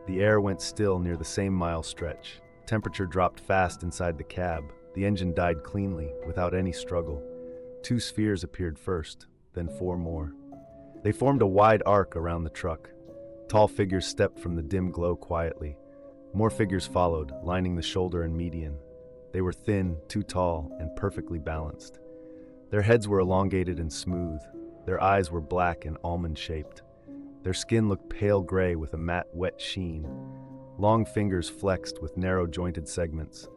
The air went still near the same mile stretch. Temperature dropped fast inside the cab. The engine died cleanly, without any struggle. 2 spheres appeared first, then 4 more. They formed a wide arc around the truck. Tall figures stepped from the dim glow quietly. More figures followed, lining the shoulder and median. They were thin, too tall, and perfectly balanced. Their heads were elongated and smooth. Their eyes were black and almond-shaped. Their skin looked pale gray with a matte, wet sheen. Long fingers flexed with narrow-jointed segments.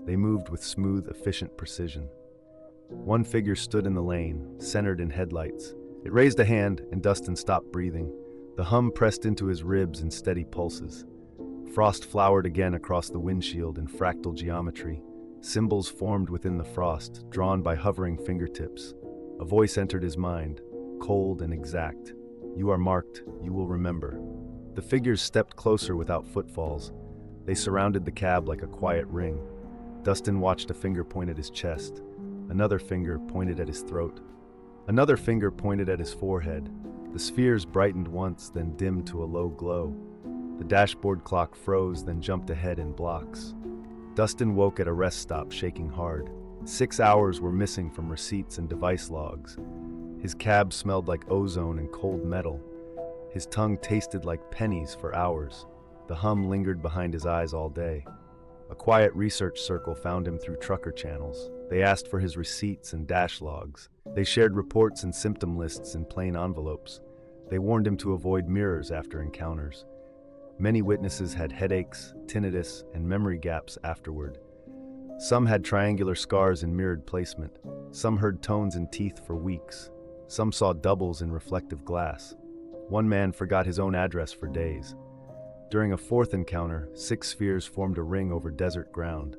They moved with smooth, efficient precision. One figure stood in the lane, centered in headlights. It raised a hand, and Dustin stopped breathing. The hum pressed into his ribs in steady pulses. Frost flowered again across the windshield in fractal geometry. Symbols formed within the frost, drawn by hovering fingertips. A voice entered his mind, cold and exact. "You are marked, you will remember." The figures stepped closer without footfalls. They surrounded the cab like a quiet ring. Dustin watched a finger point at his chest. Another finger pointed at his throat. Another finger pointed at his forehead. The spheres brightened once, then dimmed to a low glow. The dashboard clock froze, then jumped ahead in blocks. Dustin woke at a rest stop, shaking hard. 6 hours were missing from receipts and device logs. His cab smelled like ozone and cold metal. His tongue tasted like pennies for hours. The hum lingered behind his eyes all day. A quiet research circle found him through trucker channels. They asked for his receipts and dash logs. They shared reports and symptom lists in plain envelopes. They warned him to avoid mirrors after encounters. Many witnesses had headaches, tinnitus, and memory gaps afterward. Some had triangular scars in mirrored placement. Some heard tones in teeth for weeks. Some saw doubles in reflective glass. One man forgot his own address for days. During a fourth encounter, 6 spheres formed a ring over desert ground.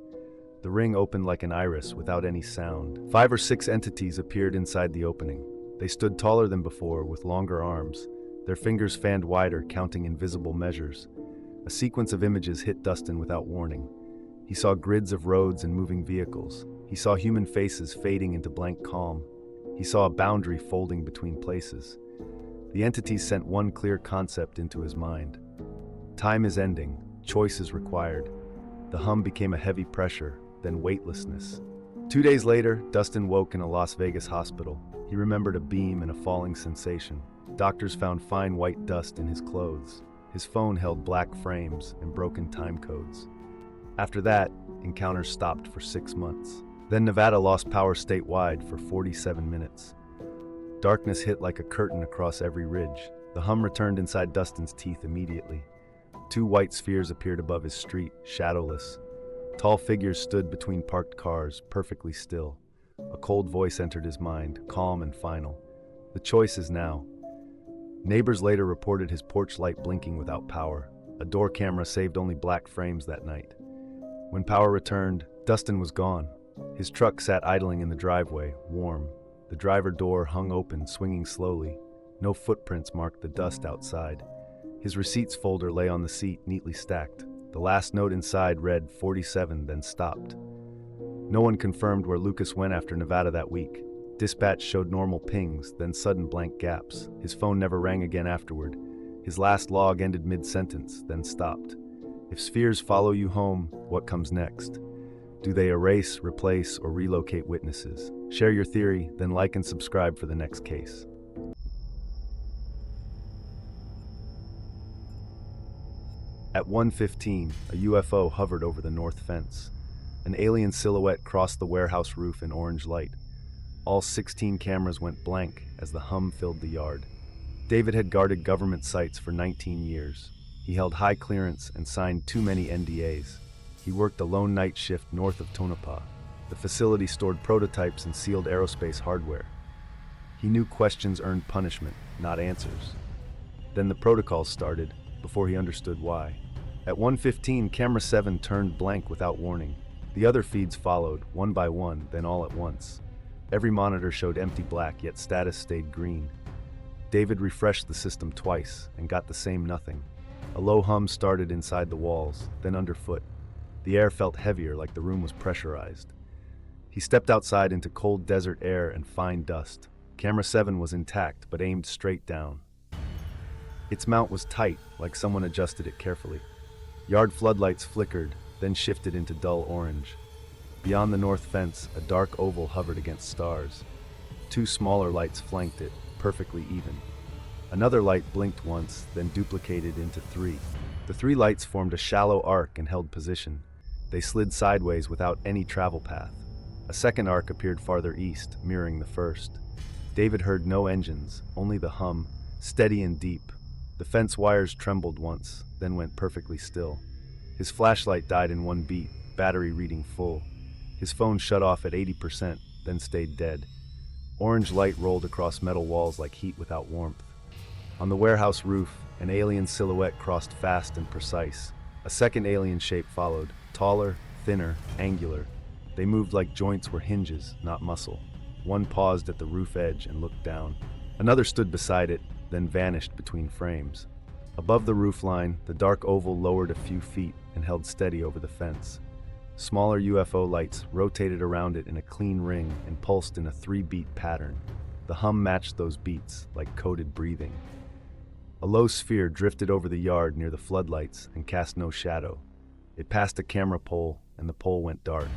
The ring opened like an iris without any sound. 5 or 6 entities appeared inside the opening. They stood taller than before, with longer arms. Their fingers fanned wider, counting invisible measures. A sequence of images hit Dustin without warning. He saw grids of roads and moving vehicles. He saw human faces fading into blank calm. He saw a boundary folding between places. The entities sent one clear concept into his mind. Time is ending. Choice is required. The hum became a heavy pressure, then weightlessness. 2 days later, Dustin woke in a Las Vegas hospital. He remembered a beam and a falling sensation. Doctors found fine white dust in his clothes. His phone held black frames and broken time codes. After that, encounters stopped for 6 months. Then Nevada lost power statewide for 47 minutes. Darkness hit like a curtain across every ridge. The hum returned inside Dustin's teeth immediately. 2 white spheres appeared above his street, shadowless. Tall figures stood between parked cars, perfectly still. A cold voice entered his mind, calm and final. The choice is now. Neighbors later reported his porch light blinking without power. A door camera saved only black frames that night. When power returned, Dustin was gone. His truck sat idling in the driveway, warm. The driver door hung open, swinging slowly. No footprints marked the dust outside. His receipts folder lay on the seat, neatly stacked. The last note inside read 47, then stopped. No one confirmed where Lucas went after Nevada that week. Dispatch showed normal pings, then sudden blank gaps. His phone never rang again afterward. His last log ended mid-sentence, then stopped. If spheres follow you home, what comes next? Do they erase, replace, or relocate witnesses? Share your theory, then like and subscribe for the next case. At 1:15, a UFO hovered over the north fence. An alien silhouette crossed the warehouse roof in orange light. All 16 cameras went blank as the hum filled the yard. David had guarded government sites for 19 years. He held high clearance and signed too many NDAs. He worked a lone night shift north of Tonopah. The facility stored prototypes and sealed aerospace hardware. He knew questions earned punishment, not answers. Then the protocols started, before he understood why. At 1:15, Camera 7 turned blank without warning. The other feeds followed, one by one, then all at once. Every monitor showed empty black, yet status stayed green. David refreshed the system twice and got the same nothing. A low hum started inside the walls, then underfoot. The air felt heavier, like the room was pressurized. He stepped outside into cold desert air and fine dust. Camera 7 was intact, but aimed straight down. Its mount was tight, like someone adjusted it carefully. Yard floodlights flickered, then shifted into dull orange. Beyond the north fence, a dark oval hovered against stars. Two smaller lights flanked it, perfectly even. Another light blinked once, then duplicated into three. The three lights formed a shallow arc and held position. They slid sideways without any travel path. A second arc appeared farther east, mirroring the first. David heard no engines, only the hum, steady and deep. The fence wires trembled once, then went perfectly still. His flashlight died in one beat, battery reading full. His phone shut off at 80%, then stayed dead. Orange light rolled across metal walls like heat without warmth. On the warehouse roof, an alien silhouette crossed fast and precise. A second alien shape followed, taller, thinner, angular. They moved like joints were hinges, not muscle. One paused at the roof edge and looked down. Another stood beside it, then vanished between frames. Above the roofline, the dark oval lowered a few feet and held steady over the fence. Smaller UFO lights rotated around it in a clean ring and pulsed in a 3-beat pattern. The hum matched those beats, like coded breathing. A low sphere drifted over the yard near the floodlights and cast no shadow. It passed a camera pole, and the pole went dark.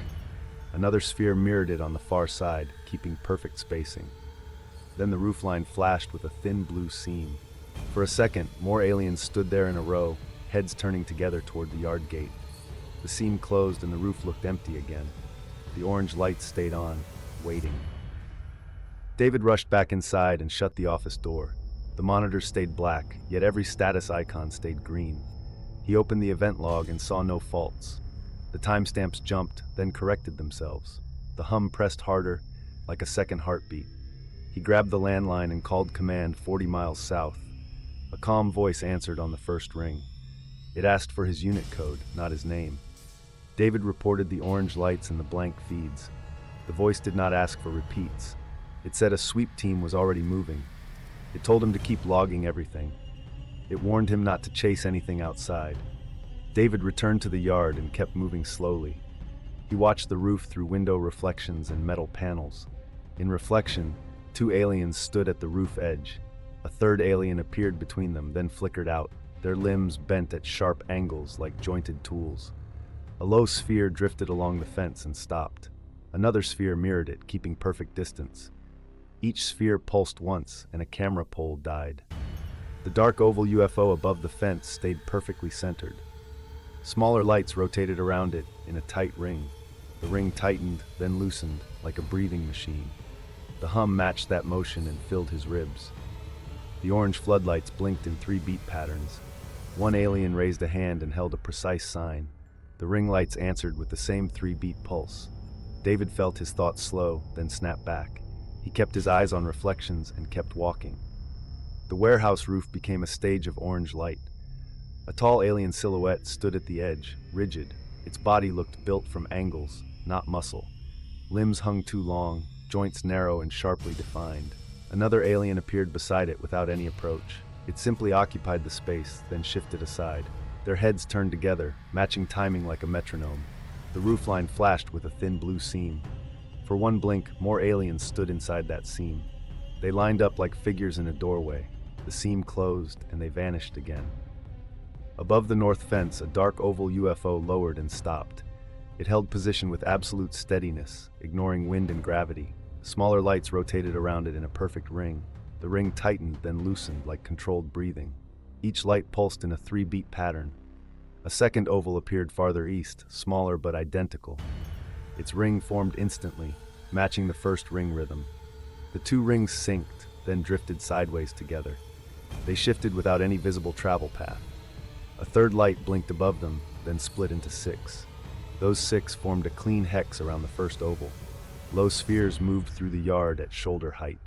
Another sphere mirrored it on the far side, keeping perfect spacing. Then the roofline flashed with a thin blue seam. For a second, more aliens stood there in a row, heads turning together toward the yard gate. The seam closed and the roof looked empty again. The orange lights stayed on, waiting. David rushed back inside and shut the office door. The monitors stayed black, yet every status icon stayed green. He opened the event log and saw no faults. The timestamps jumped, then corrected themselves. The hum pressed harder, like a second heartbeat. He grabbed the landline and called command 40 miles south. A calm voice answered on the first ring. It asked for his unit code, not his name. David reported the orange lights and the blank feeds. The voice did not ask for repeats. It said a sweep team was already moving. It told him to keep logging everything. It warned him not to chase anything outside. David returned to the yard and kept moving slowly. He watched the roof through window reflections and metal panels. In reflection, two aliens stood at the roof edge. A third alien appeared between them, then flickered out, their limbs bent at sharp angles like jointed tools. A low sphere drifted along the fence and stopped. Another sphere mirrored it, keeping perfect distance. Each sphere pulsed once, and a camera pole died. The dark oval UFO above the fence stayed perfectly centered. Smaller lights rotated around it in a tight ring. The ring tightened, then loosened, like a breathing machine. The hum matched that motion and filled his ribs. The orange floodlights blinked in 3-beat patterns. One alien raised a hand and held a precise sign. The ring lights answered with the same 3-beat pulse. David felt his thoughts slow, then snap back. He kept his eyes on reflections and kept walking. The warehouse roof became a stage of orange light. A tall alien silhouette stood at the edge, rigid. Its body looked built from angles, not muscle. Limbs hung too long, joints narrow and sharply defined. Another alien appeared beside it without any approach. It simply occupied the space, then shifted aside. Their heads turned together, matching timing like a metronome. The roofline flashed with a thin blue seam. For one blink, more aliens stood inside that seam. They lined up like figures in a doorway. The seam closed, and they vanished again. Above the north fence, a dark oval UFO lowered and stopped. It held position with absolute steadiness, ignoring wind and gravity. Smaller lights rotated around it in a perfect ring. The ring tightened, then loosened like controlled breathing. Each light pulsed in a 3-beat pattern. A second oval appeared farther east, smaller but identical. Its ring formed instantly, matching the first ring rhythm. The two rings synced, then drifted sideways together. They shifted without any visible travel path. A third light blinked above them, then split into 6. Those 6 formed a clean hex around the first oval. Low spheres moved through the yard at shoulder height.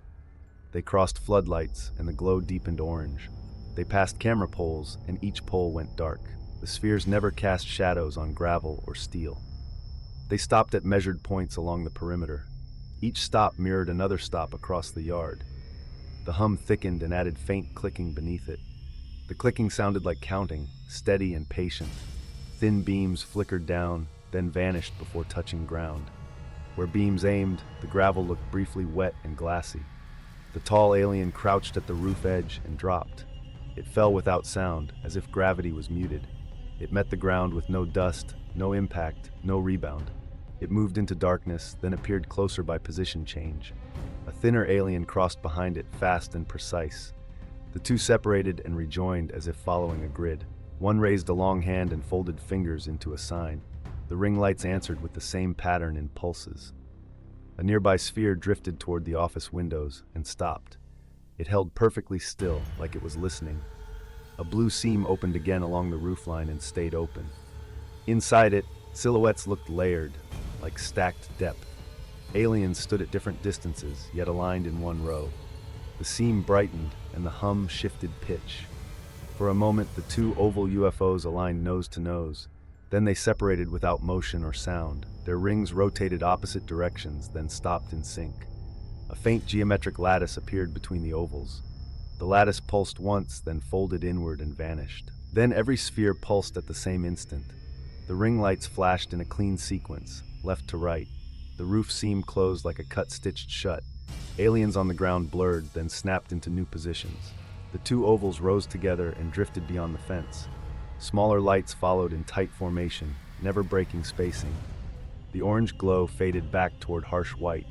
They crossed floodlights, and the glow deepened orange. They passed camera poles, and each pole went dark. The spheres never cast shadows on gravel or steel. They stopped at measured points along the perimeter. Each stop mirrored another stop across the yard. The hum thickened and added faint clicking beneath it. The clicking sounded like counting, steady and patient. Thin beams flickered down, then vanished before touching ground. Where beams aimed, the gravel looked briefly wet and glassy. The tall alien crouched at the roof edge and dropped. It fell without sound, as if gravity was muted. It met the ground with no dust, no impact, no rebound. It moved into darkness, then appeared closer by position change. A thinner alien crossed behind it, fast and precise. The two separated and rejoined as if following a grid. One raised a long hand and folded fingers into a sign. The ring lights answered with the same pattern in pulses. A nearby sphere drifted toward the office windows and stopped. It held perfectly still, like it was listening. A blue seam opened again along the roofline and stayed open. Inside it, silhouettes looked layered, like stacked depth. Aliens stood at different distances, yet aligned in one row. The seam brightened, and the hum shifted pitch. For a moment, the two oval UFOs aligned nose to nose. Then they separated without motion or sound. Their rings rotated opposite directions, then stopped in sync. A faint geometric lattice appeared between the ovals. The lattice pulsed once, then folded inward and vanished. Then every sphere pulsed at the same instant. The ring lights flashed in a clean sequence, left to right. The roof seam closed like a cut stitched shut. Aliens on the ground blurred, then snapped into new positions. The two ovals rose together and drifted beyond the fence. Smaller lights followed in tight formation, never breaking spacing. The orange glow faded back toward harsh white.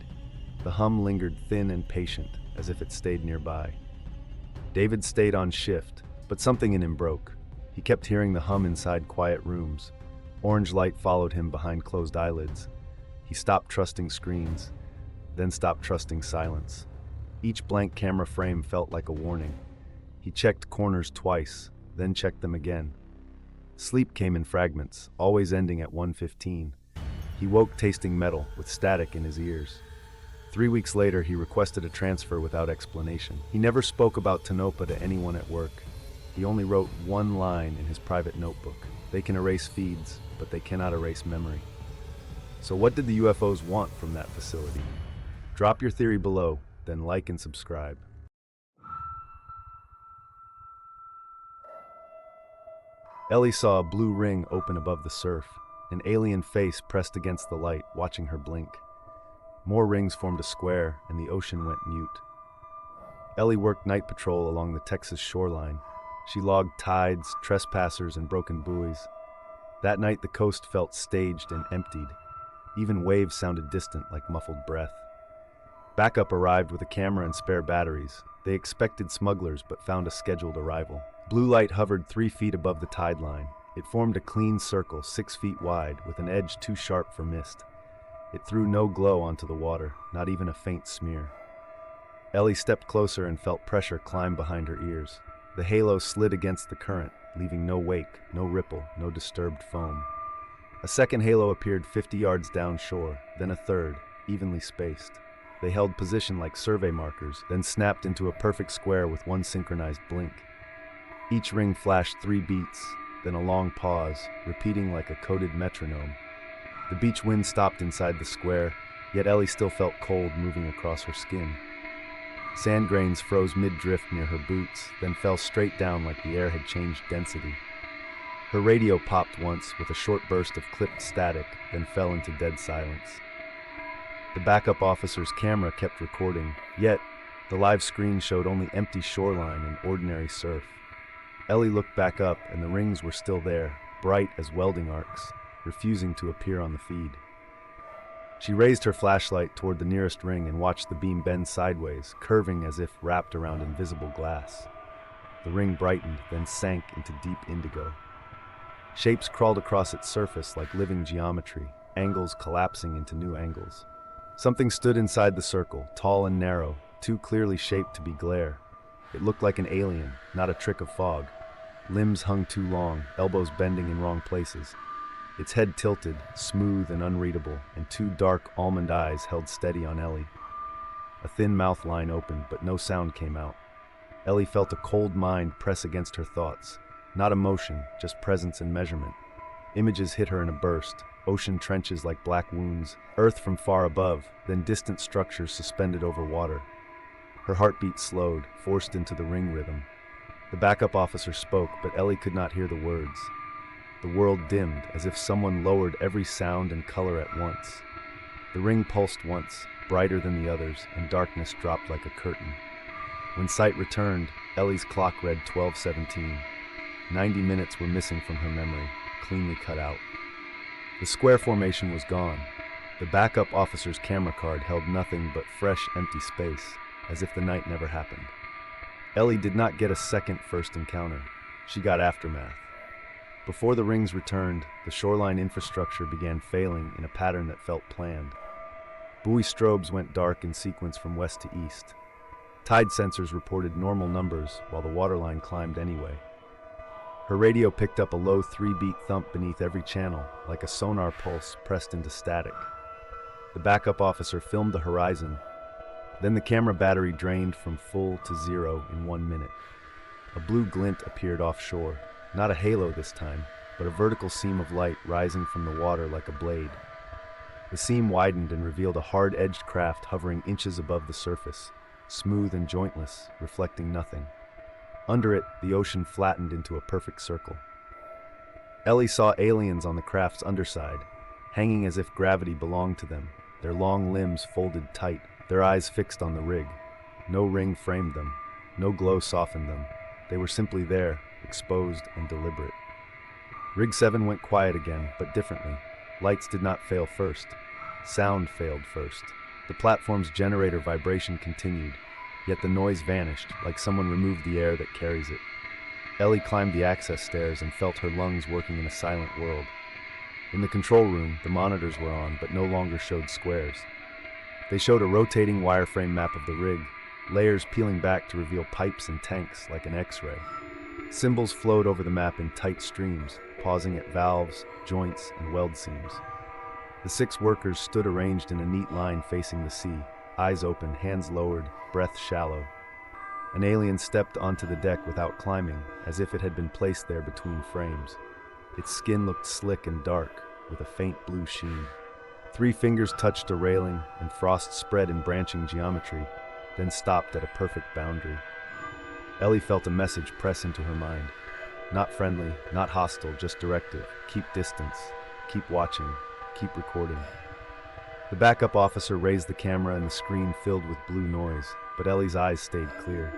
The hum lingered thin and patient, as if it stayed nearby. David stayed on shift, but something in him broke. He kept hearing the hum inside quiet rooms. Orange light followed him behind closed eyelids. He stopped trusting screens, then stopped trusting silence. Each blank camera frame felt like a warning. He checked corners twice, then checked them again. Sleep came in fragments, always ending at 1:15. He woke tasting metal, with static in his ears. 3 weeks later, he requested a transfer without explanation. He never spoke about Tanopa to anyone at work. He only wrote one line in his private notebook. They can erase feeds, but they cannot erase memory. So what did the UFOs want from that facility? Drop your theory below, then like and subscribe. Ellie saw a blue ring open above the surf, an alien face pressed against the light, watching her blink. More rings formed a square, and the ocean went mute. Ellie worked night patrol along the Texas shoreline. She logged tides, trespassers, and broken buoys. That night, the coast felt staged and emptied. Even waves sounded distant, like muffled breath. Backup arrived with a camera and spare batteries. They expected smugglers, but found a scheduled arrival. Blue light hovered 3 feet above the tide line. It formed a clean circle 6 feet wide, with an edge too sharp for mist. It threw no glow onto the water, not even a faint smear. Ellie stepped closer and felt pressure climb behind her ears. The halo slid against the current, leaving no wake, no ripple, no disturbed foam. A second halo appeared 50 yards downshore, then a third, evenly spaced. They held position like survey markers, then snapped into a perfect square with one synchronized blink. Each ring flashed 3 beats, then a long pause, repeating like a coded metronome. The beach wind stopped inside the square, yet Ellie still felt cold moving across her skin. Sand grains froze mid-drift near her boots, then fell straight down like the air had changed density. Her radio popped once with a short burst of clipped static, then fell into dead silence. The backup officer's camera kept recording, yet the live screen showed only empty shoreline and ordinary surf. Ellie looked back up, and the rings were still there, bright as welding arcs, refusing to appear on the feed. She raised her flashlight toward the nearest ring and watched the beam bend sideways, curving as if wrapped around invisible glass. The ring brightened, then sank into deep indigo. Shapes crawled across its surface like living geometry, angles collapsing into new angles. Something stood inside the circle, tall and narrow, too clearly shaped to be glare. It looked like an alien, not a trick of fog. Limbs hung too long, elbows bending in wrong places. Its head tilted, smooth and unreadable, and two dark almond eyes held steady on Ellie. A thin mouth line opened, but no sound came out. Ellie felt a cold mind press against her thoughts. Not emotion, just presence and measurement. Images hit her in a burst. Ocean trenches like black wounds, earth from far above, then distant structures suspended over water. Her heartbeat slowed, forced into the ring rhythm. The backup officer spoke, but Ellie could not hear the words. The world dimmed, as if someone lowered every sound and color at once. The ring pulsed once, brighter than the others, and darkness dropped like a curtain. When sight returned, Ellie's clock read 12:17. 90 minutes were missing from her memory, cleanly cut out. The square formation was gone. The backup officer's camera card held nothing but fresh, empty space, as if the night never happened. Ellie did not get a second first encounter. She got aftermath. Before the rings returned, the shoreline infrastructure began failing in a pattern that felt planned. Buoy strobes went dark in sequence from west to east. Tide sensors reported normal numbers, while the waterline climbed anyway. Her radio picked up a low 3-beat thump beneath every channel, like a sonar pulse pressed into static. The backup officer filmed the horizon. Then the camera battery drained from full to zero in 1 minute. A blue glint appeared offshore. Not a halo this time, but a vertical seam of light rising from the water like a blade. The seam widened and revealed a hard-edged craft hovering inches above the surface, smooth and jointless, reflecting nothing. Under it, the ocean flattened into a perfect circle. Ellie saw aliens on the craft's underside, hanging as if gravity belonged to them, their long limbs folded tight, their eyes fixed on the rig. No ring framed them, no glow softened them. They were simply there, exposed and deliberate. Rig 7 went quiet again, but differently. Lights did not fail first. Sound failed first. The platform's generator vibration continued, yet the noise vanished, like someone removed the air that carries it. Ellie climbed the access stairs and felt her lungs working in a silent world. In the control room, the monitors were on, but no longer showed squares. They showed a rotating wireframe map of the rig, layers peeling back to reveal pipes and tanks like an X-ray. Symbols flowed over the map in tight streams, pausing at valves, joints, and weld seams. The 6 workers stood arranged in a neat line facing the sea, eyes open, hands lowered, breath shallow. An alien stepped onto the deck without climbing, as if it had been placed there between frames. Its skin looked slick and dark, with a faint blue sheen. 3 fingers touched a railing, and frost spread in branching geometry, then stopped at a perfect boundary. Ellie felt a message press into her mind. Not friendly, not hostile, just directive. Keep distance. Keep watching. Keep recording. The backup officer raised the camera and the screen filled with blue noise, but Ellie's eyes stayed clear.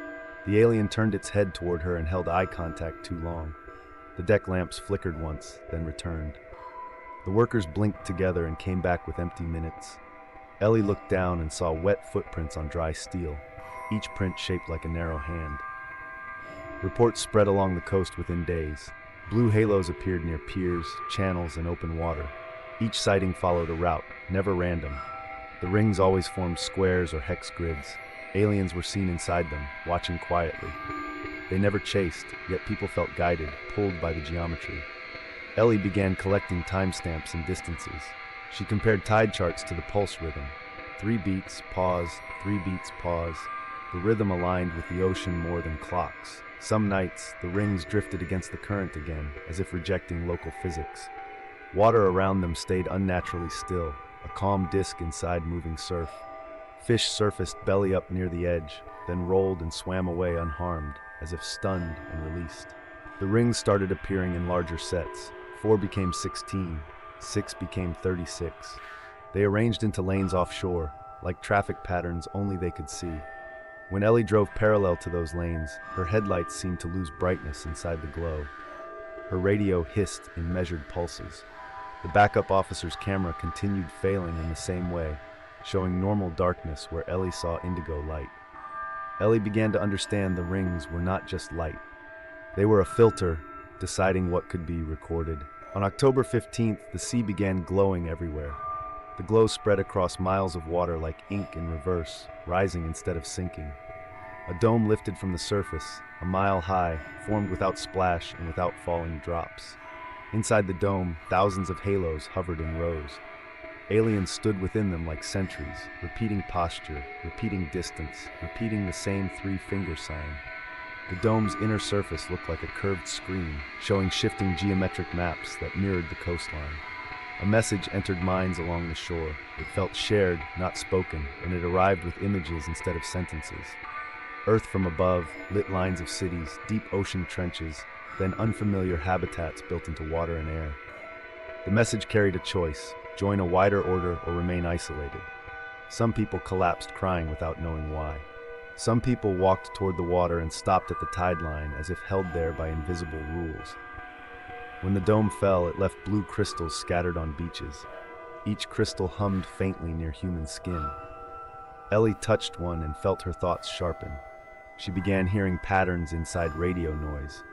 The alien turned its head toward her and held eye contact too long. The deck lamps flickered once, then returned. The workers blinked together and came back with empty minutes. Ellie looked down and saw wet footprints on dry steel, each print shaped like a narrow hand. Reports spread along the coast within days. Blue halos appeared near piers, channels, and open water. Each sighting followed a route, never random. The rings always formed squares or hex grids. Aliens were seen inside them, watching quietly. They never chased, yet people felt guided, pulled by the geometry. Ellie began collecting timestamps and distances. She compared tide charts to the pulse rhythm. 3 beats, pause, 3 beats, pause. The rhythm aligned with the ocean more than clocks. Some nights, the rings drifted against the current again, as if rejecting local physics. Water around them stayed unnaturally still, a calm disk inside moving surf. Fish surfaced belly up near the edge, then rolled and swam away unharmed, as if stunned and released. The rings started appearing in larger sets. 4 became 16, 6 became 36. They arranged into lanes offshore, like traffic patterns only they could see. When Ellie drove parallel to those lanes, her headlights seemed to lose brightness inside the glow. Her radio hissed in measured pulses. The backup officer's camera continued failing in the same way, showing normal darkness where Ellie saw indigo light. Ellie began to understand the rings were not just light. They were a filter, deciding what could be recorded. On October 15th, the sea began glowing everywhere. The glow spread across miles of water like ink in reverse, rising instead of sinking. A dome lifted from the surface, a mile high, formed without splash and without falling drops. Inside the dome, thousands of halos hovered in rows. Aliens stood within them like sentries, repeating posture, repeating distance, repeating the same 3-finger sign. The dome's inner surface looked like a curved screen, showing shifting geometric maps that mirrored the coastline. A message entered minds along the shore. It felt shared, not spoken, and it arrived with images instead of sentences. Earth from above, lit lines of cities, deep ocean trenches, then unfamiliar habitats built into water and air. The message carried a choice: join a wider order or remain isolated. Some people collapsed crying without knowing why. Some people walked toward the water and stopped at the tide line as if held there by invisible rules. When the dome fell, it left blue crystals scattered on beaches. Each crystal hummed faintly near human skin. Ellie touched one and felt her thoughts sharpen. She began hearing patterns inside radio noise.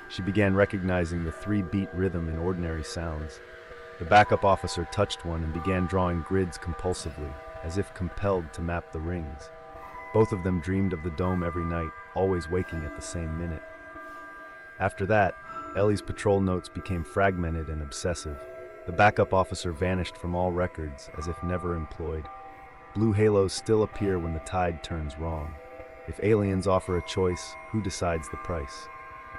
She began recognizing the 3-beat rhythm in ordinary sounds. The backup officer touched one and began drawing grids compulsively, as if compelled to map the rings. Both of them dreamed of the dome every night, always waking at the same minute. After that, Ellie's patrol notes became fragmented and obsessive. The backup officer vanished from all records, as if never employed. Blue halos still appear when the tide turns wrong. If aliens offer a choice, who decides the price?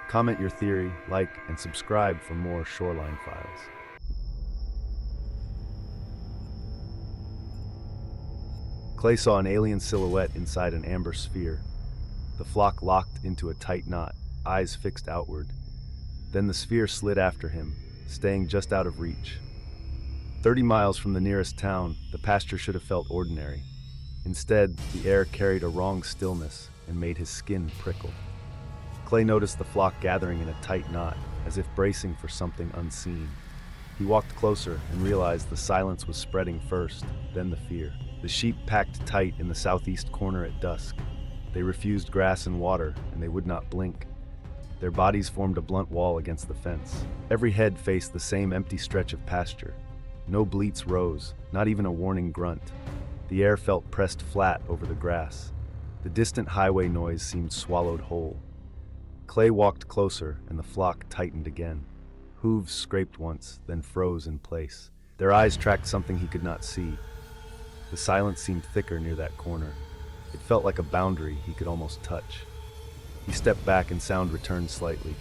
Comment your theory, like, and subscribe for more Shoreline Files. Clay saw an alien silhouette inside an amber sphere. The flock locked into a tight knot, eyes fixed outward. Then the sphere slid after him, staying just out of reach. 30 miles from the nearest town, the pasture should have felt ordinary. Instead, the air carried a wrong stillness and made his skin prickle. Clay noticed the flock gathering in a tight knot, as if bracing for something unseen. He walked closer and realized the silence was spreading first, then the fear. The sheep packed tight in the southeast corner at dusk. They refused grass and water, and they would not blink. Their bodies formed a blunt wall against the fence. Every head faced the same empty stretch of pasture. No bleats rose, not even a warning grunt. The air felt pressed flat over the grass. The distant highway noise seemed swallowed whole. Clay walked closer, and the flock tightened again. Hooves scraped once, then froze in place. Their eyes tracked something he could not see. The silence seemed thicker near that corner. It felt like a boundary he could almost touch. He stepped back and sound returned slightly.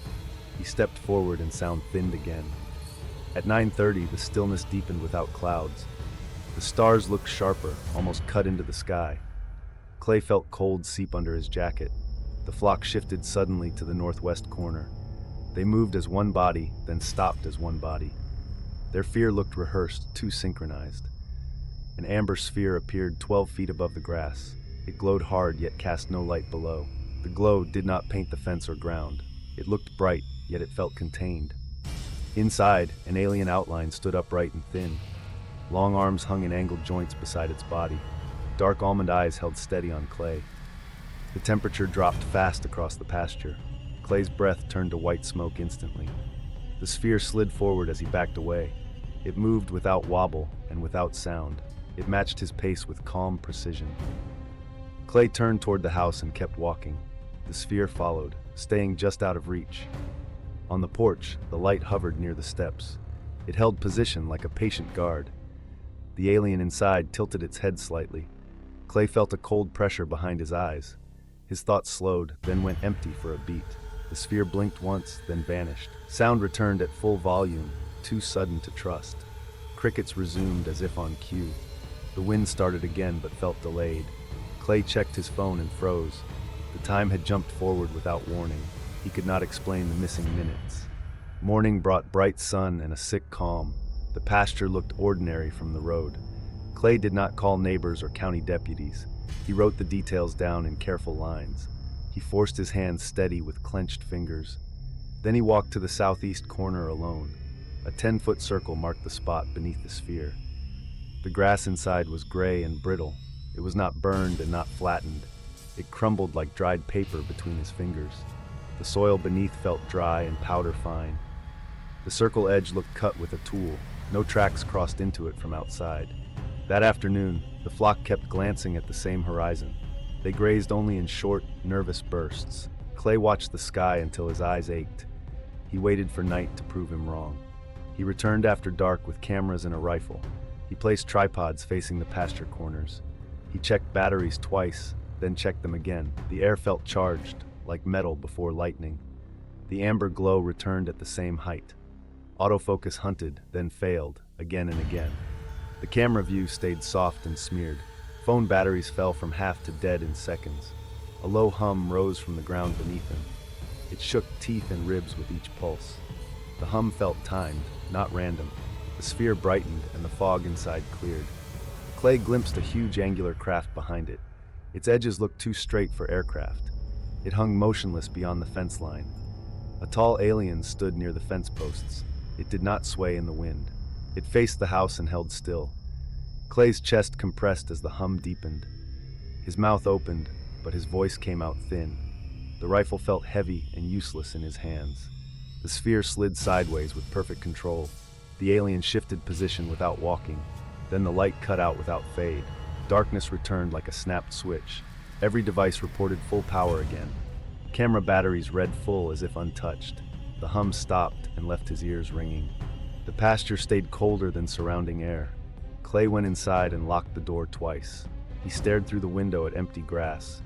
He stepped forward and sound thinned again. At 9:30, the stillness deepened without clouds. The stars looked sharper, almost cut into the sky. Clay felt cold seep under his jacket. The flock shifted suddenly to the northwest corner. They moved as one body, then stopped as one body. Their fear looked rehearsed, too synchronized. An amber sphere appeared 12 feet above the grass. It glowed hard, yet cast no light below. The glow did not paint the fence or ground. It looked bright, yet it felt contained. Inside, an alien outline stood upright and thin. Long arms hung in angled joints beside its body. Dark almond eyes held steady on Clay. The temperature dropped fast across the pasture. Clay's breath turned to white smoke instantly. The sphere slid forward as he backed away. It moved without wobble and without sound. It matched his pace with calm precision. Clay turned toward the house and kept walking. The sphere followed, staying just out of reach. On the porch, the light hovered near the steps. It held position like a patient guard. The alien inside tilted its head slightly. Clay felt a cold pressure behind his eyes. His thoughts slowed, then went empty for a beat. The sphere blinked once, then vanished. Sound returned at full volume, too sudden to trust. Crickets resumed as if on cue. The wind started again but felt delayed. Clay checked his phone and froze. The time had jumped forward without warning. He could not explain the missing minutes. Morning brought bright sun and a sick calm. The pasture looked ordinary from the road. Clay did not call neighbors or county deputies. He wrote the details down in careful lines. He forced his hands steady with clenched fingers. Then he walked to the southeast corner alone. A 10-foot circle marked the spot beneath the sphere. The grass inside was gray and brittle. It was not burned and not flattened. It crumbled like dried paper between his fingers. The soil beneath felt dry and powder fine. The circle edge looked cut with a tool. No tracks crossed into it from outside. That afternoon, the flock kept glancing at the same horizon. They grazed only in short, nervous bursts. Clay watched the sky until his eyes ached. He waited for night to prove him wrong. He returned after dark with cameras and a rifle. He placed tripods facing the pasture corners. He checked batteries twice, then checked them again. The air felt charged, like metal before lightning. The amber glow returned at the same height. Autofocus hunted, then failed, again and again. The camera view stayed soft and smeared. Phone batteries fell from half to dead in seconds. A low hum rose from the ground beneath him. It shook teeth and ribs with each pulse. The hum felt timed, not random. The sphere brightened and the fog inside cleared. Clay glimpsed a huge angular craft behind it. Its edges looked too straight for aircraft. It hung motionless beyond the fence line. A tall alien stood near the fence posts. It did not sway in the wind. It faced the house and held still. Clay's chest compressed as the hum deepened. His mouth opened, but his voice came out thin. The rifle felt heavy and useless in his hands. The sphere slid sideways with perfect control. The alien shifted position without walking. Then the light cut out without fade. Darkness returned like a snapped switch. Every device reported full power again. Camera batteries read full as if untouched. The hum stopped and left his ears ringing. The pasture stayed colder than surrounding air. Clay went inside and locked the door twice. He stared through the window at empty grass.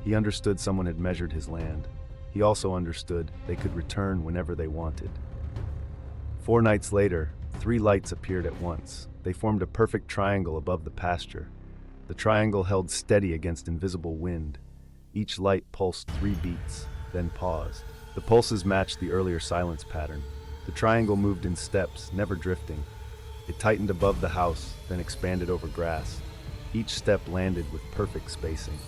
He understood someone had measured his land. He also understood they could return whenever they wanted. 4 nights later, 3 lights appeared at once. They formed a perfect triangle above the pasture. The triangle held steady against invisible wind. Each light pulsed 3 beats, then paused. The pulses matched the earlier silence pattern. The triangle moved in steps, never drifting. It tightened above the house, then expanded over grass. Each step landed with perfect spacing.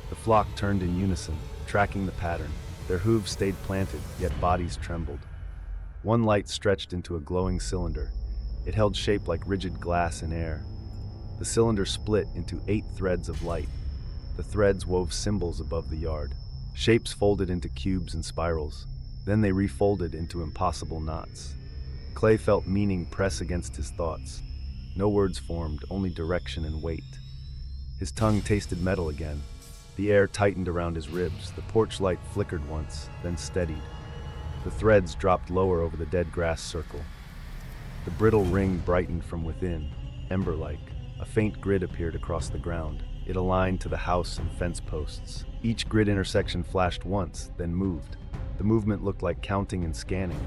The flock turned in unison, tracking the pattern. Their hooves stayed planted, yet bodies trembled. One light stretched into a glowing cylinder. It held shape like rigid glass in air. The cylinder split into 8 threads of light. The threads wove symbols above the yard. Shapes folded into cubes and spirals. Then they refolded into impossible knots. Clay felt meaning press against his thoughts. No words formed, only direction and weight. His tongue tasted metal again. The air tightened around his ribs. The porch light flickered once, then steadied. The threads dropped lower over the dead grass circle. The brittle ring brightened from within, ember-like. A faint grid appeared across the ground. It aligned to the house and fence posts. Each grid intersection flashed once, then moved. The movement looked like counting and scanning.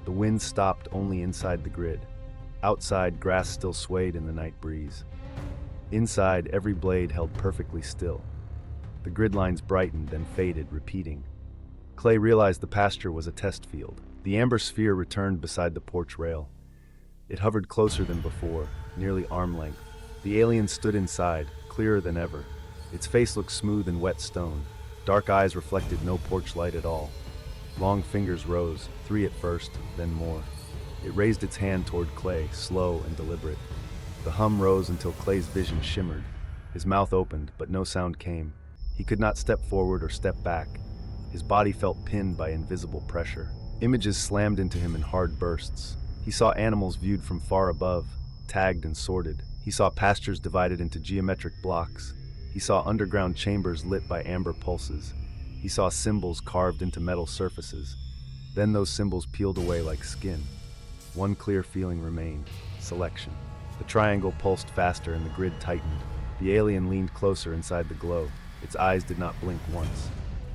The wind stopped only inside the grid. Outside, grass still swayed in the night breeze. Inside, every blade held perfectly still. The grid lines brightened, then faded, repeating. Clay realized the pasture was a test field. The amber sphere returned beside the porch rail. It hovered closer than before, nearly arm length. The alien stood inside, clearer than ever. Its face looked smooth and wet stone. Dark eyes reflected no porch light at all. Long fingers rose, 3 at first, then more. It raised its hand toward Clay, slow and deliberate. The hum rose until Clay's vision shimmered. His mouth opened, but no sound came. He could not step forward or step back. His body felt pinned by invisible pressure. Images slammed into him in hard bursts. He saw animals viewed from far above, tagged and sorted. He saw pastures divided into geometric blocks. He saw underground chambers lit by amber pulses. He saw symbols carved into metal surfaces. Then those symbols peeled away like skin. One clear feeling remained: selection. The triangle pulsed faster and the grid tightened. The alien leaned closer inside the glow. Its eyes did not blink once.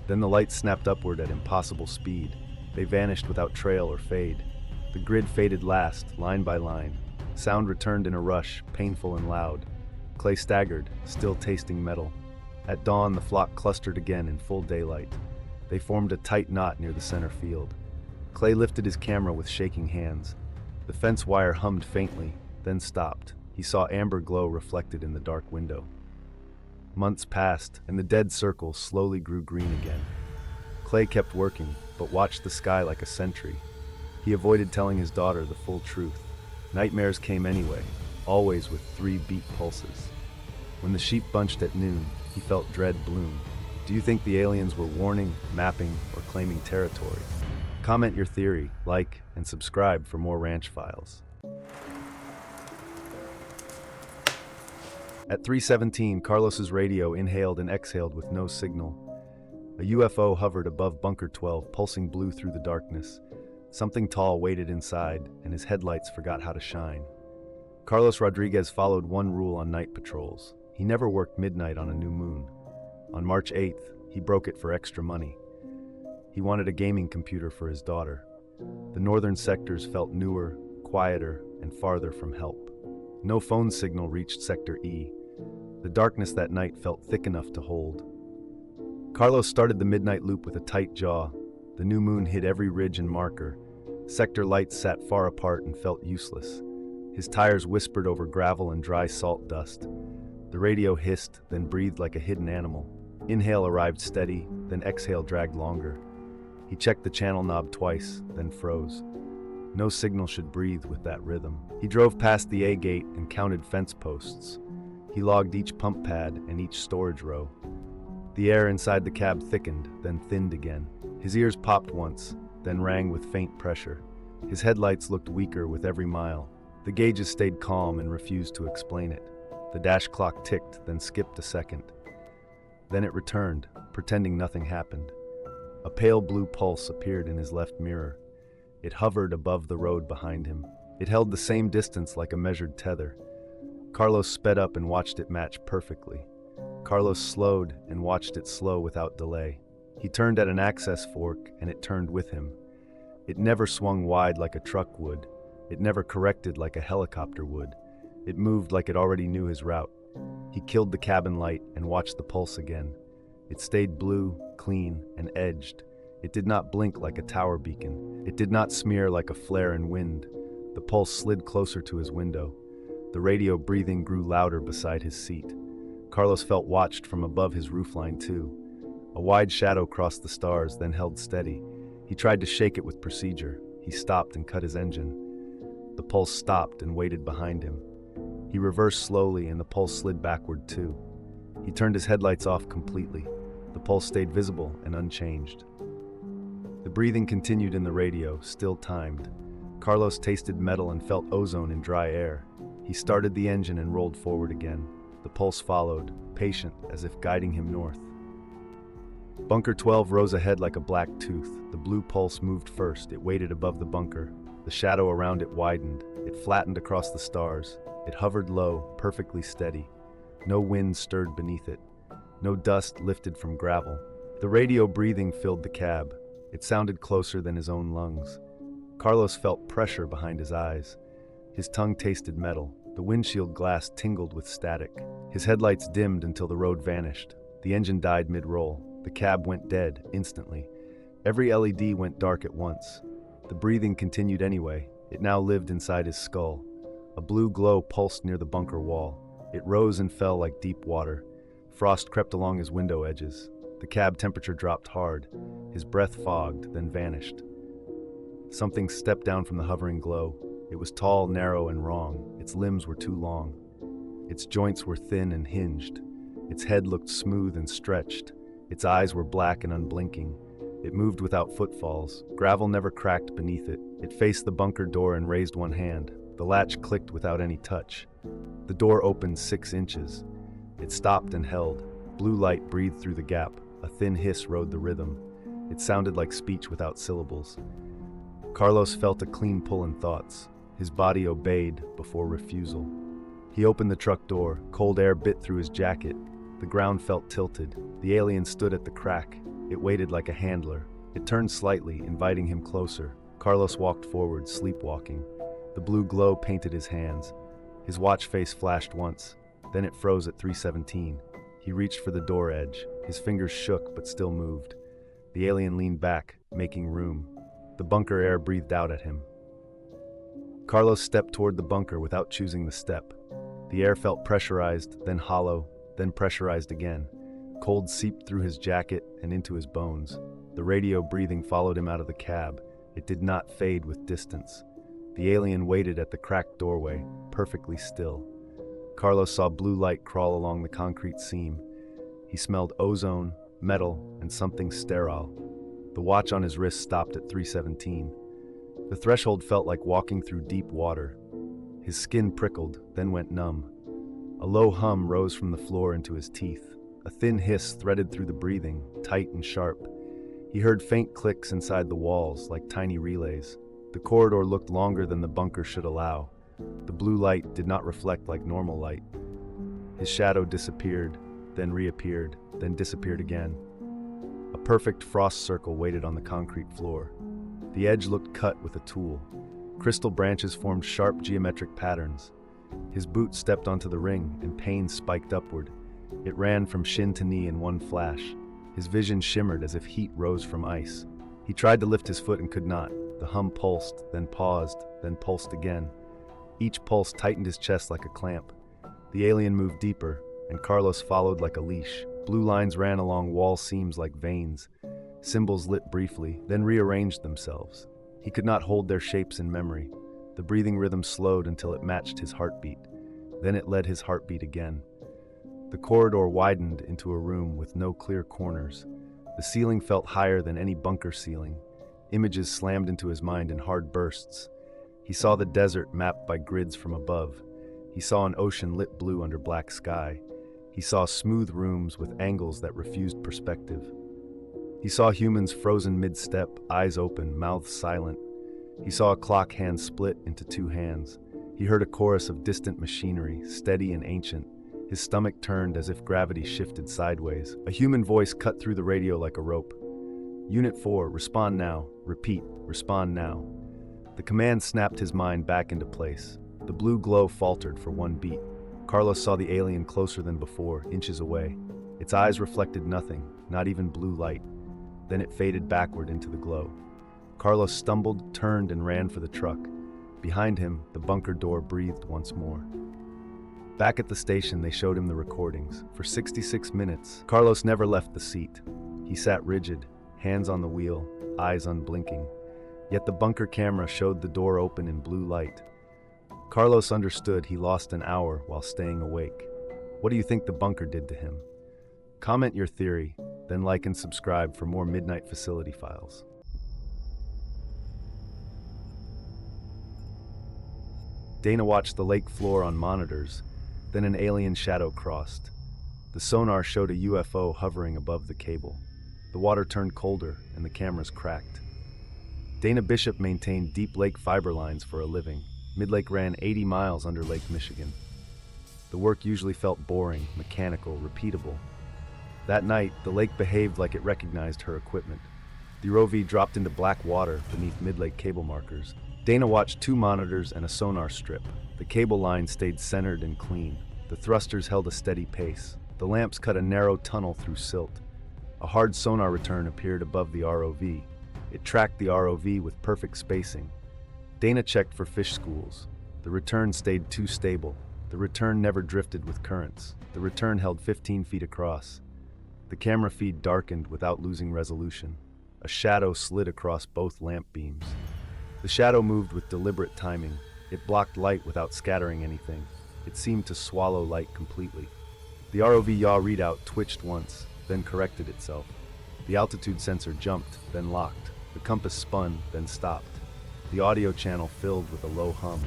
Then the light snapped upward at impossible speed. They vanished without trail or fade. The grid faded last, line by line. Sound returned in a rush, painful and loud. Clay staggered, still tasting metal. At dawn, the flock clustered again in full daylight. They formed a tight knot near the center field. Clay lifted his camera with shaking hands. The fence wire hummed faintly, then stopped. He saw amber glow reflected in the dark window. Months passed, and the dead circle slowly grew green again. Clay kept working, but watched the sky like a sentry. He avoided telling his daughter the full truth. Nightmares came anyway, always with 3 beat pulses. When the sheep bunched at noon, he felt dread bloom. Do you think the aliens were warning, mapping, or claiming territory? Comment your theory, like, and subscribe for more Ranch Files. At 3:17, Carlos's radio inhaled and exhaled with no signal. A UFO hovered above Bunker 12, pulsing blue through the darkness. Something tall waited inside, and his headlights forgot how to shine. Carlos Rodriguez followed one rule on night patrols. He never worked midnight on a new moon. On March 8th, he broke it for extra money. He wanted a gaming computer for his daughter. The northern sectors felt newer, quieter, and farther from help. No phone signal reached Sector E. The darkness that night felt thick enough to hold. Carlos started the midnight loop with a tight jaw. The new moon hid every ridge and marker. Sector lights sat far apart and felt useless. His tires whispered over gravel and dry salt dust. The radio hissed, then breathed like a hidden animal. Inhale arrived steady, then exhale dragged longer. He checked the channel knob twice, then froze. No signal should breathe with that rhythm. He drove past the A gate and counted fence posts. He logged each pump pad and each storage row. The air inside the cab thickened, then thinned again. His ears popped once, then rang with faint pressure. His headlights looked weaker with every mile. The gauges stayed calm and refused to explain it. The dash clock ticked, then skipped a second. Then it returned, pretending nothing happened. A pale blue pulse appeared in his left mirror. It hovered above the road behind him. It held the same distance like a measured tether. Carlos sped up and watched it match perfectly. Carlos slowed and watched it slow without delay. He turned at an access fork, and it turned with him. It never swung wide like a truck would. It never corrected like a helicopter would. It moved like it already knew his route. He killed the cabin light and watched the pulse again. It stayed blue, clean, and edged. It did not blink like a tower beacon. It did not smear like a flare in wind. The pulse slid closer to his window. The radio breathing grew louder beside his seat. Carlos felt watched from above his roofline too. A wide shadow crossed the stars, then held steady. He tried to shake it with procedure. He stopped and cut his engine. The pulse stopped and waited behind him. He reversed slowly and the pulse slid backward too. He turned his headlights off completely. The pulse stayed visible and unchanged. The breathing continued in the radio, still timed. Carlos tasted metal and felt ozone in dry air. He started the engine and rolled forward again. The pulse followed, patient, as if guiding him north. Bunker 12 rose ahead like a black tooth. The blue pulse moved first. It waited above the bunker. The shadow around it widened. It flattened across the stars. It hovered low, perfectly steady. No wind stirred beneath it. No dust lifted from gravel. The radio breathing filled the cab. It sounded closer than his own lungs. Carlos felt pressure behind his eyes. His tongue tasted metal. The windshield glass tingled with static. His headlights dimmed until the road vanished. The engine died mid-roll. The cab went dead instantly. Every LED went dark at once. The breathing continued anyway. It now lived inside his skull. A blue glow pulsed near the bunker wall. It rose and fell like deep water. Frost crept along his window edges. The cab temperature dropped hard. His breath fogged, then vanished. Something stepped down from the hovering glow. It was tall, narrow, and wrong. Its limbs were too long. Its joints were thin and hinged. Its head looked smooth and stretched. Its eyes were black and unblinking. It moved without footfalls. Gravel never cracked beneath it. It faced the bunker door and raised one hand. The latch clicked without any touch. The door opened 6 inches. It stopped and held. Blue light breathed through the gap. A thin hiss rode the rhythm. It sounded like speech without syllables. Carlos felt a clean pull in thoughts. His body obeyed before refusal. He opened the truck door. Cold air bit through his jacket. The ground felt tilted. The alien stood at the crack. It waited like a handler. It turned slightly, inviting him closer. Carlos walked forward, sleepwalking. The blue glow painted his hands. His watch face flashed once. Then it froze at 3:17. He reached for the door edge. His fingers shook but still moved. The alien leaned back, making room. The bunker air breathed out at him. Carlos stepped toward the bunker without choosing the step. The air felt pressurized, then hollow, then pressurized again. Cold seeped through his jacket and into his bones. The radio breathing followed him out of the cab. It did not fade with distance. The alien waited at the cracked doorway, perfectly still. Carlos saw blue light crawl along the concrete seam. He smelled ozone, metal, and something sterile. The watch on his wrist stopped at 3:17. The threshold felt like walking through deep water. His skin prickled, then went numb. A low hum rose from the floor into his teeth. A thin hiss threaded through the breathing, tight and sharp. He heard faint clicks inside the walls, like tiny relays. The corridor looked longer than the bunker should allow. The blue light did not reflect like normal light. His shadow disappeared, then reappeared, then disappeared again. A perfect frost circle waited on the concrete floor. The edge looked cut with a tool. Crystal branches formed sharp geometric patterns. His boot stepped onto the ring, and pain spiked upward. It ran from shin to knee in one flash. His vision shimmered as if heat rose from ice. He tried to lift his foot and could not. The hum pulsed, then paused, then pulsed again. Each pulse tightened his chest like a clamp. The alien moved deeper, and Carlos followed like a leash. Blue lines ran along wall seams like veins. Symbols lit briefly, then rearranged themselves. He could not hold their shapes in memory. The breathing rhythm slowed until it matched his heartbeat. Then it led his heartbeat again. The corridor widened into a room with no clear corners. The ceiling felt higher than any bunker ceiling. Images slammed into his mind in hard bursts. He saw the desert mapped by grids from above. He saw an ocean lit blue under black sky. He saw smooth rooms with angles that refused perspective. He saw humans frozen mid-step, eyes open, mouths silent. He saw a clock hand split into two hands. He heard a chorus of distant machinery, steady and ancient. His stomach turned as if gravity shifted sideways. A human voice cut through the radio like a rope. Unit 4, respond now. Repeat, respond now. The command snapped his mind back into place. The blue glow faltered for one beat. Carlos saw the alien closer than before, inches away. Its eyes reflected nothing, not even blue light. Then it faded backward into the glow. Carlos stumbled, turned, and ran for the truck. Behind him, the bunker door breathed once more. Back at the station, they showed him the recordings. For 66 minutes, Carlos never left the seat. He sat rigid, hands on the wheel, eyes unblinking. Yet the bunker camera showed the door open in blue light. Carlos understood he lost an hour while staying awake. What do you think the bunker did to him? Comment your theory, then like and subscribe for more Midnight Facility Files. Dana watched the lake floor on monitors. Then an alien shadow crossed. The sonar showed a UFO hovering above the cable. The water turned colder and the cameras cracked. Dana Bishop maintained deep lake fiber lines for a living. Midlake ran 80 miles under Lake Michigan. The work usually felt boring, mechanical, repeatable. That night, the lake behaved like it recognized her equipment. The ROV dropped into black water beneath Midlake cable markers. Dana watched 2 monitors and a sonar strip. The cable line stayed centered and clean. The thrusters held a steady pace. The lamps cut a narrow tunnel through silt. A hard sonar return appeared above the ROV. It tracked the ROV with perfect spacing. Dana checked for fish schools. The return stayed too stable. The return never drifted with currents. The return held 15 feet across. The camera feed darkened without losing resolution. A shadow slid across both lamp beams. The shadow moved with deliberate timing. It blocked light without scattering anything. It seemed to swallow light completely. The ROV yaw readout twitched once, then corrected itself. The altitude sensor jumped, then locked. The compass spun, then stopped. The audio channel filled with a low hum.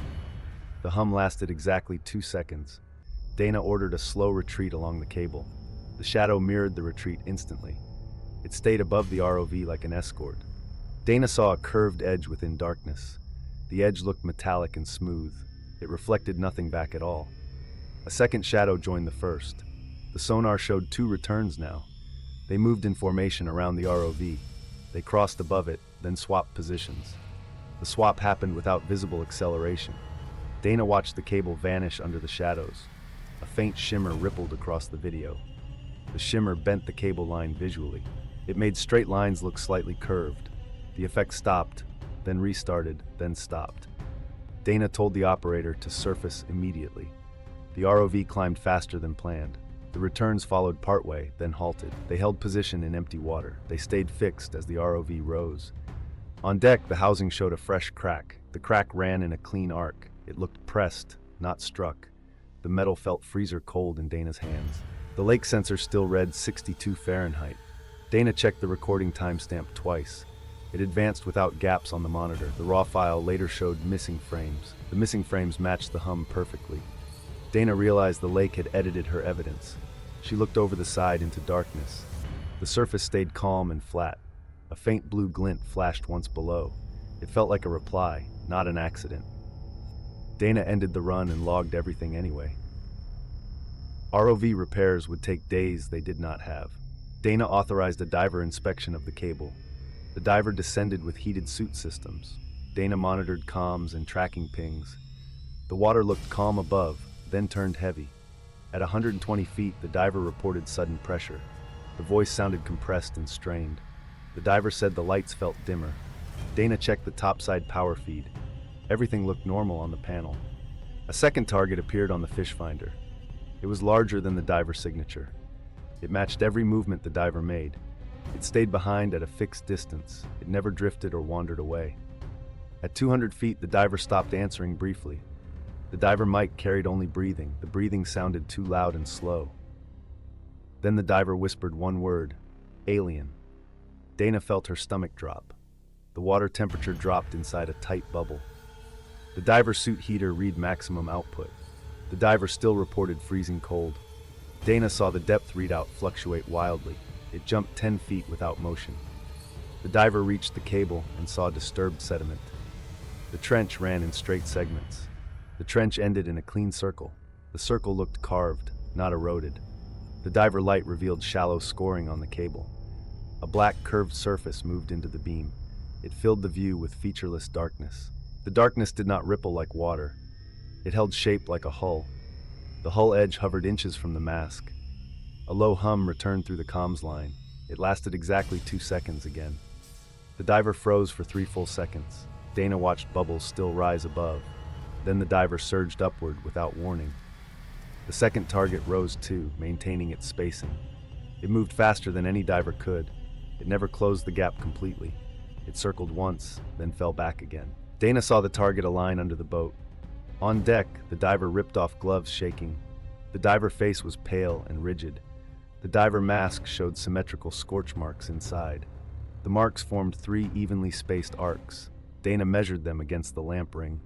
The hum lasted exactly 2 seconds. Dana ordered a slow retreat along the cable. The shadow mirrored the retreat instantly. It stayed above the ROV like an escort. Dana saw a curved edge within darkness. The edge looked metallic and smooth. It reflected nothing back at all. A second shadow joined the first. The sonar showed 2 returns now. They moved in formation around the ROV. They crossed above it, then swapped positions. The swap happened without visible acceleration. Dana watched the cable vanish under the shadows. A faint shimmer rippled across the video. The shimmer bent the cable line visually. It made straight lines look slightly curved. The effect stopped, then restarted, then stopped. Dana told the operator to surface immediately. The ROV climbed faster than planned. The returns followed partway, then halted. They held position in empty water. They stayed fixed as the ROV rose. On deck, the housing showed a fresh crack. The crack ran in a clean arc. It looked pressed, not struck. The metal felt freezer cold in Dana's hands. The lake sensor still read 62 Fahrenheit. Dana checked the recording timestamp twice. It advanced without gaps on the monitor. The raw file later showed missing frames. The missing frames matched the hum perfectly. Dana realized the lake had edited her evidence. She looked over the side into darkness. The surface stayed calm and flat. A faint blue glint flashed once below. It felt like a reply, not an accident. Dana ended the run and logged everything anyway. ROV repairs would take days they did not have. Dana authorized a diver inspection of the cable. The diver descended with heated suit systems. Dana monitored comms and tracking pings. The water looked calm above, then turned heavy. At 120 feet, the diver reported sudden pressure. The voice sounded compressed and strained. The diver said the lights felt dimmer. Dana checked the topside power feed. Everything looked normal on the panel. A second target appeared on the fish finder. It was larger than the diver's signature. It matched every movement the diver made. It stayed behind at a fixed distance. It never drifted or wandered away. At 200 feet, the diver stopped answering briefly. The diver mic carried only breathing. The breathing sounded too loud and slow. Then the diver whispered one word, alien. Dana felt her stomach drop. The water temperature dropped inside a tight bubble. The diver's suit heater read maximum output. The diver still reported freezing cold. Dana saw the depth readout fluctuate wildly. It jumped 10 feet without motion. The diver reached the cable and saw disturbed sediment. The trench ran in straight segments. The trench ended in a clean circle. The circle looked carved, not eroded. The diver light revealed shallow scoring on the cable. A black curved surface moved into the beam. It filled the view with featureless darkness. The darkness did not ripple like water. It held shape like a hull. The hull edge hovered inches from the mask. A low hum returned through the comms line. It lasted exactly 2 seconds again. The diver froze for 3 full seconds. Dana watched bubbles still rise above. Then the diver surged upward without warning. The second target rose too, maintaining its spacing. It moved faster than any diver could. It never closed the gap completely. It circled once, then fell back again. Dana saw the target align under the boat. On deck, the diver ripped off gloves, shaking. The diver face was pale and rigid. The diver mask showed symmetrical scorch marks inside. The marks formed 3 evenly spaced arcs. Dana measured them against the lamp ring.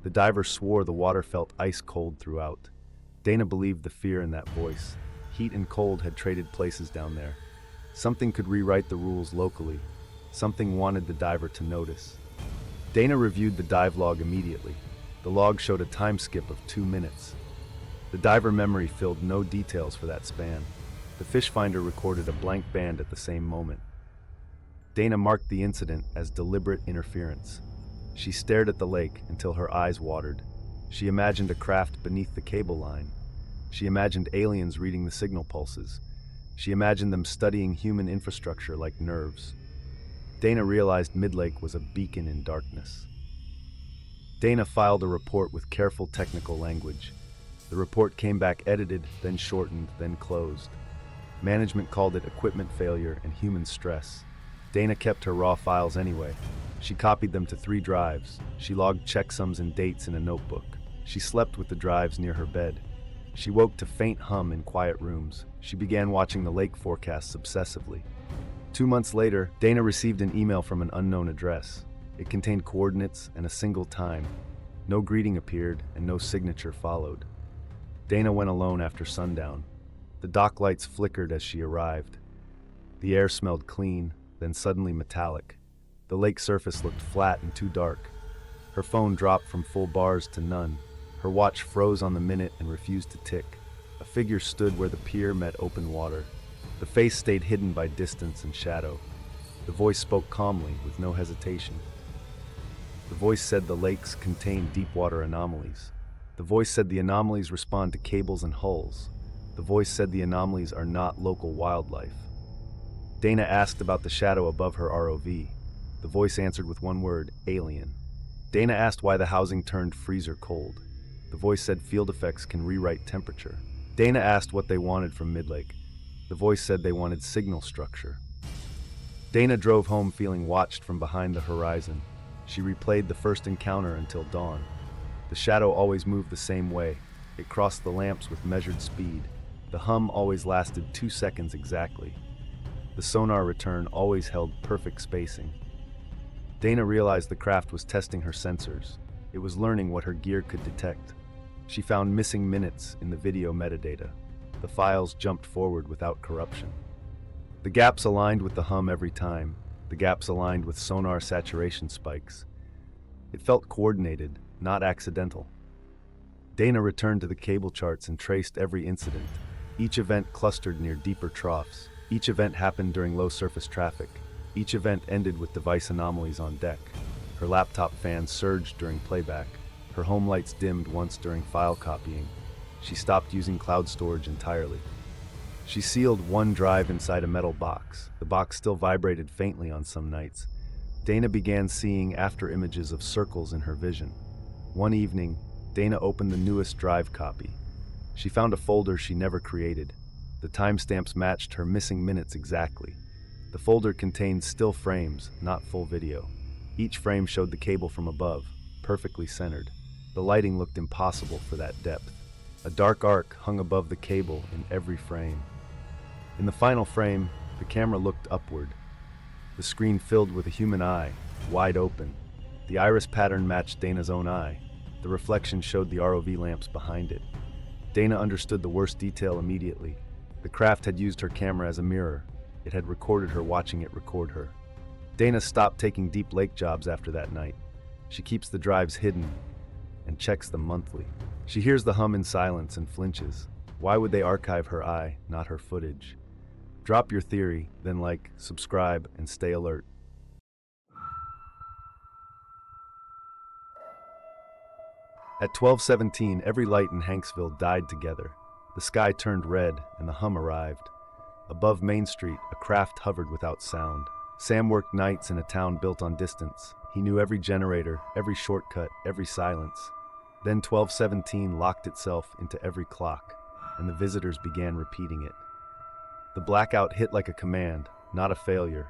The diver swore the water felt ice cold throughout. Dana believed the fear in that voice. Heat and cold had traded places down there. Something could rewrite the rules locally. Something wanted the diver to notice. Dana reviewed the dive log immediately. The log showed a time skip of 2 minutes. The diver memory filled no details for that span. The fish finder recorded a blank band at the same moment. Dana marked the incident as deliberate interference. She stared at the lake until her eyes watered. She imagined a craft beneath the cable line. She imagined aliens reading the signal pulses. She imagined them studying human infrastructure like nerves. Dana realized Midlake was a beacon in darkness. Dana filed a report with careful technical language. The report came back edited, then shortened, then closed. Management called it equipment failure and human stress. Dana kept her raw files anyway. She copied them to 3 drives. She logged checksums and dates in a notebook. She slept with the drives near her bed. She woke to faint hum in quiet rooms. She began watching the lake forecasts obsessively. 2 months later, Dana received an email from an unknown address. It contained coordinates and a single time. No greeting appeared and no signature followed. Dana went alone after sundown. The dock lights flickered as she arrived. The air smelled clean, then suddenly metallic. The lake surface looked flat and too dark. Her phone dropped from full bars to none. Her watch froze on the minute and refused to tick. A figure stood where the pier met open water. The face stayed hidden by distance and shadow. The voice spoke calmly, with no hesitation. The voice said the lakes contain deep water anomalies. The voice said the anomalies respond to cables and hulls. The voice said the anomalies are not local wildlife. Dana asked about the shadow above her ROV. The voice answered with one word, alien. Dana asked why the housing turned freezer cold. The voice said field effects can rewrite temperature. Dana asked what they wanted from Midlake. The voice said they wanted signal structure. Dana drove home feeling watched from behind the horizon. She replayed the first encounter until dawn. The shadow always moved the same way. It crossed the lamps with measured speed. The hum always lasted 2 seconds exactly. The sonar return always held perfect spacing. Dana realized the craft was testing her sensors. It was learning what her gear could detect. She found missing minutes in the video metadata. The files jumped forward without corruption. The gaps aligned with the hum every time. The gaps aligned with sonar saturation spikes. It felt coordinated, not accidental. Dana returned to the cable charts and traced every incident. Each event clustered near deeper troughs. Each event happened during low surface traffic. Each event ended with device anomalies on deck. Her laptop fan surged during playback. Her home lights dimmed once during file copying. She stopped using cloud storage entirely. She sealed one drive inside a metal box. The box still vibrated faintly on some nights. Dana began seeing after images of circles in her vision. One evening, Dana opened the newest drive copy. She found a folder she never created. The timestamps matched her missing minutes exactly. The folder contained still frames, not full video. Each frame showed the cable from above, perfectly centered. The lighting looked impossible for that depth. A dark arc hung above the cable in every frame. In the final frame, the camera looked upward. The screen filled with a human eye, wide open. The iris pattern matched Dana's own eye. The reflection showed the ROV lamps behind it. Dana understood the worst detail immediately. The craft had used her camera as a mirror. It had recorded her watching it record her. Dana stopped taking deep lake jobs after that night. She keeps the drives hidden and checks them monthly. She hears the hum in silence and flinches. Why would they archive her eye, not her footage? Drop your theory, then like, subscribe, and stay alert. At 12:17, every light in Hanksville died together. The sky turned red, and the hum arrived. Above Main Street, a craft hovered without sound. Sam worked nights in a town built on distance. He knew every generator, every shortcut, every silence. Then 12:17 locked itself into every clock, and the visitors began repeating it. The blackout hit like a command, not a failure.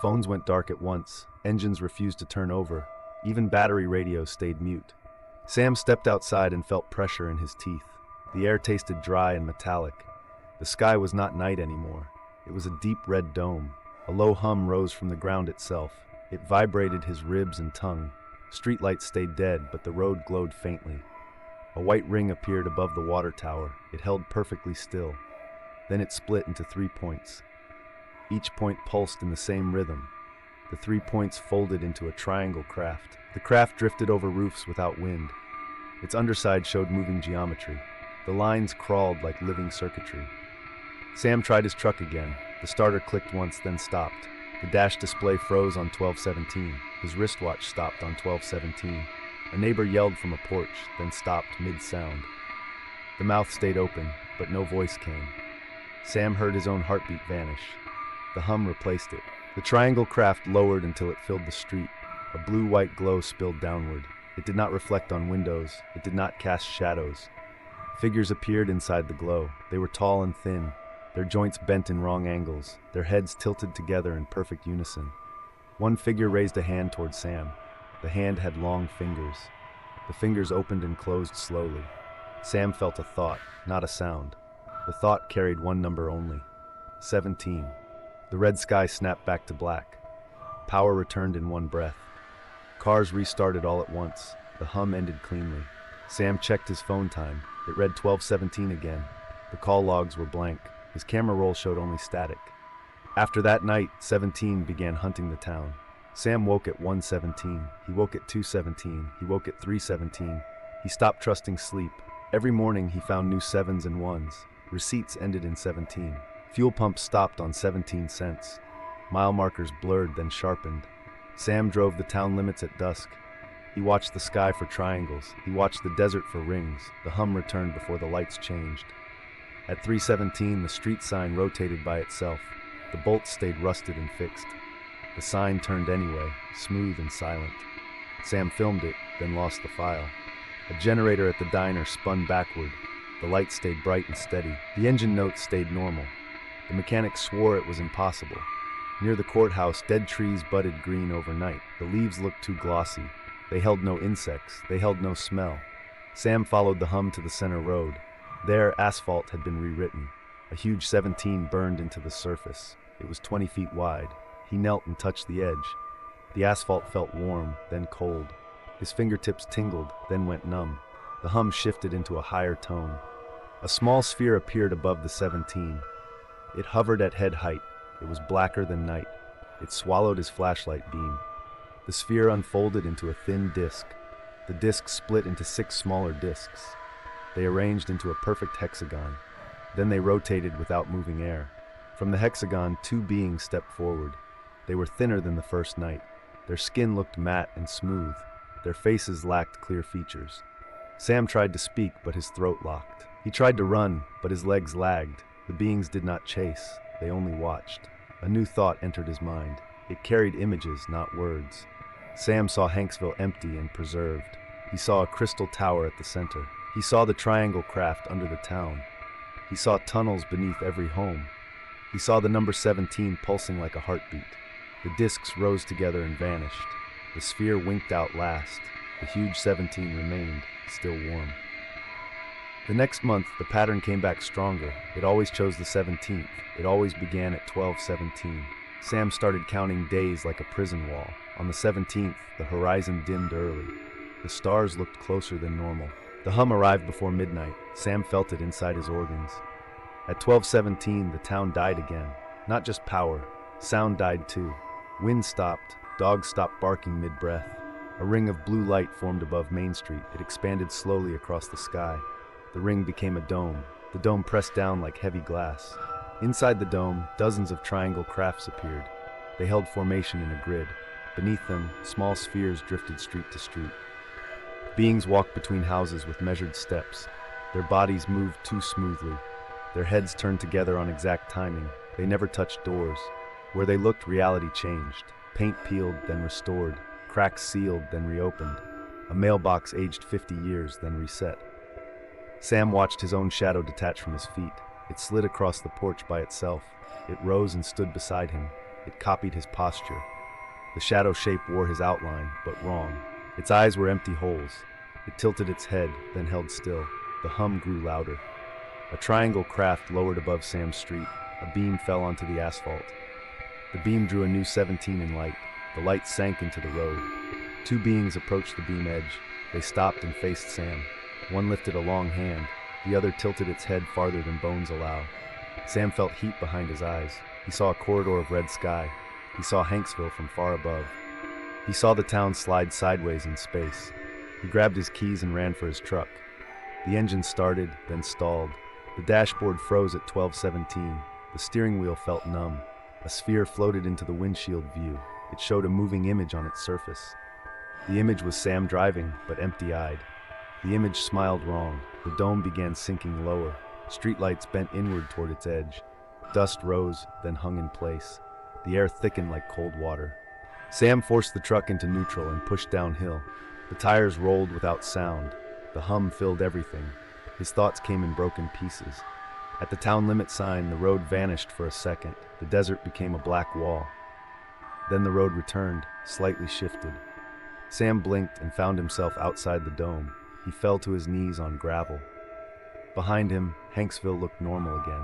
Phones went dark at once, engines refused to turn over, even battery radios stayed mute. Sam stepped outside and felt pressure in his teeth. The air tasted dry and metallic. The sky was not night anymore. It was a deep red dome. A low hum rose from the ground itself. It vibrated his ribs and tongue. Streetlights stayed dead, but the road glowed faintly. A white ring appeared above the water tower. It held perfectly still. Then it split into 3 points. Each point pulsed in the same rhythm. The 3 points folded into a triangle craft. The craft drifted over roofs without wind. Its underside showed moving geometry. The lines crawled like living circuitry. Sam tried his truck again. The starter clicked once, then stopped. The dash display froze on 12:17. His wristwatch stopped on 12:17. A neighbor yelled from a porch, then stopped mid-sound. The mouth stayed open, but no voice came. Sam heard his own heartbeat vanish. The hum replaced it. The triangle craft lowered until it filled the street. A blue-white glow spilled downward. It did not reflect on windows. It did not cast shadows. Figures appeared inside the glow. They were tall and thin, their joints bent in wrong angles, their heads tilted together in perfect unison. One figure raised a hand toward Sam. The hand had long fingers. The fingers opened and closed slowly. Sam felt a thought, not a sound. The thought carried one number only: 17. The red sky snapped back to black. Power returned in one breath. Cars restarted all at once. The hum ended cleanly. Sam checked his phone time. It read 12:17 again. The call logs were blank. His camera roll showed only static. After that night, 17 began hunting the town. Sam woke at 1:17. He woke at 2:17. He woke at 3:17. He stopped trusting sleep. Every morning he found new 7s and 1s. Receipts ended in 17. Fuel pumps stopped on 17 cents. Mile markers blurred, then sharpened. Sam drove the town limits at dusk. He watched the sky for triangles. He watched the desert for rings. The hum returned before the lights changed. At 3:17, the street sign rotated by itself. The bolts stayed rusted and fixed. The sign turned anyway, smooth and silent. Sam filmed it, then lost the file. A generator at the diner spun backward. The light stayed bright and steady. The engine notes stayed normal. The mechanic swore it was impossible. Near the courthouse, dead trees budded green overnight. The leaves looked too glossy. They held no insects. They held no smell. Sam followed the hum to the center road. There, asphalt had been rewritten. A huge 17 burned into the surface. It was 20 feet wide. He knelt and touched the edge. The asphalt felt warm, then cold. His fingertips tingled, then went numb. The hum shifted into a higher tone. A small sphere appeared above the 17. It hovered at head height. It was blacker than night. It swallowed his flashlight beam. The sphere unfolded into a thin disk. The disk split into 6 smaller disks. They arranged into a perfect hexagon. Then they rotated without moving air. From the hexagon, 2 beings stepped forward. They were thinner than the first night. Their skin looked matte and smooth. Their faces lacked clear features. Sam tried to speak, but his throat locked. He tried to run, but his legs lagged. The beings did not chase. They only watched. A new thought entered his mind. It carried images, not words. Sam saw Hanksville empty and preserved. He saw a crystal tower at the center. He saw the triangle craft under the town. He saw tunnels beneath every home. He saw the number 17 pulsing like a heartbeat. The discs rose together and vanished. The sphere winked out last. The huge 17 remained, still warm. The next month, the pattern came back stronger. It always chose the 17th. It always began at 12:17. Sam started counting days like a prison wall. On the 17th, the horizon dimmed early. The stars looked closer than normal. The hum arrived before midnight. Sam felt it inside his organs. At 12:17, the town died again. Not just power. Sound died too. Wind stopped. Dogs stopped barking mid-breath. A ring of blue light formed above Main Street. It expanded slowly across the sky. The ring became a dome. The dome pressed down like heavy glass. Inside the dome, dozens of triangle crafts appeared. They held formation in a grid. Beneath them, small spheres drifted street to street. Beings walked between houses with measured steps. Their bodies moved too smoothly. Their heads turned together on exact timing. They never touched doors. Where they looked, reality changed. Paint peeled, then restored. Cracks sealed, then reopened. A mailbox aged 50 years, then reset. Sam watched his own shadow detach from his feet. It slid across the porch by itself. It rose and stood beside him. It copied his posture. The shadow shape wore his outline, but wrong. Its eyes were empty holes. It tilted its head, then held still. The hum grew louder. A triangle craft lowered above Sam's street. A beam fell onto the asphalt. The beam drew a new 17 in light. The light sank into the road. 2 beings approached the beam edge. They stopped and faced Sam. One lifted a long hand. The other tilted its head farther than bones allow. Sam felt heat behind his eyes. He saw a corridor of red sky. He saw Hanksville from far above. He saw the town slide sideways in space. He grabbed his keys and ran for his truck. The engine started, then stalled. The dashboard froze at 12:17. The steering wheel felt numb. A sphere floated into the windshield view. It showed a moving image on its surface. The image was Sam driving, but empty-eyed. The image smiled wrong. The dome began sinking lower. Streetlights bent inward toward its edge. Dust rose, then hung in place. The air thickened like cold water. Sam forced the truck into neutral and pushed downhill. The tires rolled without sound. The hum filled everything. His thoughts came in broken pieces. At the town limit sign, the road vanished for a second. The desert became a black wall. Then the road returned, slightly shifted. Sam blinked and found himself outside the dome. He fell to his knees on gravel. Behind him, Hanksville looked normal again.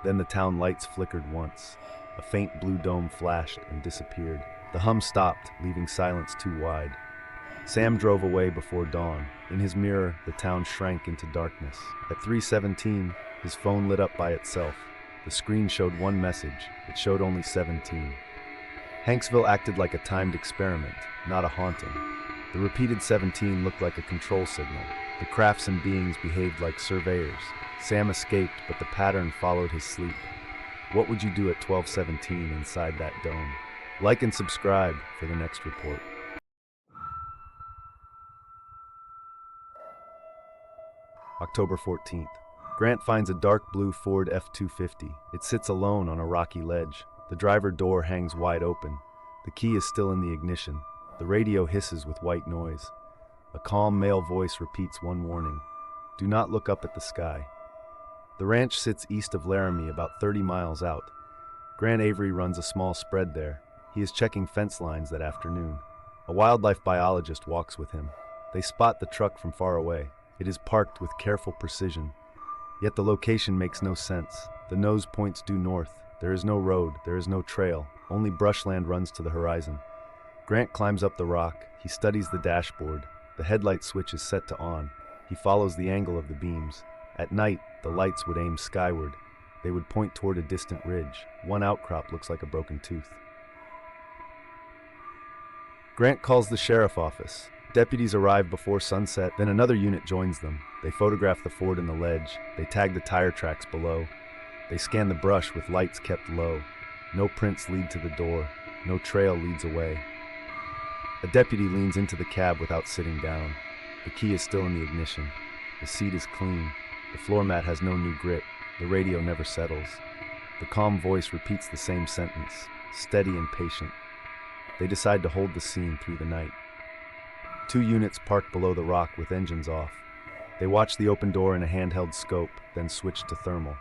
Then the town lights flickered once. A faint blue dome flashed and disappeared. The hum stopped, leaving silence too wide. Sam drove away before dawn. In his mirror, the town shrank into darkness. At 3:17, his phone lit up by itself. The screen showed one message. It showed only 17. Hanksville acted like a timed experiment, not a haunting. The repeated 17 looked like a control signal. The crafts and beings behaved like surveyors. Sam escaped, but the pattern followed his sleep. What would you do at 12:17 inside that dome? Like and subscribe for the next report. October 14th. Grant finds a dark blue Ford F-250. It sits alone on a rocky ledge. The driver door hangs wide open. The key is still in the ignition. The radio hisses with white noise. A calm male voice repeats one warning. Do not look up at the sky. The ranch sits east of Laramie, about 30 miles out. Grant Avery runs a small spread there. He is checking fence lines that afternoon. A wildlife biologist walks with him. They spot the truck from far away. It is parked with careful precision. Yet the location makes no sense. The nose points due north. There is no road, there is no trail. Only brushland runs to the horizon. Grant climbs up the rock. He studies the dashboard. The headlight switch is set to on. He follows the angle of the beams. At night, the lights would aim skyward. They would point toward a distant ridge. One outcrop looks like a broken tooth. Grant calls the sheriff office. Deputies arrive before sunset, then another unit joins them. They photograph the ford and the ledge. They tag the tire tracks below. They scan the brush with lights kept low. No prints lead to the door. No trail leads away. A deputy leans into the cab without sitting down. The key is still in the ignition. The seat is clean. The floor mat has no new grip. The radio never settles. The calm voice repeats the same sentence, steady and patient. They decide to hold the scene through the night. 2 units park below the rock with engines off. They watch the open door in a handheld scope, then switch to thermal.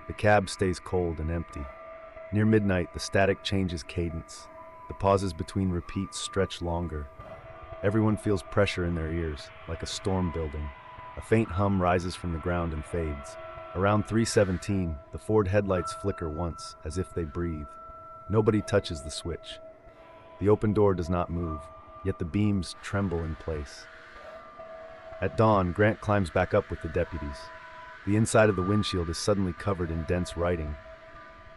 The cab stays cold and empty. Near midnight, the static changes cadence. The pauses between repeats stretch longer. Everyone feels pressure in their ears, like a storm building. A faint hum rises from the ground and fades. Around 3:17, the Ford headlights flicker once, as if they breathe. Nobody touches the switch. The open door does not move, yet the beams tremble in place. At dawn, Grant climbs back up with the deputies. The inside of the windshield is suddenly covered in dense writing.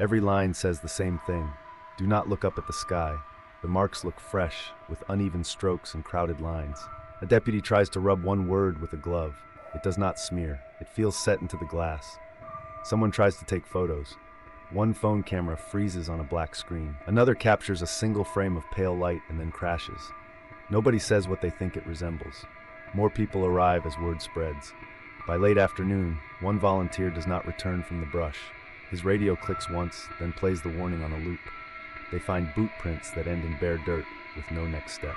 Every line says the same thing. Do not look up at the sky. The marks look fresh, with uneven strokes and crowded lines. A deputy tries to rub one word with a glove. It does not smear. It feels set into the glass. Someone tries to take photos. One phone camera freezes on a black screen. Another captures a single frame of pale light and then crashes. Nobody says what they think it resembles. More people arrive as word spreads. By late afternoon, one volunteer does not return from the brush. His radio clicks once, then plays the warning on a loop. They find boot prints that end in bare dirt with no next step.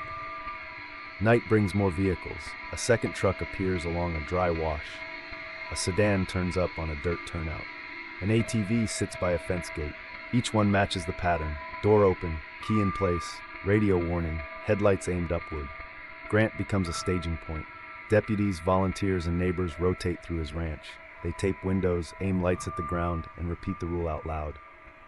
Night brings more vehicles. A second truck appears along a dry wash. A sedan turns up on a dirt turnout. An ATV sits by a fence gate. Each one matches the pattern. Door open, key in place, radio warning, headlights aimed upward. Grant becomes a staging point. Deputies, volunteers, and neighbors rotate through his ranch. They tape windows, aim lights at the ground, and repeat the rule out loud.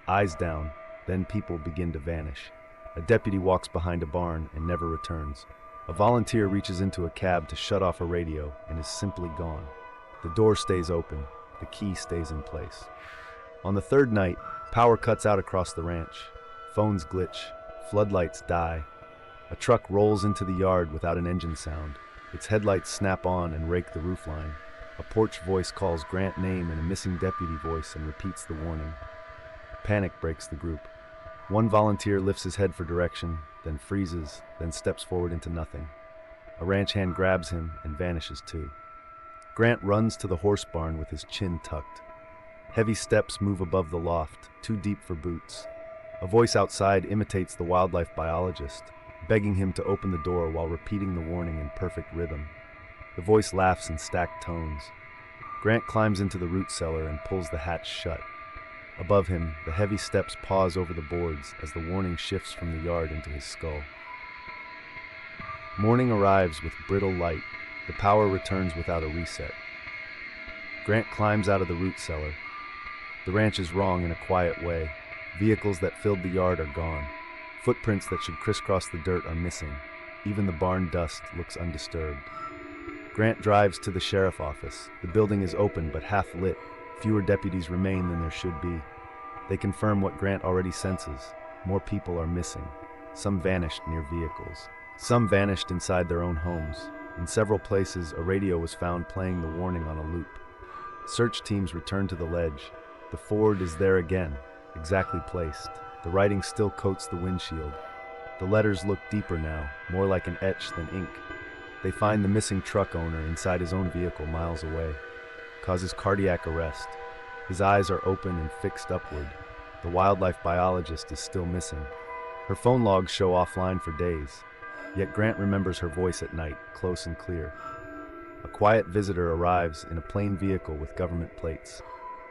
Eyes down, then people begin to vanish. A deputy walks behind a barn and never returns. A volunteer reaches into a cab to shut off a radio and is simply gone. The door stays open. The key stays in place. On the third night, power cuts out across the ranch. Phones glitch. Floodlights die. A truck rolls into the yard without an engine sound. Its headlights snap on and rake the roofline. A porch voice calls Grant's name in a missing deputy voice and repeats the warning. Panic breaks the group. One volunteer lifts his head for direction, then freezes, then steps forward into nothing. A ranch hand grabs him and vanishes too. Grant runs to the horse barn with his chin tucked. Heavy steps move above the loft, too deep for boots. A voice outside imitates the wildlife biologist, begging him to open the door while repeating the warning in perfect rhythm. The voice laughs in stacked tones. Grant climbs into the root cellar and pulls the hatch shut. Above him, the heavy steps pause over the boards as the warning shifts from the yard into his skull. Morning arrives with brittle light. The power returns without a reset. Grant climbs out of the root cellar. The ranch is wrong in a quiet way. Vehicles that filled the yard are gone. Footprints that should crisscross the dirt are missing. Even the barn dust looks undisturbed. Grant drives to the sheriff office. The building is open but half lit. Fewer deputies remain than there should be. They confirm what Grant already senses. More people are missing. Some vanished near vehicles. Some vanished inside their own homes. In several places, a radio was found playing the warning on a loop. Search teams return to the ledge. The Ford is there again, exactly placed. The writing still coats the windshield. The letters look deeper now, more like an etch than ink. They find the missing truck owner inside his own vehicle miles away. Causes cardiac arrest. His eyes are open and fixed upward. The wildlife biologist is still missing. Her phone logs show offline for days, yet Grant remembers her voice at night, close and clear. A quiet visitor arrives in a plain vehicle with government plates.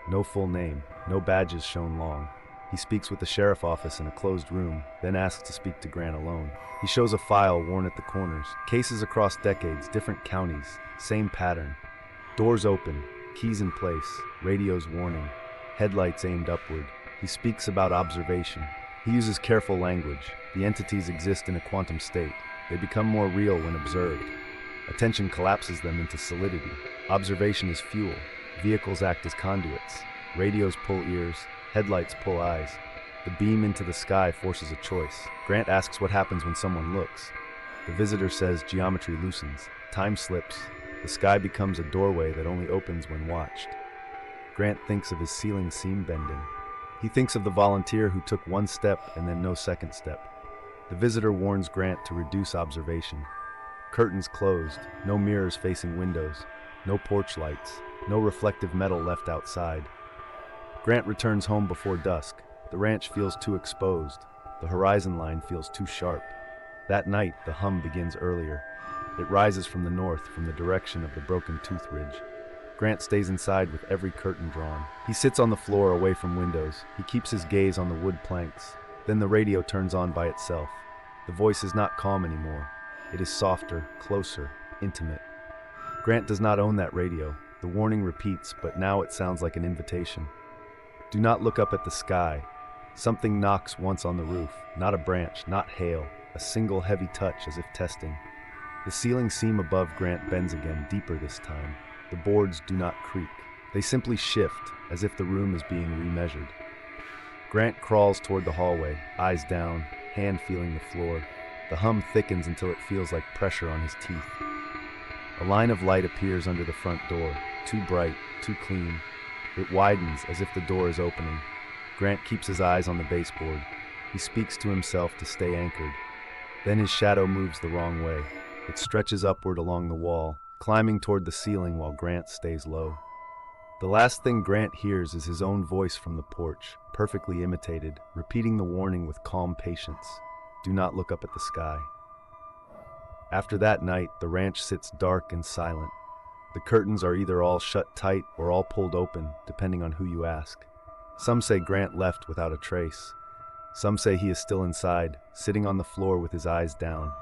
No full name, no badges shown long. He speaks with the sheriff office in a closed room, then asks to speak to Grant alone. He shows a file worn at the corners. Cases across decades, different counties, same pattern. Doors open, keys in place, radios warning, headlights aimed upward. He speaks about observation. He uses careful language. The entities exist in a quantum state. They become more real when observed. Attention collapses them into solidity. Observation is fuel. Vehicles act as conduits. Radios pull ears. Headlights pull eyes. The beam into the sky forces a choice. Grant asks what happens when someone looks. The visitor says geometry loosens. Time slips. The sky becomes a doorway that only opens when watched. Grant thinks of his ceiling seam bending. He thinks of the volunteer who took one step and then no second step. The visitor warns Grant to reduce observation. Curtains closed, no mirrors facing windows, no porch lights, no reflective metal left outside. Grant returns home before dusk. The ranch feels too exposed. The horizon line feels too sharp. That night, the hum begins earlier. It rises from the north, from the direction of the Broken Tooth Ridge. Grant stays inside with every curtain drawn. He sits on the floor away from windows. He keeps his gaze on the wood planks. Then the radio turns on by itself. The voice is not calm anymore. It is softer, closer, intimate. Grant does not own that radio. The warning repeats, but now it sounds like an invitation. Do not look up at the sky. Something knocks once on the roof. Not a branch, not hail. A single heavy touch as if testing. The ceiling seam above Grant bends again, deeper this time. The boards do not creak. They simply shift, as if the room is being remeasured. Grant crawls toward the hallway, eyes down, hand feeling the floor. The hum thickens until it feels like pressure on his teeth. A line of light appears under the front door, too bright, too clean. It widens as if the door is opening. Grant keeps his eyes on the baseboard. He speaks to himself to stay anchored. Then his shadow moves the wrong way. It stretches upward along the wall, climbing toward the ceiling while Grant stays low. The last thing Grant hears is his own voice from the porch, perfectly imitated, repeating the warning with calm patience. Do not look up at the sky. After that night, the ranch sits dark and silent. The curtains are either all shut tight or all pulled open, depending on who you ask. Some say Grant left without a trace. Some say he is still inside, sitting on the floor with his eyes down.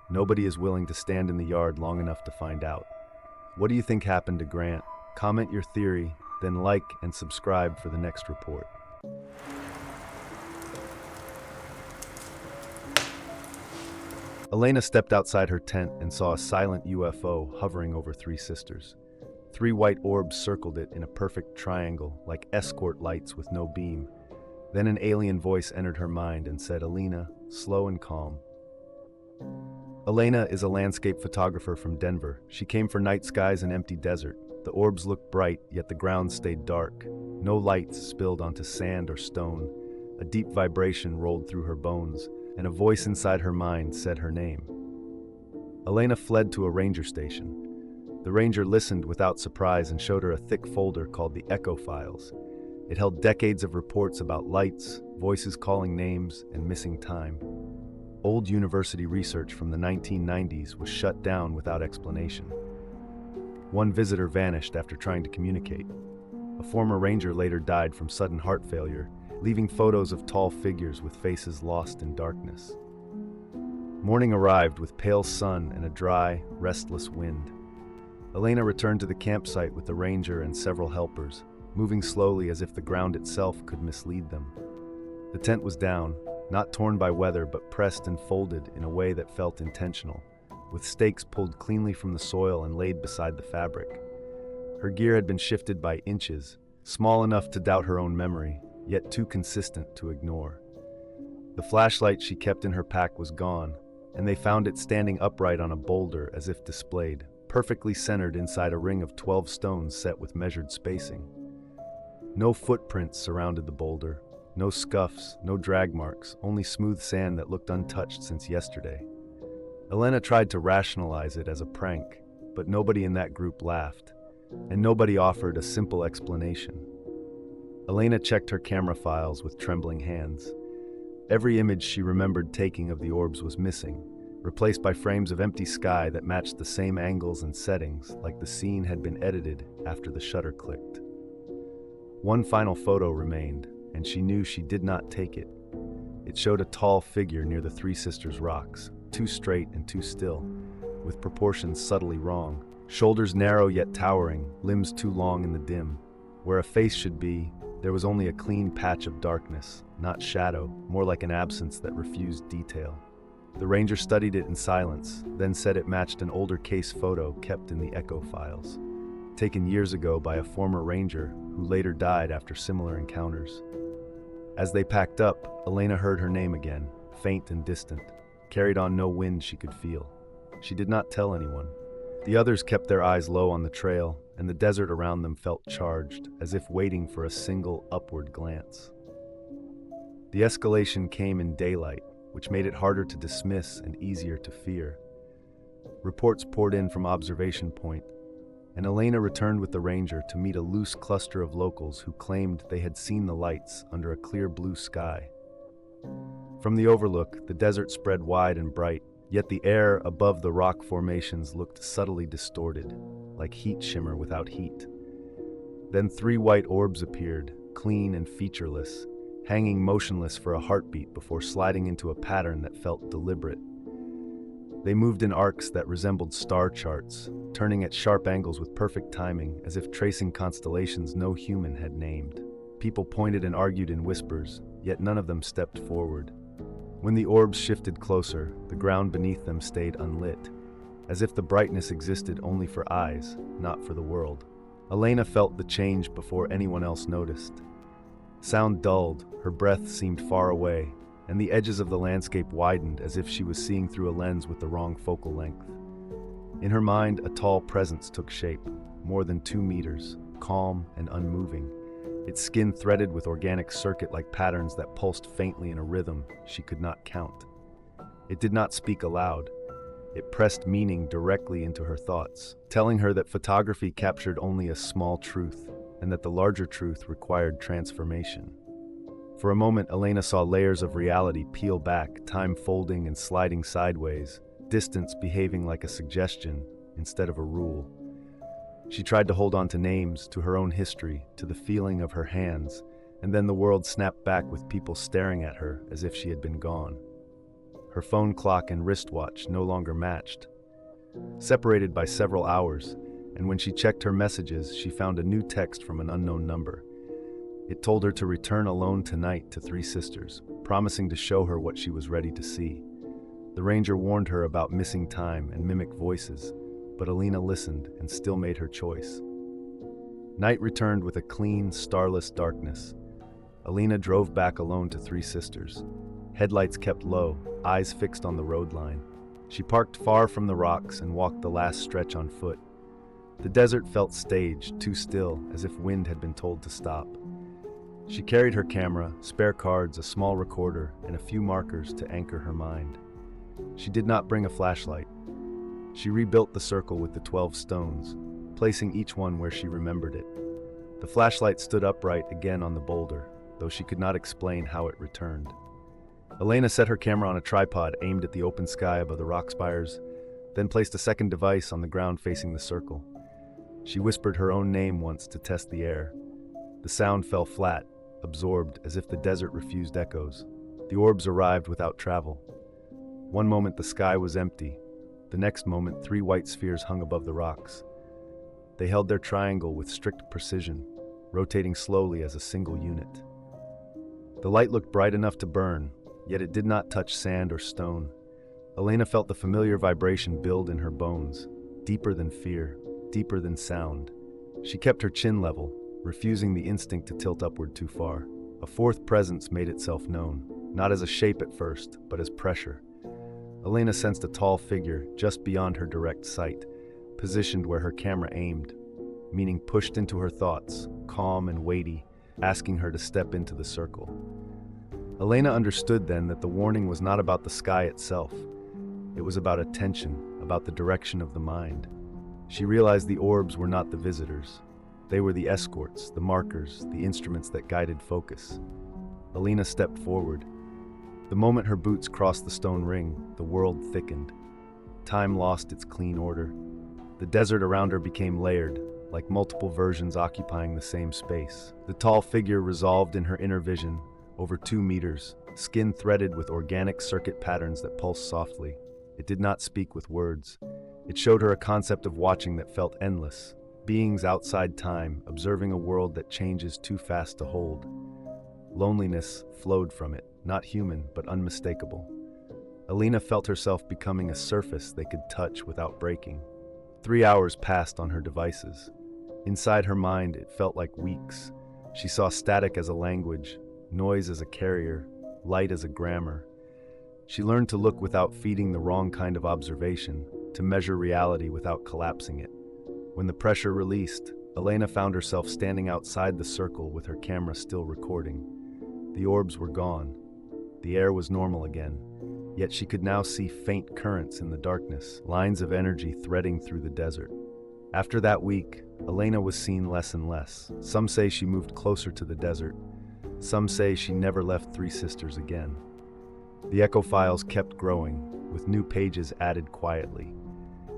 Nobody is willing to stand in the yard long enough to find out. What do you think happened to Grant? Comment your theory, then like and subscribe for the next report. Elena stepped outside her tent and saw a silent UFO hovering over Three Sisters. 3 white orbs circled it in a perfect triangle, like escort lights with no beam. Then an alien voice entered her mind and said, "Elena, slow and calm." Elena is a landscape photographer from Denver. She came for night skies and empty desert. The orbs looked bright, yet the ground stayed dark. No lights spilled onto sand or stone. A deep vibration rolled through her bones, and a voice inside her mind said her name. Elena fled to a ranger station. The ranger listened without surprise and showed her a thick folder called the Echo Files. It held decades of reports about lights, voices calling names, and missing time. Old university research from the 1990s was shut down without explanation. One visitor vanished after trying to communicate. A former ranger later died from sudden heart failure, leaving photos of tall figures with faces lost in darkness. Morning arrived with pale sun and a dry, restless wind. Elena returned to the campsite with the ranger and several helpers, moving slowly as if the ground itself could mislead them. The tent was down, not torn by weather but pressed and folded in a way that felt intentional, with stakes pulled cleanly from the soil and laid beside the fabric. Her gear had been shifted by inches, small enough to doubt her own memory, yet too consistent to ignore. The flashlight she kept in her pack was gone, and they found it standing upright on a boulder as if displayed, perfectly centered inside a ring of 12 stones set with measured spacing. No footprints surrounded the boulder, no scuffs, no drag marks, only smooth sand that looked untouched since yesterday. Elena tried to rationalize it as a prank, but nobody in that group laughed, and nobody offered a simple explanation. Elena checked her camera files with trembling hands. Every image she remembered taking of the orbs was missing, replaced by frames of empty sky that matched the same angles and settings, like the scene had been edited after the shutter clicked. One final photo remained, and she knew she did not take it. It showed a tall figure near the Three Sisters rocks, too straight and too still, with proportions subtly wrong. Shoulders narrow yet towering, limbs too long in the dim. Where a face should be, there was only a clean patch of darkness, not shadow, more like an absence that refused detail. The ranger studied it in silence, then said it matched an older case photo kept in the echo files, taken years ago by a former ranger who later died after similar encounters. As they packed up, Elena heard her name again, faint and distant, carried on no wind she could feel. She did not tell anyone. The others kept their eyes low on the trail, and the desert around them felt charged, as if waiting for a single upward glance. The escalation came in daylight, which made it harder to dismiss and easier to fear. Reports poured in from observation point, and Elena returned with the ranger to meet a loose cluster of locals who claimed they had seen the lights under a clear blue sky. From the overlook, the desert spread wide and bright, yet the air above the rock formations looked subtly distorted, like heat shimmer without heat. Then 3 white orbs appeared, clean and featureless, hanging motionless for a heartbeat before sliding into a pattern that felt deliberate. They moved in arcs that resembled star charts, turning at sharp angles with perfect timing, as if tracing constellations no human had named. People pointed and argued in whispers, yet none of them stepped forward. When the orbs shifted closer, the ground beneath them stayed unlit, as if the brightness existed only for eyes, not for the world. Elena felt the change before anyone else noticed. Sound dulled, her breath seemed far away, and the edges of the landscape widened as if she was seeing through a lens with the wrong focal length. In her mind, a tall presence took shape, more than 2 meters, calm and unmoving, its skin threaded with organic circuit-like patterns that pulsed faintly in a rhythm she could not count. It did not speak aloud. It pressed meaning directly into her thoughts, telling her that photography captured only a small truth, and that the larger truth required transformation. For a moment, Elena saw layers of reality peel back, time folding and sliding sideways, distance behaving like a suggestion instead of a rule. She tried to hold on to names, to her own history, to the feeling of her hands, and then the world snapped back with people staring at her as if she had been gone. Her phone clock and wristwatch no longer matched, separated by several hours, and when she checked her messages, she found a new text from an unknown number. It told her to return alone tonight to Three Sisters, promising to show her what she was ready to see. The ranger warned her about missing time and mimic voices, but Elena listened and still made her choice. Night returned with a clean, starless darkness. Elena drove back alone to Three Sisters. Headlights kept low, eyes fixed on the road line. She parked far from the rocks and walked the last stretch on foot. The desert felt staged, too still, as if wind had been told to stop. She carried her camera, spare cards, a small recorder, and a few markers to anchor her mind. She did not bring a flashlight. She rebuilt the circle with the 12 stones, placing each one where she remembered it. The flashlight stood upright again on the boulder, though she could not explain how it returned. Elena set her camera on a tripod aimed at the open sky above the rock spires, then placed a second device on the ground facing the circle. She whispered her own name once to test the air. The sound fell flat, absorbed as if the desert refused echoes. The orbs arrived without travel. One moment the sky was empty. The next moment 3 white spheres hung above the rocks. They held their triangle with strict precision, rotating slowly as a single unit. The light looked bright enough to burn, yet it did not touch sand or stone. Elena felt the familiar vibration build in her bones, deeper than fear, deeper than sound. She kept her chin level, refusing the instinct to tilt upward too far. A fourth presence made itself known, not as a shape at first, but as pressure. Elena sensed a tall figure just beyond her direct sight, positioned where her camera aimed, meaning pushed into her thoughts, calm and weighty, asking her to step into the circle. Elena understood then that the warning was not about the sky itself. It was about attention, about the direction of the mind. She realized the orbs were not the visitors. They were the escorts, the markers, the instruments that guided focus. Alina stepped forward. The moment her boots crossed the stone ring, the world thickened. Time lost its clean order. The desert around her became layered, like multiple versions occupying the same space. The tall figure resolved in her inner vision, over 2 meters, skin threaded with organic circuit patterns that pulsed softly. It did not speak with words. It showed her a concept of watching that felt endless. Beings outside time, observing a world that changes too fast to hold. Loneliness flowed from it, not human, but unmistakable. Alina felt herself becoming a surface they could touch without breaking. 3 hours passed on her devices. Inside her mind, it felt like weeks. She saw static as a language, noise as a carrier, light as a grammar. She learned to look without feeding the wrong kind of observation, to measure reality without collapsing it. When the pressure released, Elena found herself standing outside the circle with her camera still recording. The orbs were gone. The air was normal again, yet she could now see faint currents in the darkness, lines of energy threading through the desert. After that week, Elena was seen less and less. Some say she moved closer to the desert. Some say she never left Three Sisters again. The echo files kept growing, with new pages added quietly.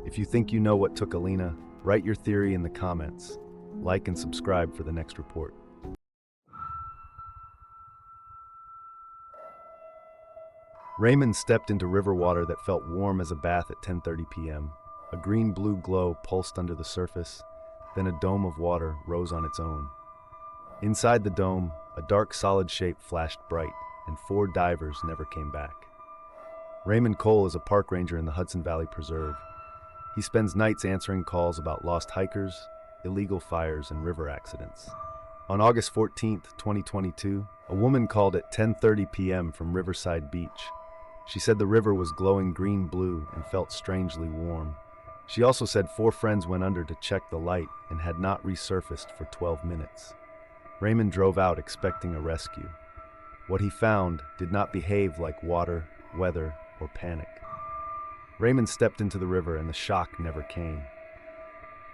If you think you know what took Elena, write your theory in the comments. Like and subscribe for the next report. Raymond stepped into river water that felt warm as a bath at 10:30 p.m. A green-blue glow pulsed under the surface, then a dome of water rose on its own. Inside the dome, a dark solid shape flashed bright, and 4 divers never came back. Raymond Cole is a park ranger in the Hudson Valley Preserve. He spends nights answering calls about lost hikers, illegal fires, and river accidents. On August 14, 2022, a woman called at 10:30 p.m. from Riverside Beach. She said the river was glowing green-blue and felt strangely warm. She also said 4 friends went under to check the light and had not resurfaced for 12 minutes. Raymond drove out expecting a rescue. What he found did not behave like water, weather, or panic. Raymond stepped into the river and the shock never came.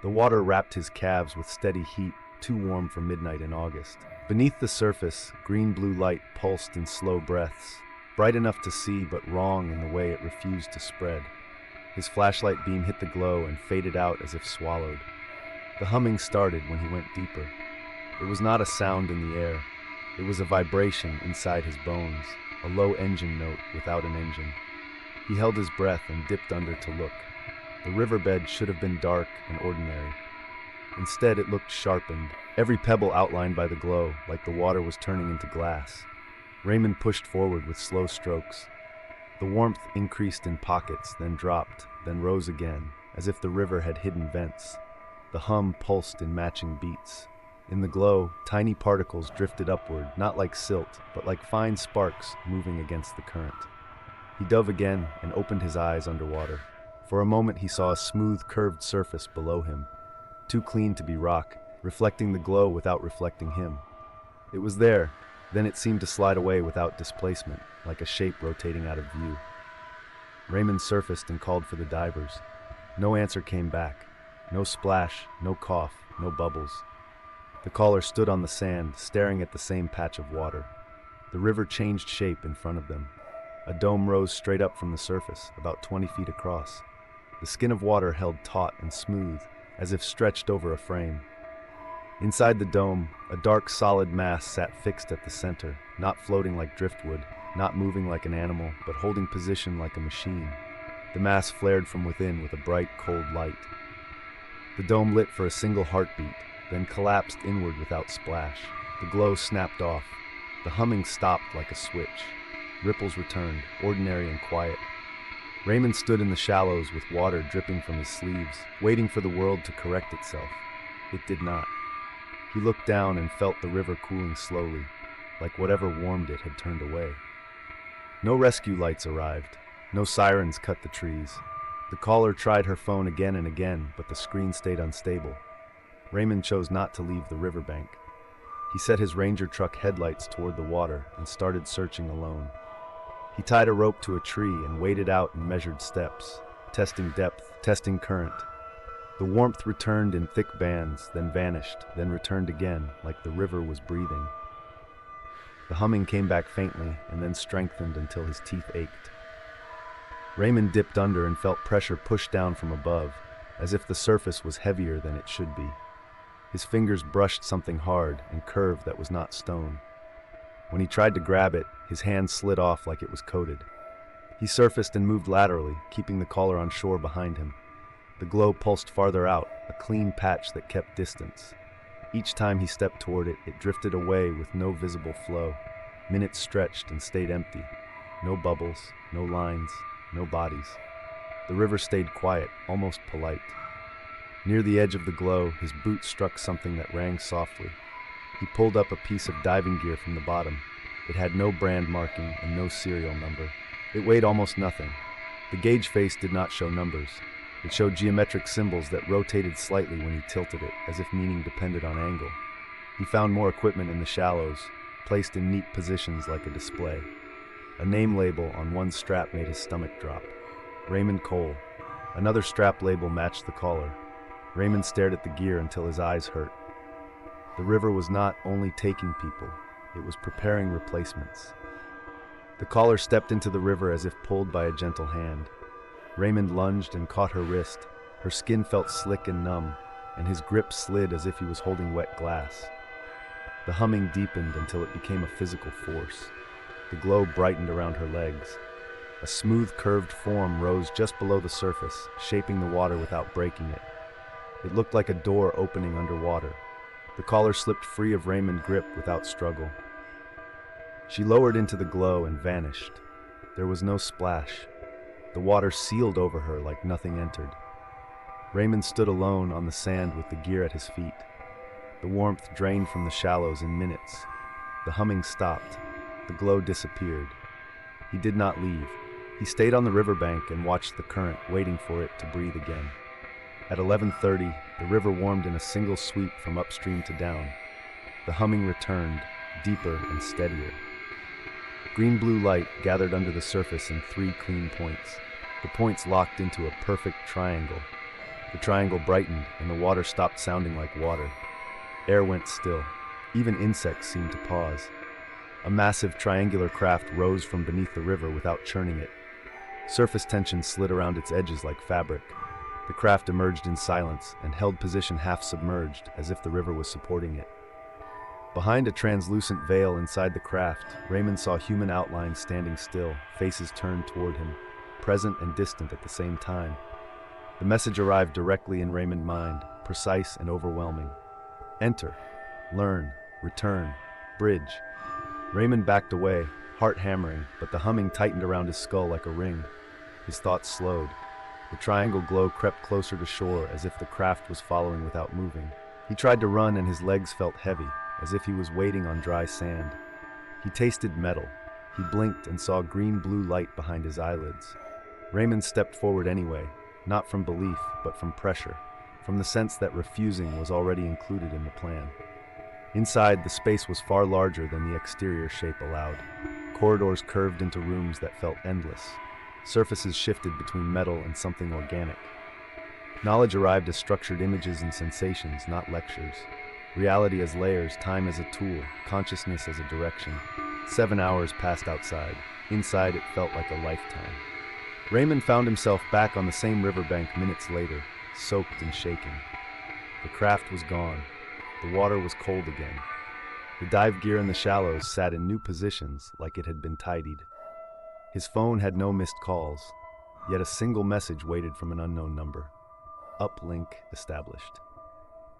The water wrapped his calves with steady heat, too warm for midnight in August. Beneath the surface, green-blue light pulsed in slow breaths, bright enough to see but wrong in the way it refused to spread. His flashlight beam hit the glow and faded out as if swallowed. The humming started when he went deeper. It was not a sound in the air. It was a vibration inside his bones, a low engine note without an engine. He held his breath and dipped under to look. The riverbed should have been dark and ordinary. Instead, it looked sharpened, every pebble outlined by the glow, like the water was turning into glass. Raymond pushed forward with slow strokes. The warmth increased in pockets, then dropped, then rose again, as if the river had hidden vents. The hum pulsed in matching beats. In the glow, tiny particles drifted upward, not like silt, but like fine sparks moving against the current. He dove again and opened his eyes underwater. For a moment he saw a smooth, curved surface below him, too clean to be rock, reflecting the glow without reflecting him. It was there, then it seemed to slide away without displacement, like a shape rotating out of view. Raymond surfaced and called for the divers. No answer came back. No splash, no cough, no bubbles. The caller stood on the sand, staring at the same patch of water. The river changed shape in front of them. A dome rose straight up from the surface, about 20 feet across. The skin of water held taut and smooth, as if stretched over a frame. Inside the dome, a dark, solid mass sat fixed at the center, not floating like driftwood, not moving like an animal, but holding position like a machine. The mass flared from within with a bright, cold light. The dome lit for a single heartbeat, then collapsed inward without splash. The glow snapped off. The humming stopped like a switch. Ripples returned, ordinary and quiet. Raymond stood in the shallows with water dripping from his sleeves, waiting for the world to correct itself. It did not. He looked down and felt the river cooling slowly, like whatever warmed it had turned away. No rescue lights arrived. No sirens cut the trees. The caller tried her phone again and again, but the screen stayed unstable. Raymond chose not to leave the riverbank. He set his ranger truck headlights toward the water and started searching alone. He tied a rope to a tree and waded out and measured steps, testing depth, testing current. The warmth returned in thick bands, then vanished, then returned again, like the river was breathing. The humming came back faintly, and then strengthened until his teeth ached. Raymond dipped under and felt pressure push down from above, as if the surface was heavier than it should be. His fingers brushed something hard and curved that was not stone. When he tried to grab it, his hand slid off like it was coated. He surfaced and moved laterally, keeping the collar on shore behind him. The glow pulsed farther out, a clean patch that kept distance. Each time he stepped toward it, it drifted away with no visible flow. Minutes stretched and stayed empty. No bubbles, no lines, no bodies. The river stayed quiet, almost polite. Near the edge of the glow, his boot struck something that rang softly. He pulled up a piece of diving gear from the bottom. It had no brand marking and no serial number. It weighed almost nothing. The gauge face did not show numbers. It showed geometric symbols that rotated slightly when he tilted it, as if meaning depended on angle. He found more equipment in the shallows, placed in neat positions like a display. A name label on one strap made his stomach drop. Raymond Cole. Another strap label matched the collar. Raymond stared at the gear until his eyes hurt. The river was not only taking people, it was preparing replacements. The caller stepped into the river as if pulled by a gentle hand. Raymond lunged and caught her wrist. Her skin felt slick and numb, and his grip slid as if he was holding wet glass. The humming deepened until it became a physical force. The glow brightened around her legs. A smooth, curved form rose just below the surface, shaping the water without breaking it. It looked like a door opening underwater. The collar slipped free of Raymond's grip without struggle. She lowered into the glow and vanished. There was no splash. The water sealed over her like nothing entered. Raymond stood alone on the sand with the gear at his feet. The warmth drained from the shallows in minutes. The humming stopped. The glow disappeared. He did not leave. He stayed on the riverbank and watched the current, waiting for it to breathe again. At 11:30, the river warmed in a single sweep from upstream to down. The humming returned, deeper and steadier. Green-blue light gathered under the surface in 3 clean points. The points locked into a perfect triangle. The triangle brightened, and the water stopped sounding like water. Air went still. Even insects seemed to pause. A massive triangular craft rose from beneath the river without churning it. Surface tension slid around its edges like fabric. The craft emerged in silence and held position half submerged, as if the river was supporting it. Behind a translucent veil inside the craft, Raymond saw human outlines standing still, faces turned toward him, present and distant at the same time. The message arrived directly in Raymond's mind, precise and overwhelming. Enter, learn, return, bridge. Raymond backed away, heart hammering, but the humming tightened around his skull like a ring. His thoughts slowed. The triangle glow crept closer to shore as if the craft was following without moving. He tried to run and his legs felt heavy, as if he was wading on dry sand. He tasted metal. He blinked and saw green-blue light behind his eyelids. Raymond stepped forward anyway, not from belief, but from pressure, from the sense that refusing was already included in the plan. Inside, the space was far larger than the exterior shape allowed. Corridors curved into rooms that felt endless. Surfaces shifted between metal and something organic. Knowledge arrived as structured images and sensations, not lectures. Reality as layers, time as a tool, consciousness as a direction. 7 hours passed outside. Inside, it felt like a lifetime. Raymond found himself back on the same riverbank minutes later, soaked and shaken. The craft was gone. The water was cold again. The dive gear in the shallows sat in new positions like it had been tidied. His phone had no missed calls, yet a single message waited from an unknown number. Uplink established.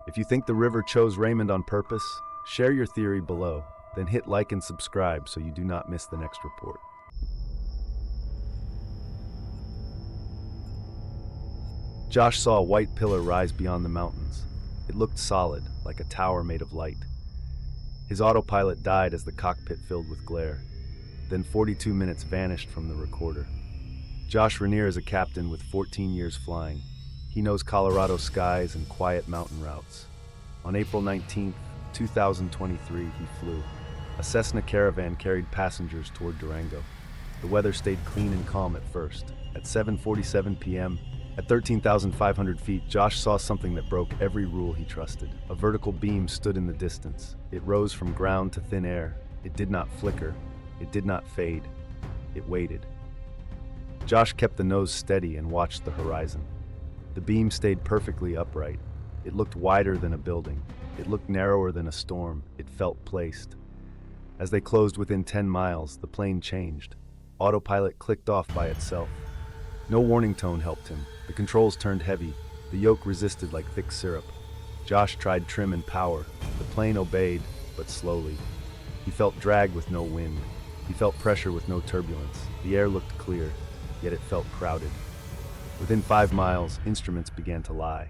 If you think the river chose Raymond on purpose, share your theory below, then hit like and subscribe so you do not miss the next report. Josh saw a white pillar rise beyond the mountains. It looked solid, like a tower made of light. His autopilot died as the cockpit filled with glare. Then 42 minutes vanished from the recorder. Josh Rainier is a captain with 14 years flying. He knows Colorado skies and quiet mountain routes. On April 19, 2023, he flew. A Cessna Caravan carried passengers toward Durango. The weather stayed clean and calm at first. At 7:47 p.m., At 13,500 feet, Josh saw something that broke every rule he trusted. A vertical beam stood in the distance. It rose from ground to thin air. It did not flicker. It did not fade. It waited. Josh kept the nose steady and watched the horizon. The beam stayed perfectly upright. It looked wider than a building. It looked narrower than a storm. It felt placed. As they closed within 10 miles, the plane changed. Autopilot clicked off by itself. No warning tone helped him. The controls turned heavy. The yoke resisted like thick syrup. Josh tried trim and power. The plane obeyed, but slowly. He felt drag with no wind. He felt pressure with no turbulence. The air looked clear, yet it felt crowded. Within 5 miles, instruments began to lie.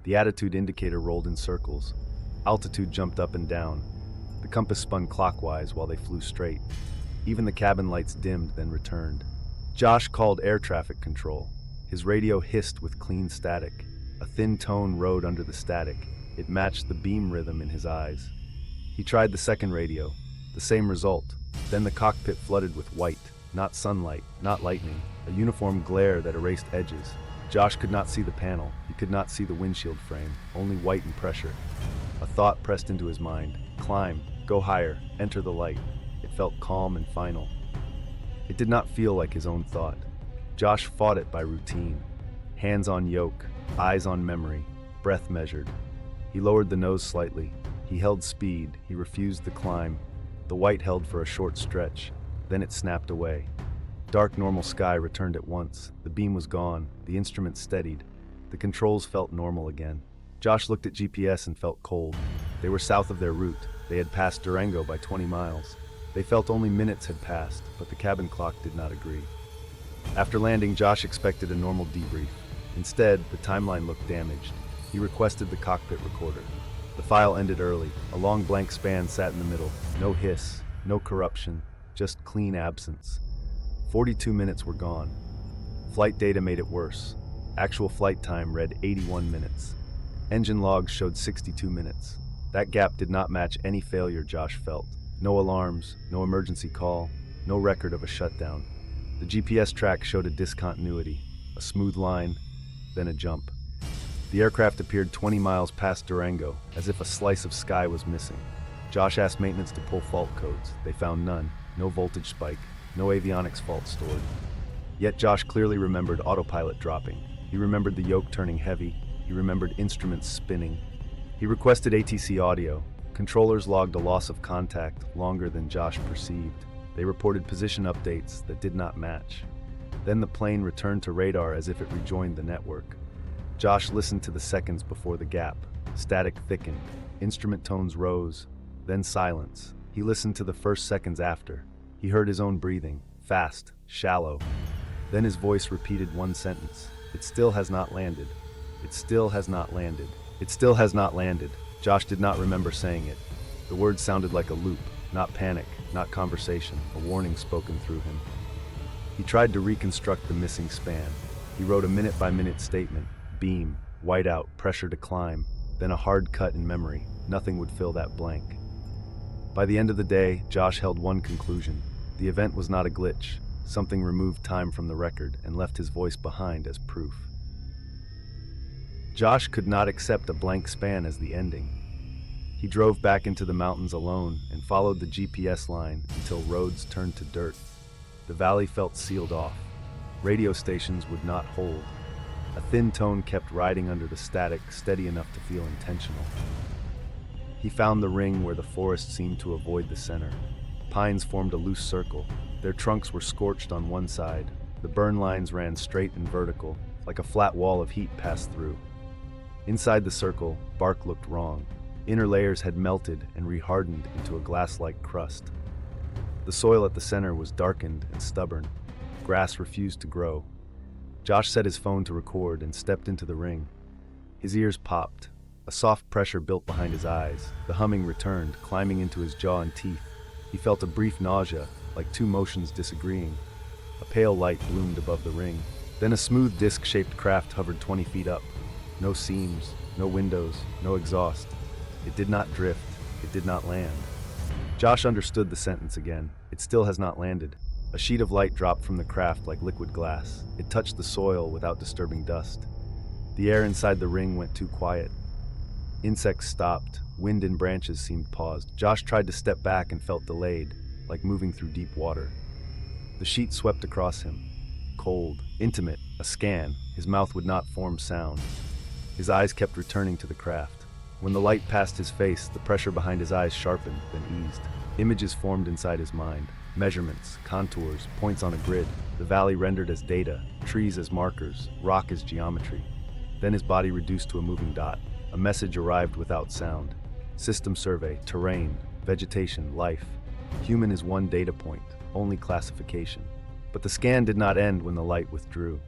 The attitude indicator rolled in circles. Altitude jumped up and down. The compass spun clockwise while they flew straight. Even the cabin lights dimmed, then returned. Josh called air traffic control. His radio hissed with clean static. A thin tone rode under the static. It matched the beam rhythm in his eyes. He tried the second radio. The same result. Then the cockpit flooded with white. Not sunlight, not lightning. A uniform glare that erased edges. Josh could not see the panel. He could not see the windshield frame. Only white and pressure. A thought pressed into his mind. Climb. Go higher. Enter the light. It felt calm and final. It did not feel like his own thought. Josh fought it by routine. Hands on yoke, eyes on memory, breath measured. He lowered the nose slightly. He held speed. He refused the climb. The white held for a short stretch. Then it snapped away. Dark normal sky returned at once. The beam was gone. The instrument steadied. The controls felt normal again. Josh looked at GPS and felt cold. They were south of their route. They had passed Durango by 20 miles. They felt only minutes had passed, but the cabin clock did not agree. After landing, Josh expected a normal debrief. Instead, the timeline looked damaged. He requested the cockpit recorder. The file ended early. A long blank span sat in the middle. No hiss, no corruption, just clean absence. 42 minutes were gone. Flight data made it worse. Actual flight time read 81 minutes. Engine logs showed 62 minutes. That gap did not match any failure Josh felt. No alarms, no emergency call, no record of a shutdown. The GPS track showed a discontinuity, a smooth line, then a jump. The aircraft appeared 20 miles past Durango, as if a slice of sky was missing. Josh asked maintenance to pull fault codes. They found none, no voltage spike, no avionics fault stored. Yet Josh clearly remembered autopilot dropping. He remembered the yoke turning heavy. He remembered instruments spinning. He requested ATC audio. Controllers logged a loss of contact longer than Josh perceived. They reported position updates that did not match. Then the plane returned to radar as if it rejoined the network. Josh listened to the seconds before the gap. Static thickened. Instrument tones rose. Then silence. He listened to the first seconds after. He heard his own breathing, fast, shallow. Then his voice repeated one sentence. It still has not landed. It still has not landed. It still has not landed. Josh did not remember saying it. The words sounded like a loop, not panic, not conversation, a warning spoken through him. He tried to reconstruct the missing span. He wrote a minute-by-minute statement. Beam, whiteout, pressure to climb, then a hard cut in memory. Nothing would fill that blank. By the end of the day, Josh held one conclusion. The event was not a glitch. Something removed time from the record and left his voice behind as proof. Josh could not accept a blank span as the ending. He drove back into the mountains alone and followed the GPS line until roads turned to dirt. The valley felt sealed off. Radio stations would not hold. A thin tone kept riding under the static, steady enough to feel intentional. He found the ring where the forest seemed to avoid the center. Pines formed a loose circle. Their trunks were scorched on one side. The burn lines ran straight and vertical, like a flat wall of heat passed through. Inside the circle, bark looked wrong. Inner layers had melted and rehardened into a glass-like crust. The soil at the center was darkened and stubborn. Grass refused to grow. Josh set his phone to record and stepped into the ring. His ears popped. A soft pressure built behind his eyes. The humming returned, climbing into his jaw and teeth. He felt a brief nausea, like two motions disagreeing. A pale light bloomed above the ring. Then a smooth disc-shaped craft hovered 20 feet up. No seams, no windows, no exhaust. It did not drift. It did not land. Josh understood the sentence again. It still has not landed. A sheet of light dropped from the craft like liquid glass. It touched the soil without disturbing dust. The air inside the ring went too quiet. Insects stopped. Wind and branches seemed paused. Josh tried to step back and felt delayed, like moving through deep water. The sheet swept across him. Cold, intimate, a scan. His mouth would not form sound. His eyes kept returning to the craft. When the light passed his face, the pressure behind his eyes sharpened, then eased. Images formed inside his mind. Measurements, contours, points on a grid. The valley rendered as data, trees as markers, rock as geometry. Then his body reduced to a moving dot. A message arrived without sound. System survey, terrain, vegetation, life. Human is one data point, only classification. But the scan did not end when the light withdrew.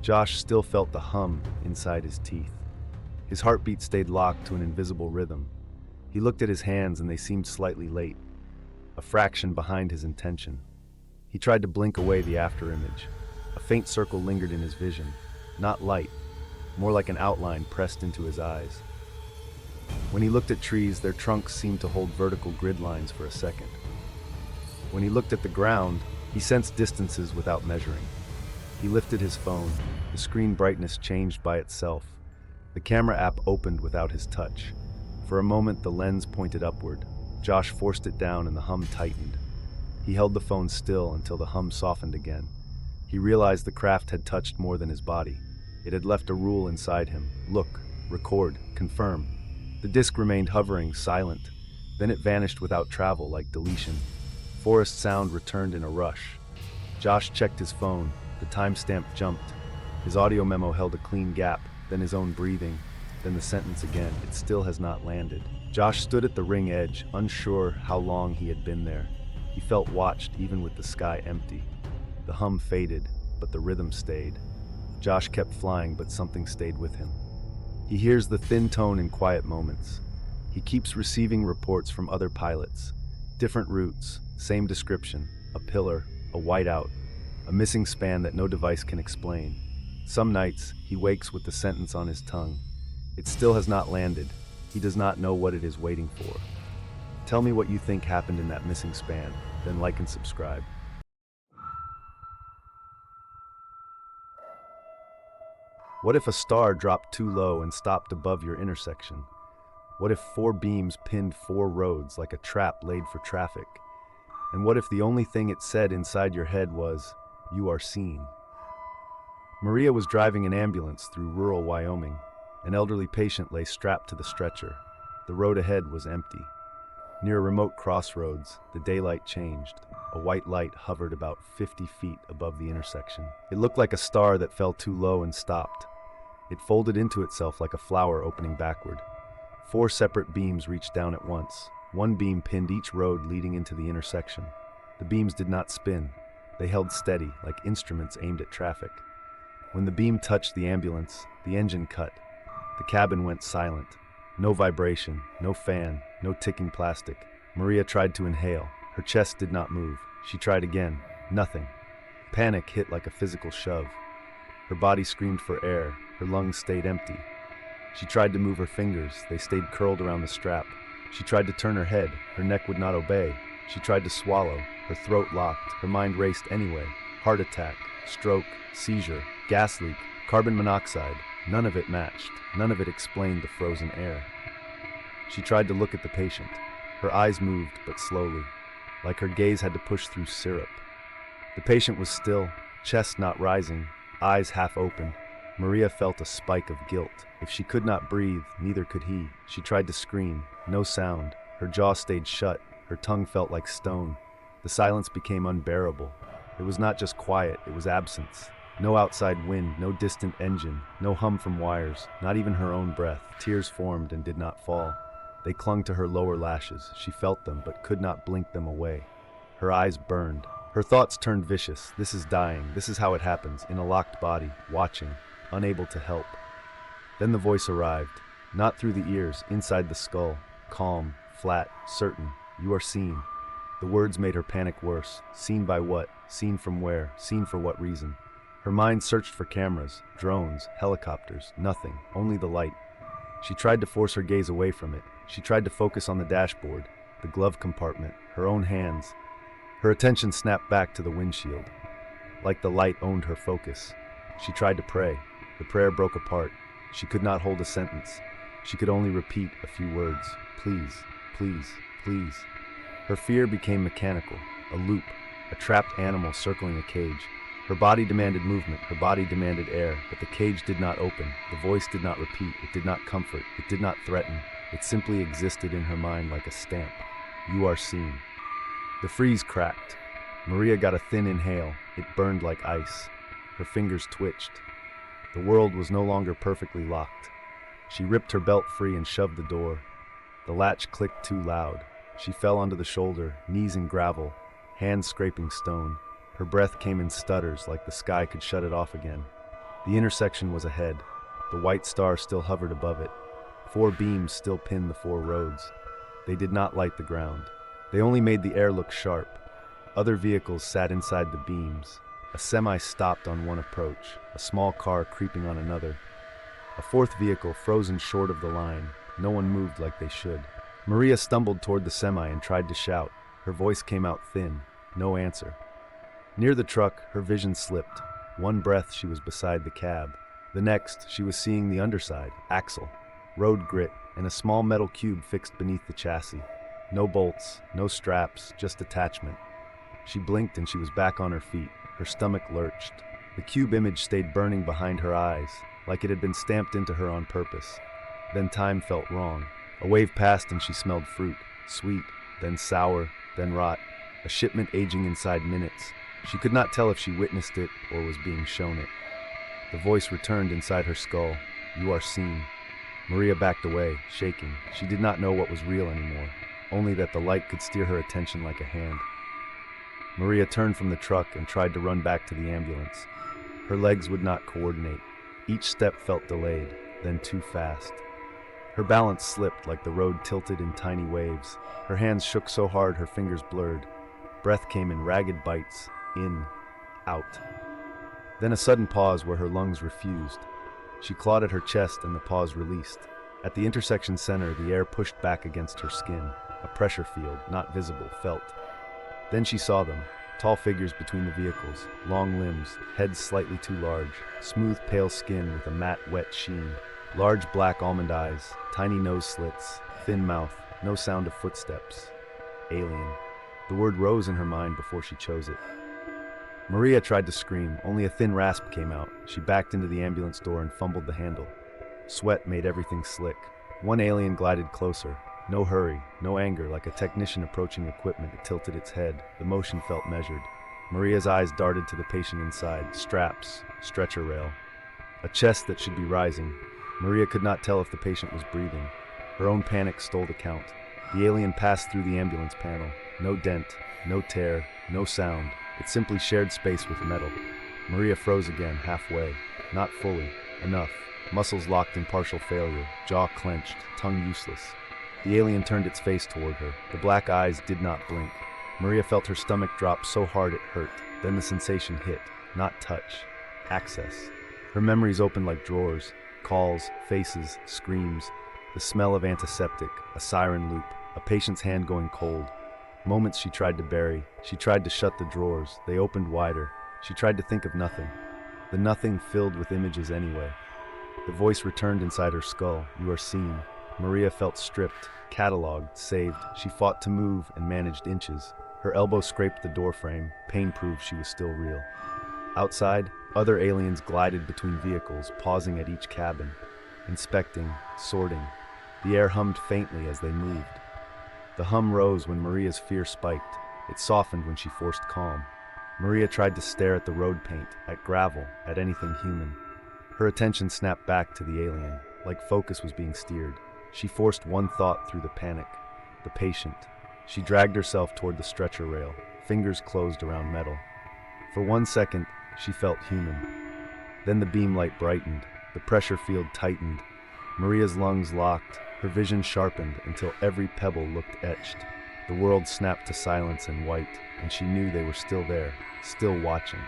Josh still felt the hum inside his teeth. His heartbeat stayed locked to an invisible rhythm. He looked at his hands and they seemed slightly late, a fraction behind his intention. He tried to blink away the afterimage. A faint circle lingered in his vision, not light, more like an outline pressed into his eyes. When he looked at trees, their trunks seemed to hold vertical grid lines for a second. When he looked at the ground, he sensed distances without measuring. He lifted his phone. The screen brightness changed by itself. The camera app opened without his touch. For a moment, the lens pointed upward. Josh forced it down and the hum tightened. He held the phone still until the hum softened again. He realized the craft had touched more than his body. It had left a rule inside him. Look, record, confirm. The disc remained hovering, silent. Then it vanished without travel, like deletion. Forest sound returned in a rush. Josh checked his phone. The timestamp jumped. His audio memo held a clean gap, then his own breathing, then the sentence again. It still has not landed. Josh stood at the ring edge, unsure how long he had been there. He felt watched, even with the sky empty. The hum faded, but the rhythm stayed. Josh kept flying, but something stayed with him. He hears the thin tone in quiet moments. He keeps receiving reports from other pilots. Different routes, same description, a pillar, a whiteout, a missing span that no device can explain. Some nights, he wakes with the sentence on his tongue. It still has not landed. He does not know what it is waiting for. Tell me what you think happened in that missing span, then like and subscribe. What if a star dropped too low and stopped above your intersection? What if 4 beams pinned 4 roads like a trap laid for traffic? And what if the only thing it said inside your head was, "You are seen"? Maria was driving an ambulance through rural Wyoming. An elderly patient lay strapped to the stretcher. The road ahead was empty. Near a remote crossroads, the daylight changed. A white light hovered about 50 feet above the intersection. It looked like a star that fell too low and stopped. It folded into itself like a flower opening backward. 4 separate beams reached down at once. One beam pinned each road leading into the intersection. The beams did not spin. They held steady, like instruments aimed at traffic. When the beam touched the ambulance, the engine cut. The cabin went silent. No vibration, no fan, no ticking plastic. Maria tried to inhale. Her chest did not move. She tried again. Nothing. Panic hit like a physical shove. Her body screamed for air. Her lungs stayed empty. She tried to move her fingers. They stayed curled around the strap. She tried to turn her head. Her neck would not obey. She tried to swallow. Her throat locked. Her mind raced anyway. Heart attack, stroke, seizure, gas leak, carbon monoxide. None of it matched. None of it explained the frozen air. She tried to look at the patient. Her eyes moved, but slowly, like her gaze had to push through syrup. The patient was still, chest not rising, eyes half open. Maria felt a spike of guilt. If she could not breathe, neither could he. She tried to scream. No sound. Her jaw stayed shut. Her tongue felt like stone. The silence became unbearable. It was not just quiet, it was absence. No outside wind, no distant engine, no hum from wires, not even her own breath. Tears formed and did not fall. They clung to her lower lashes. She felt them, but could not blink them away. Her eyes burned. Her thoughts turned vicious. This is dying. This is how it happens, in a locked body, watching, unable to help. Then the voice arrived, not through the ears, inside the skull, calm, flat, certain. You are seen. The words made her panic worse. Seen by what? Seen from where? Seen for what reason? Her mind searched for cameras, drones, helicopters, nothing, only the light. She tried to force her gaze away from it. She tried to focus on the dashboard, the glove compartment, her own hands. Her attention snapped back to the windshield. Like the light owned her focus. She tried to pray. The prayer broke apart. She could not hold a sentence. She could only repeat a few words. Please, please, please. Her fear became mechanical, a loop, a trapped animal circling a cage. Her body demanded movement, her body demanded air, but the cage did not open. The voice did not repeat, it did not comfort, it did not threaten. It simply existed in her mind like a stamp. You are seen. The freeze cracked. Maria got a thin inhale. It burned like ice. Her fingers twitched. The world was no longer perfectly locked. She ripped her belt free and shoved the door. The latch clicked too loud. She fell onto the shoulder, knees in gravel, hands scraping stone. Her breath came in stutters like the sky could shut it off again. The intersection was ahead. The white star still hovered above it. 4 beams still pinned the 4 roads. They did not light the ground. They only made the air look sharp. Other vehicles sat inside the beams. A semi stopped on one approach, a small car creeping on another. A 4th vehicle frozen short of the line. No one moved like they should. Maria stumbled toward the semi and tried to shout. Her voice came out thin. No answer. Near the truck, her vision slipped. One breath, she was beside the cab. The next, she was seeing the underside, axle, road grit, and a small metal cube fixed beneath the chassis. No bolts, no straps, just attachment. She blinked and she was back on her feet. Her stomach lurched. The cube image stayed burning behind her eyes, like it had been stamped into her on purpose. Then time felt wrong. A wave passed and she smelled fruit, sweet, then sour, then rot, a shipment aging inside minutes. She could not tell if she witnessed it or was being shown it. The voice returned inside her skull. You are seen. Maria backed away, shaking. She did not know what was real anymore, only that the light could steer her attention like a hand. Maria turned from the truck and tried to run back to the ambulance. Her legs would not coordinate. Each step felt delayed, then too fast. Her balance slipped like the road tilted in tiny waves. Her hands shook so hard her fingers blurred. Breath came in ragged bites, in, out. Then a sudden pause where her lungs refused. She clawed at her chest and the pause released. At the intersection center, the air pushed back against her skin. A pressure field, not visible, felt. Then she saw them, tall figures between the vehicles, long limbs, heads slightly too large, smooth pale skin with a matte wet sheen, large black almond eyes, tiny nose slits, thin mouth, no sound of footsteps. Alien. The word rose in her mind before she chose it. Maria tried to scream, only a thin rasp came out. She backed into the ambulance door and fumbled the handle. Sweat made everything slick. One alien glided closer. No hurry, no anger, like a technician approaching equipment. It tilted its head. The motion felt measured. Maria's eyes darted to the patient inside. Straps, stretcher rail. A chest that should be rising. Maria could not tell if the patient was breathing. Her own panic stole the count. The alien passed through the ambulance panel. No dent, no tear, no sound. It simply shared space with metal. Maria froze again, halfway. Not fully. Enough. Muscles locked in partial failure. Jaw clenched. Tongue useless. The alien turned its face toward her. The black eyes did not blink. Maria felt her stomach drop so hard it hurt. Then the sensation hit. Not touch. Access. Her memories opened like drawers. Calls, faces, screams. The smell of antiseptic. A siren loop. A patient's hand going cold. Moments she tried to bury. She tried to shut the drawers. They opened wider. She tried to think of nothing. The nothing filled with images anyway. The voice returned inside her skull. You are seen. Maria felt stripped, catalogued, saved. She fought to move and managed inches. Her elbow scraped the doorframe. Pain proved she was still real. Outside, other aliens glided between vehicles, pausing at each cabin, inspecting, sorting. The air hummed faintly as they moved. The hum rose when Maria's fear spiked. It softened when she forced calm. Maria tried to stare at the road paint, at gravel, at anything human. Her attention snapped back to the alien, like focus was being steered. She forced one thought through the panic. The patient. She dragged herself toward the stretcher rail, fingers closed around metal. For 1 second, she felt human. Then the beam light brightened. The pressure field tightened. Maria's lungs locked. Her vision sharpened until every pebble looked etched. The world snapped to silence and white, and she knew they were still there, still watching.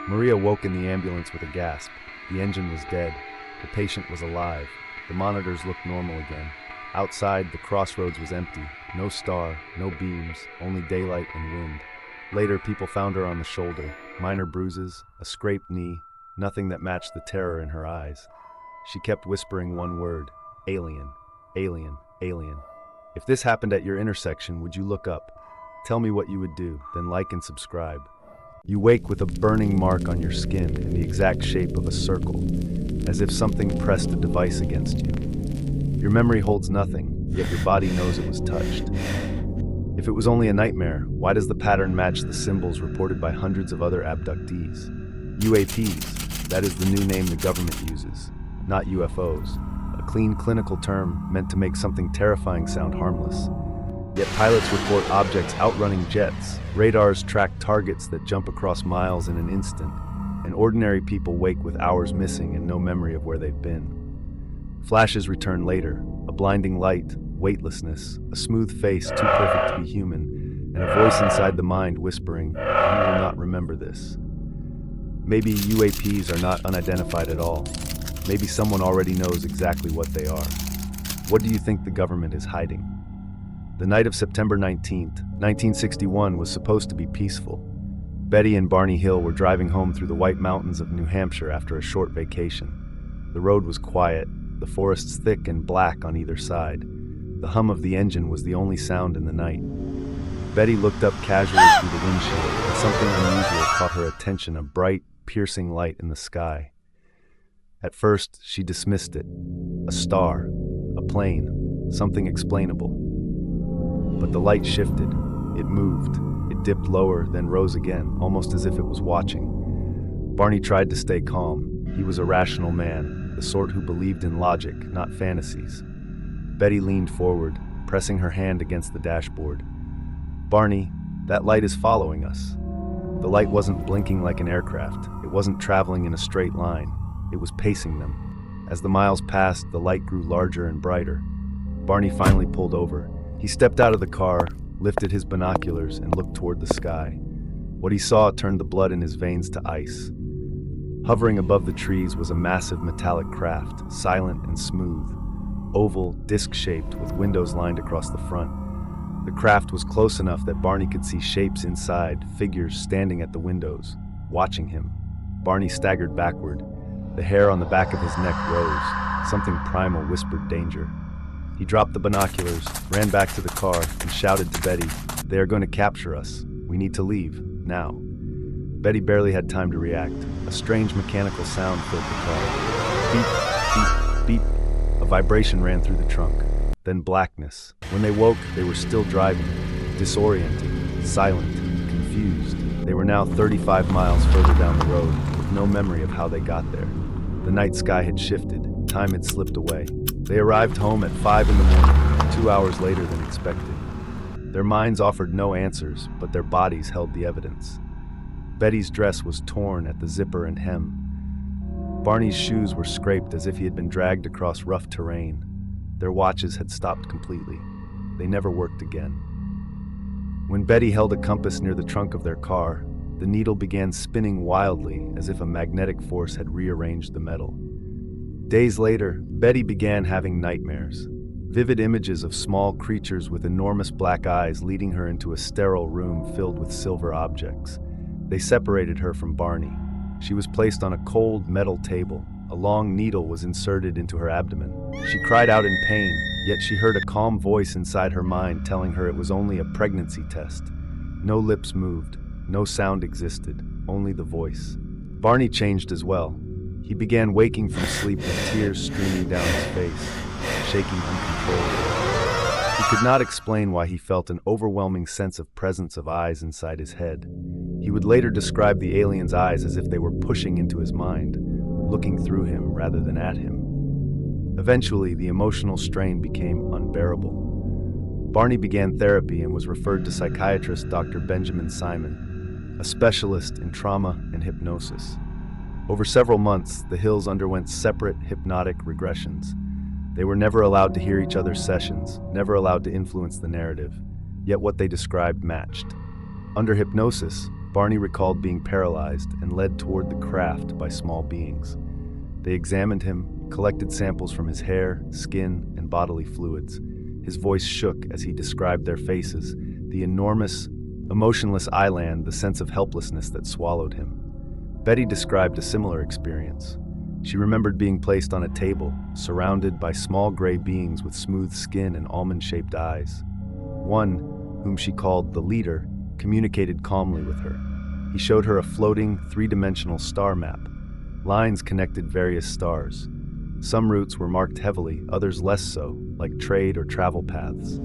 Maria woke in the ambulance with a gasp. The engine was dead. The patient was alive. The monitors looked normal again. Outside, the crossroads was empty. No star, no beams, only daylight and wind. Later, people found her on the shoulder, minor bruises, a scraped knee, nothing that matched the terror in her eyes. She kept whispering one word: alien, alien, alien. If this happened at your intersection, would you look up? Tell me what you would do, then like and subscribe. You wake with a burning mark on your skin in the exact shape of a circle, as if something pressed a device against you. Your memory holds nothing, yet your body knows it was touched. If it was only a nightmare, why does the pattern match the symbols reported by hundreds of other abductees? UAPs, that is the new name the government uses, not UFOs, a clean clinical term meant to make something terrifying sound harmless. Yet pilots report objects outrunning jets, radars track targets that jump across miles in an instant, and ordinary people wake with hours missing and no memory of where they've been. Flashes return later, a blinding light, weightlessness, a smooth face too perfect to be human, and a voice inside the mind whispering, "You will not remember this." Maybe UAPs are not unidentified at all. Maybe someone already knows exactly what they are. What do you think the government is hiding? The night of September 19th, 1961 was supposed to be peaceful. Betty and Barney Hill were driving home through the White Mountains of New Hampshire after a short vacation. The road was quiet, the forests thick and black on either side. The hum of the engine was the only sound in the night. Betty looked up casually through the windshield, and something unusual caught her attention, a bright, piercing light in the sky. At first, she dismissed it. A star, a plane, something explainable. But the light shifted. It moved. It dipped lower, then rose again, almost as if it was watching. Barney tried to stay calm. He was a rational man, the sort who believed in logic, not fantasies. Betty leaned forward, pressing her hand against the dashboard. "Barney, that light is following us." The light wasn't blinking like an aircraft. It wasn't traveling in a straight line. It was pacing them. As the miles passed, the light grew larger and brighter. Barney finally pulled over. He stepped out of the car, lifted his binoculars, and looked toward the sky. What he saw turned the blood in his veins to ice. Hovering above the trees was a massive metallic craft, silent and smooth. Oval, disc-shaped, with windows lined across the front. The craft was close enough that Barney could see shapes inside, figures standing at the windows, watching him. Barney staggered backward. The hair on the back of his neck rose. Something primal whispered danger. He dropped the binoculars, ran back to the car, and shouted to Betty, "They are going to capture us. We need to leave, now." Betty barely had time to react. A strange mechanical sound filled the car. Beep, beep, beep. A vibration ran through the trunk. Then blackness. When they woke, they were still driving, disoriented, silent, confused. They were now 35 miles further down the road, with no memory of how they got there. The night sky had shifted. Time had slipped away. They arrived home at 5 in the morning, 2 hours later than expected. Their minds offered no answers, but their bodies held the evidence. Betty's dress was torn at the zipper and hem. Barney's shoes were scraped as if he had been dragged across rough terrain. Their watches had stopped completely. They never worked again. When Betty held a compass near the trunk of their car, the needle began spinning wildly as if a magnetic force had rearranged the metal. Days later, Betty began having nightmares. Vivid images of small creatures with enormous black eyes leading her into a sterile room filled with silver objects. They separated her from Barney. She was placed on a cold metal table. A long needle was inserted into her abdomen. She cried out in pain, yet she heard a calm voice inside her mind telling her it was only a pregnancy test. No lips moved, no sound existed, only the voice. Barney changed as well. He began waking from sleep with tears streaming down his face, shaking uncontrollably. He could not explain why he felt an overwhelming sense of presence of eyes inside his head. He would later describe the aliens' eyes as if they were pushing into his mind, looking through him rather than at him. Eventually, the emotional strain became unbearable. Barney began therapy and was referred to psychiatrist Dr. Benjamin Simon, a specialist in trauma and hypnosis. Over several months, the Hills underwent separate hypnotic regressions. They were never allowed to hear each other's sessions, never allowed to influence the narrative, yet what they described matched. Under hypnosis, Barney recalled being paralyzed and led toward the craft by small beings. They examined him, collected samples from his hair, skin, and bodily fluids. His voice shook as he described their faces, the enormous, A motionless island, the sense of helplessness that swallowed him. Betty described a similar experience. She remembered being placed on a table, surrounded by small gray beings with smooth skin and almond-shaped eyes. One, whom she called the leader, communicated calmly with her. He showed her a floating, three-dimensional star map. Lines connected various stars. Some routes were marked heavily, others less so, like trade or travel paths.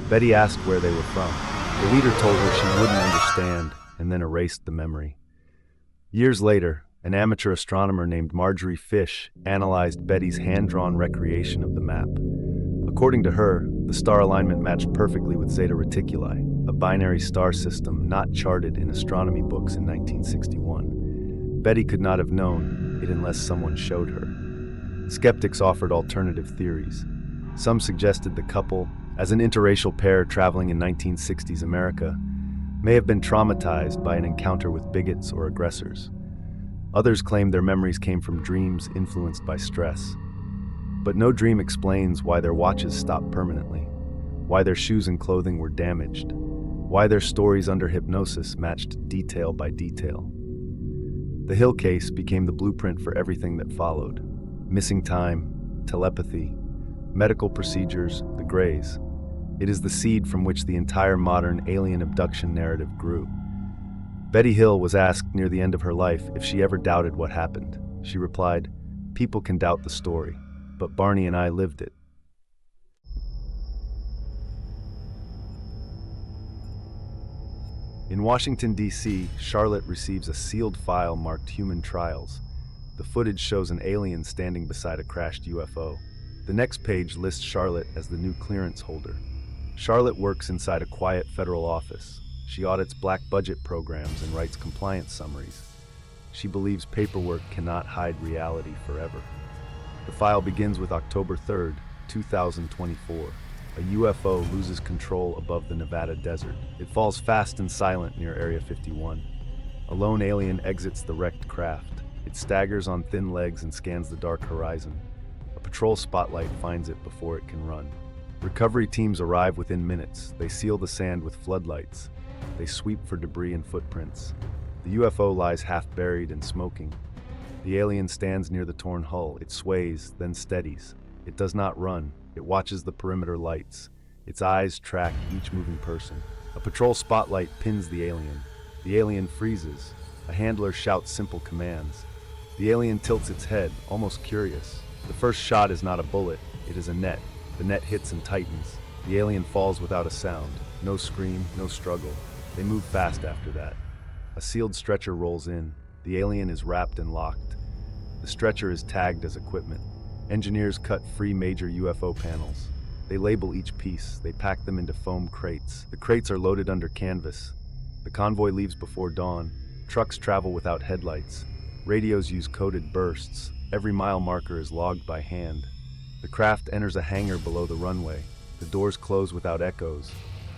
Betty asked where they were from. The leader told her she wouldn't understand, and then erased the memory. Years later, an amateur astronomer named Marjorie Fish analyzed Betty's hand-drawn recreation of the map. According to her, the star alignment matched perfectly with Zeta Reticuli, a binary star system not charted in astronomy books in 1961. Betty could not have known it unless someone showed her. Skeptics offered alternative theories. Some suggested the couple, as an interracial pair traveling in 1960s America, may have been traumatized by an encounter with bigots or aggressors. Others claimed their memories came from dreams influenced by stress. But no dream explains why their watches stopped permanently, why their shoes and clothing were damaged, why their stories under hypnosis matched detail by detail. The Hill case became the blueprint for everything that followed. Missing time, telepathy, medical procedures, the Greys. It is the seed from which the entire modern alien abduction narrative grew. Betty Hill was asked near the end of her life if she ever doubted what happened. She replied, "People can doubt the story, but Barney and I lived it." In Washington, D.C., Charlotte receives a sealed file marked Human Trials. The footage shows an alien standing beside a crashed UFO. The next page lists Charlotte as the new clearance holder. Charlotte works inside a quiet federal office. She audits black budget programs and writes compliance summaries. She believes paperwork cannot hide reality forever. The file begins with October 3rd, 2024. A UFO loses control above the Nevada desert. It falls fast and silent near Area 51. A lone alien exits the wrecked craft. It staggers on thin legs and scans the dark horizon. A patrol spotlight finds it before it can run. Recovery teams arrive within minutes. They seal the sand with floodlights. They sweep for debris and footprints. The UFO lies half buried and smoking. The alien stands near the torn hull. It sways, then steadies. It does not run. It watches the perimeter lights. Its eyes track each moving person. A patrol spotlight pins the alien. The alien freezes. A handler shouts simple commands. The alien tilts its head, almost curious. The first shot is not a bullet. It is a net. The net hits and tightens. The alien falls without a sound. No scream, no struggle. They move fast after that. A sealed stretcher rolls in. The alien is wrapped and locked. The stretcher is tagged as equipment. Engineers cut free major UFO panels. They label each piece. They pack them into foam crates. The crates are loaded under canvas. The convoy leaves before dawn. Trucks travel without headlights. Radios use coded bursts. Every mile marker is logged by hand. The craft enters a hangar below the runway. The doors close without echoes.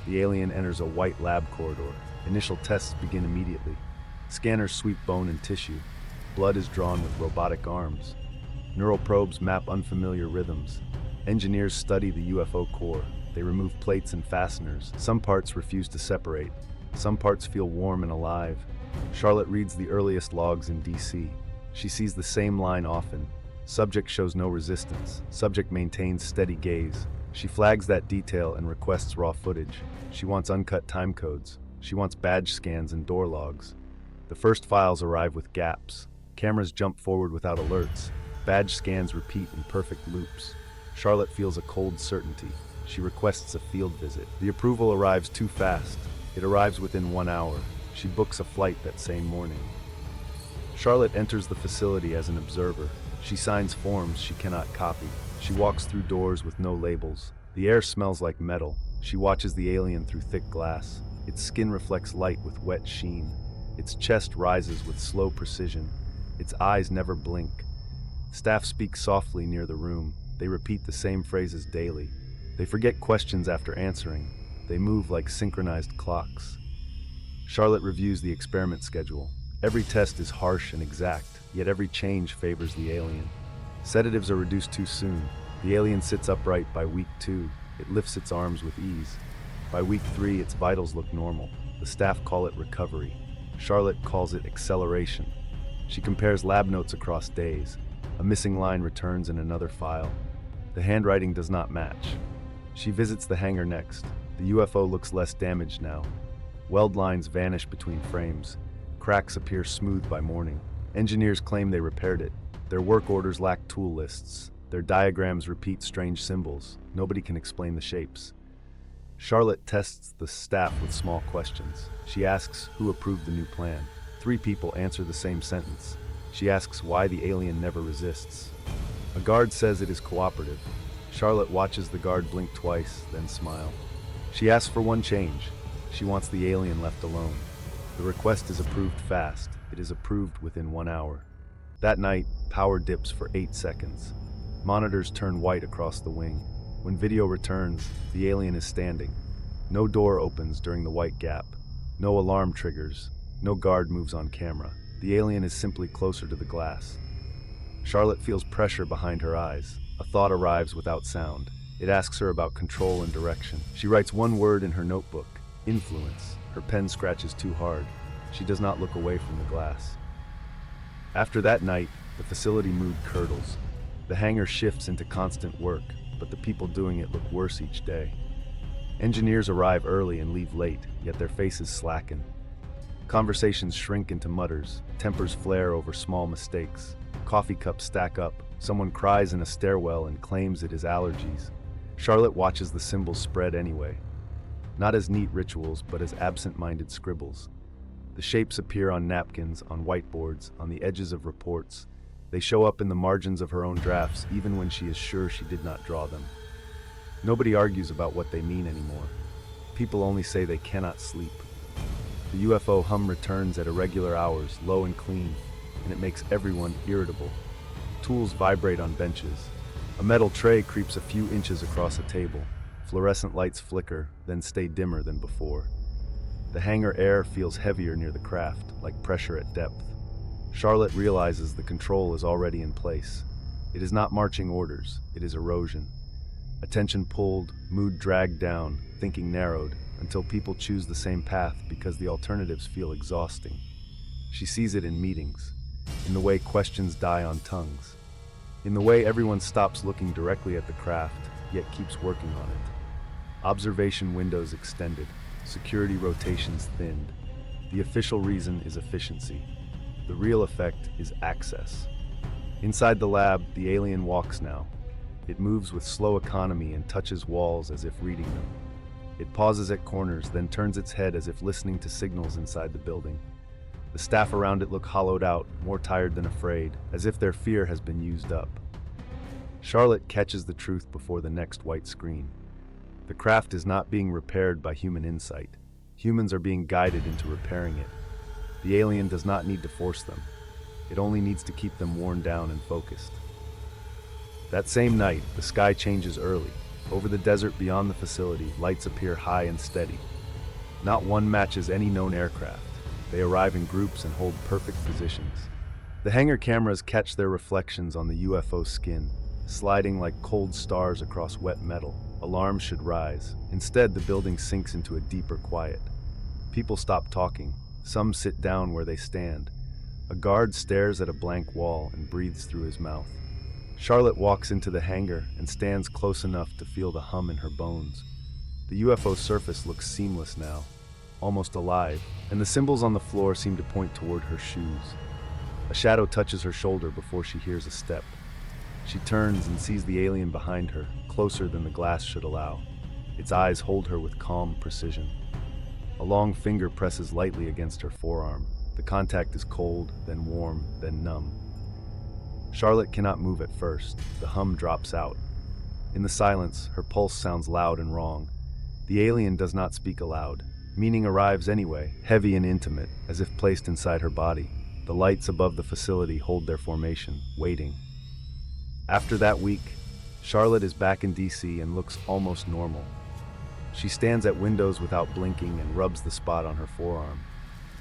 The alien enters a white lab corridor. Initial tests begin immediately. Scanners sweep bone and tissue. Blood is drawn with robotic arms. Neural probes map unfamiliar rhythms. Engineers study the UFO core. They remove plates and fasteners. Some parts refuse to separate. Some parts feel warm and alive. Charlotte reads the earliest logs in DC. She sees the same line often. Subject shows no resistance. Subject maintains steady gaze. She flags that detail and requests raw footage. She wants uncut time codes. She wants badge scans and door logs. The first files arrive with gaps. Cameras jump forward without alerts. Badge scans repeat in perfect loops. Charlotte feels a cold certainty. She requests a field visit. The approval arrives too fast. It arrives within 1 hour. She books a flight that same morning. Charlotte enters the facility as an observer. She signs forms she cannot copy. She walks through doors with no labels. The air smells like metal. She watches the alien through thick glass. Its skin reflects light with wet sheen. Its chest rises with slow precision. Its eyes never blink. Staff speak softly near the room. They repeat the same phrases daily. They forget questions after answering. They move like synchronized clocks. Charlotte reviews the experiment schedule. Every test is harsh and exact, yet every change favors the alien. Sedatives are reduced too soon. The alien sits upright by week 2. It lifts its arms with ease. By week 3, its vitals look normal. The staff call it recovery. Charlotte calls it acceleration. She compares lab notes across days. A missing line returns in another file. The handwriting does not match. She visits the hangar next. The UFO looks less damaged now. Weld lines vanish between frames. Cracks appear smooth by morning. Engineers claim they repaired it. Their work orders lack tool lists. Their diagrams repeat strange symbols. Nobody can explain the shapes. Charlotte tests the staff with small questions. She asks who approved the new plan. 3 people answer the same sentence. She asks why the alien never resists. A guard says it is cooperative. Charlotte watches the guard blink twice, then smile. She asks for one change. She wants the alien left alone. The request is approved fast. It is approved within 1 hour. That night, power dips for 8 seconds. Monitors turn white across the wing. When video returns, the alien is standing. No door opens during the white gap. No alarm triggers. No guard moves on camera. The alien is simply closer to the glass. Charlotte feels pressure behind her eyes. A thought arrives without sound. It asks her about control and direction. She writes one word in her notebook: influence. Her pen scratches too hard. She does not look away from the glass. After that night, the facility mood curdles. The hangar shifts into constant work, but the people doing it look worse each day. Engineers arrive early and leave late, yet their faces slacken. Conversations shrink into mutters. Tempers flare over small mistakes. Coffee cups stack up. Someone cries in a stairwell and claims it is allergies. Charlotte watches the symbols spread anyway. Not as neat rituals, but as absent-minded scribbles. The shapes appear on napkins, on whiteboards, on the edges of reports. They show up in the margins of her own drafts, even when she is sure she did not draw them. Nobody argues about what they mean anymore. People only say they cannot sleep. The UFO hum returns at irregular hours, low and clean, and it makes everyone irritable. Tools vibrate on benches. A metal tray creeps a few inches across a table. Fluorescent lights flicker, then stay dimmer than before. The hangar air feels heavier near the craft, like pressure at depth. Charlotte realizes the control is already in place. It is not marching orders, it is erosion. Attention pulled, mood dragged down, thinking narrowed, until people choose the same path because the alternatives feel exhausting. She sees it in meetings, in the way questions die on tongues, in the way everyone stops looking directly at the craft, yet keeps working on it. Observation windows extended, security rotations thinned. The official reason is efficiency. The real effect is access. Inside the lab, the alien walks now. It moves with slow economy and touches walls as if reading them. It pauses at corners, then turns its head as if listening to signals inside the building. The staff around it look hollowed out, more tired than afraid, as if their fear has been used up. Charlotte catches the truth before the next white screen. The craft is not being repaired by human insight. Humans are being guided into repairing it. The alien does not need to force them. It only needs to keep them worn down and focused. That same night, the sky changes early. Over the desert beyond the facility, lights appear high and steady. Not one matches any known aircraft. They arrive in groups and hold perfect positions. The hangar cameras catch their reflections on the UFO skin, sliding like cold stars across wet metal. Alarms should rise. Instead, the building sinks into a deeper quiet. People stop talking. Some sit down where they stand. A guard stares at a blank wall and breathes through his mouth. Charlotte walks into the hangar and stands close enough to feel the hum in her bones. The UFO surface looks seamless now, almost alive, and the symbols on the floor seem to point toward her shoes. A shadow touches her shoulder before she hears a step. She turns and sees the alien behind her, closer than the glass should allow. Its eyes hold her with calm precision. A long finger presses lightly against her forearm. The contact is cold, then warm, then numb. Charlotte cannot move at first. The hum drops out. In the silence, her pulse sounds loud and wrong. The alien does not speak aloud. Meaning arrives anyway, heavy and intimate, as if placed inside her body. The lights above the facility hold their formation, waiting. After that week, Charlotte is back in DC and looks almost normal. She stands at windows without blinking and rubs the spot on her forearm.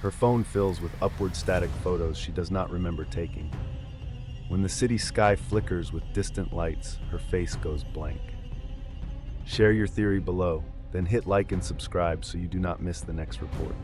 Her phone fills with upward static photos she does not remember taking. When the city sky flickers with distant lights, her face goes blank. Share your theory below. Then hit like and subscribe so you do not miss the next report.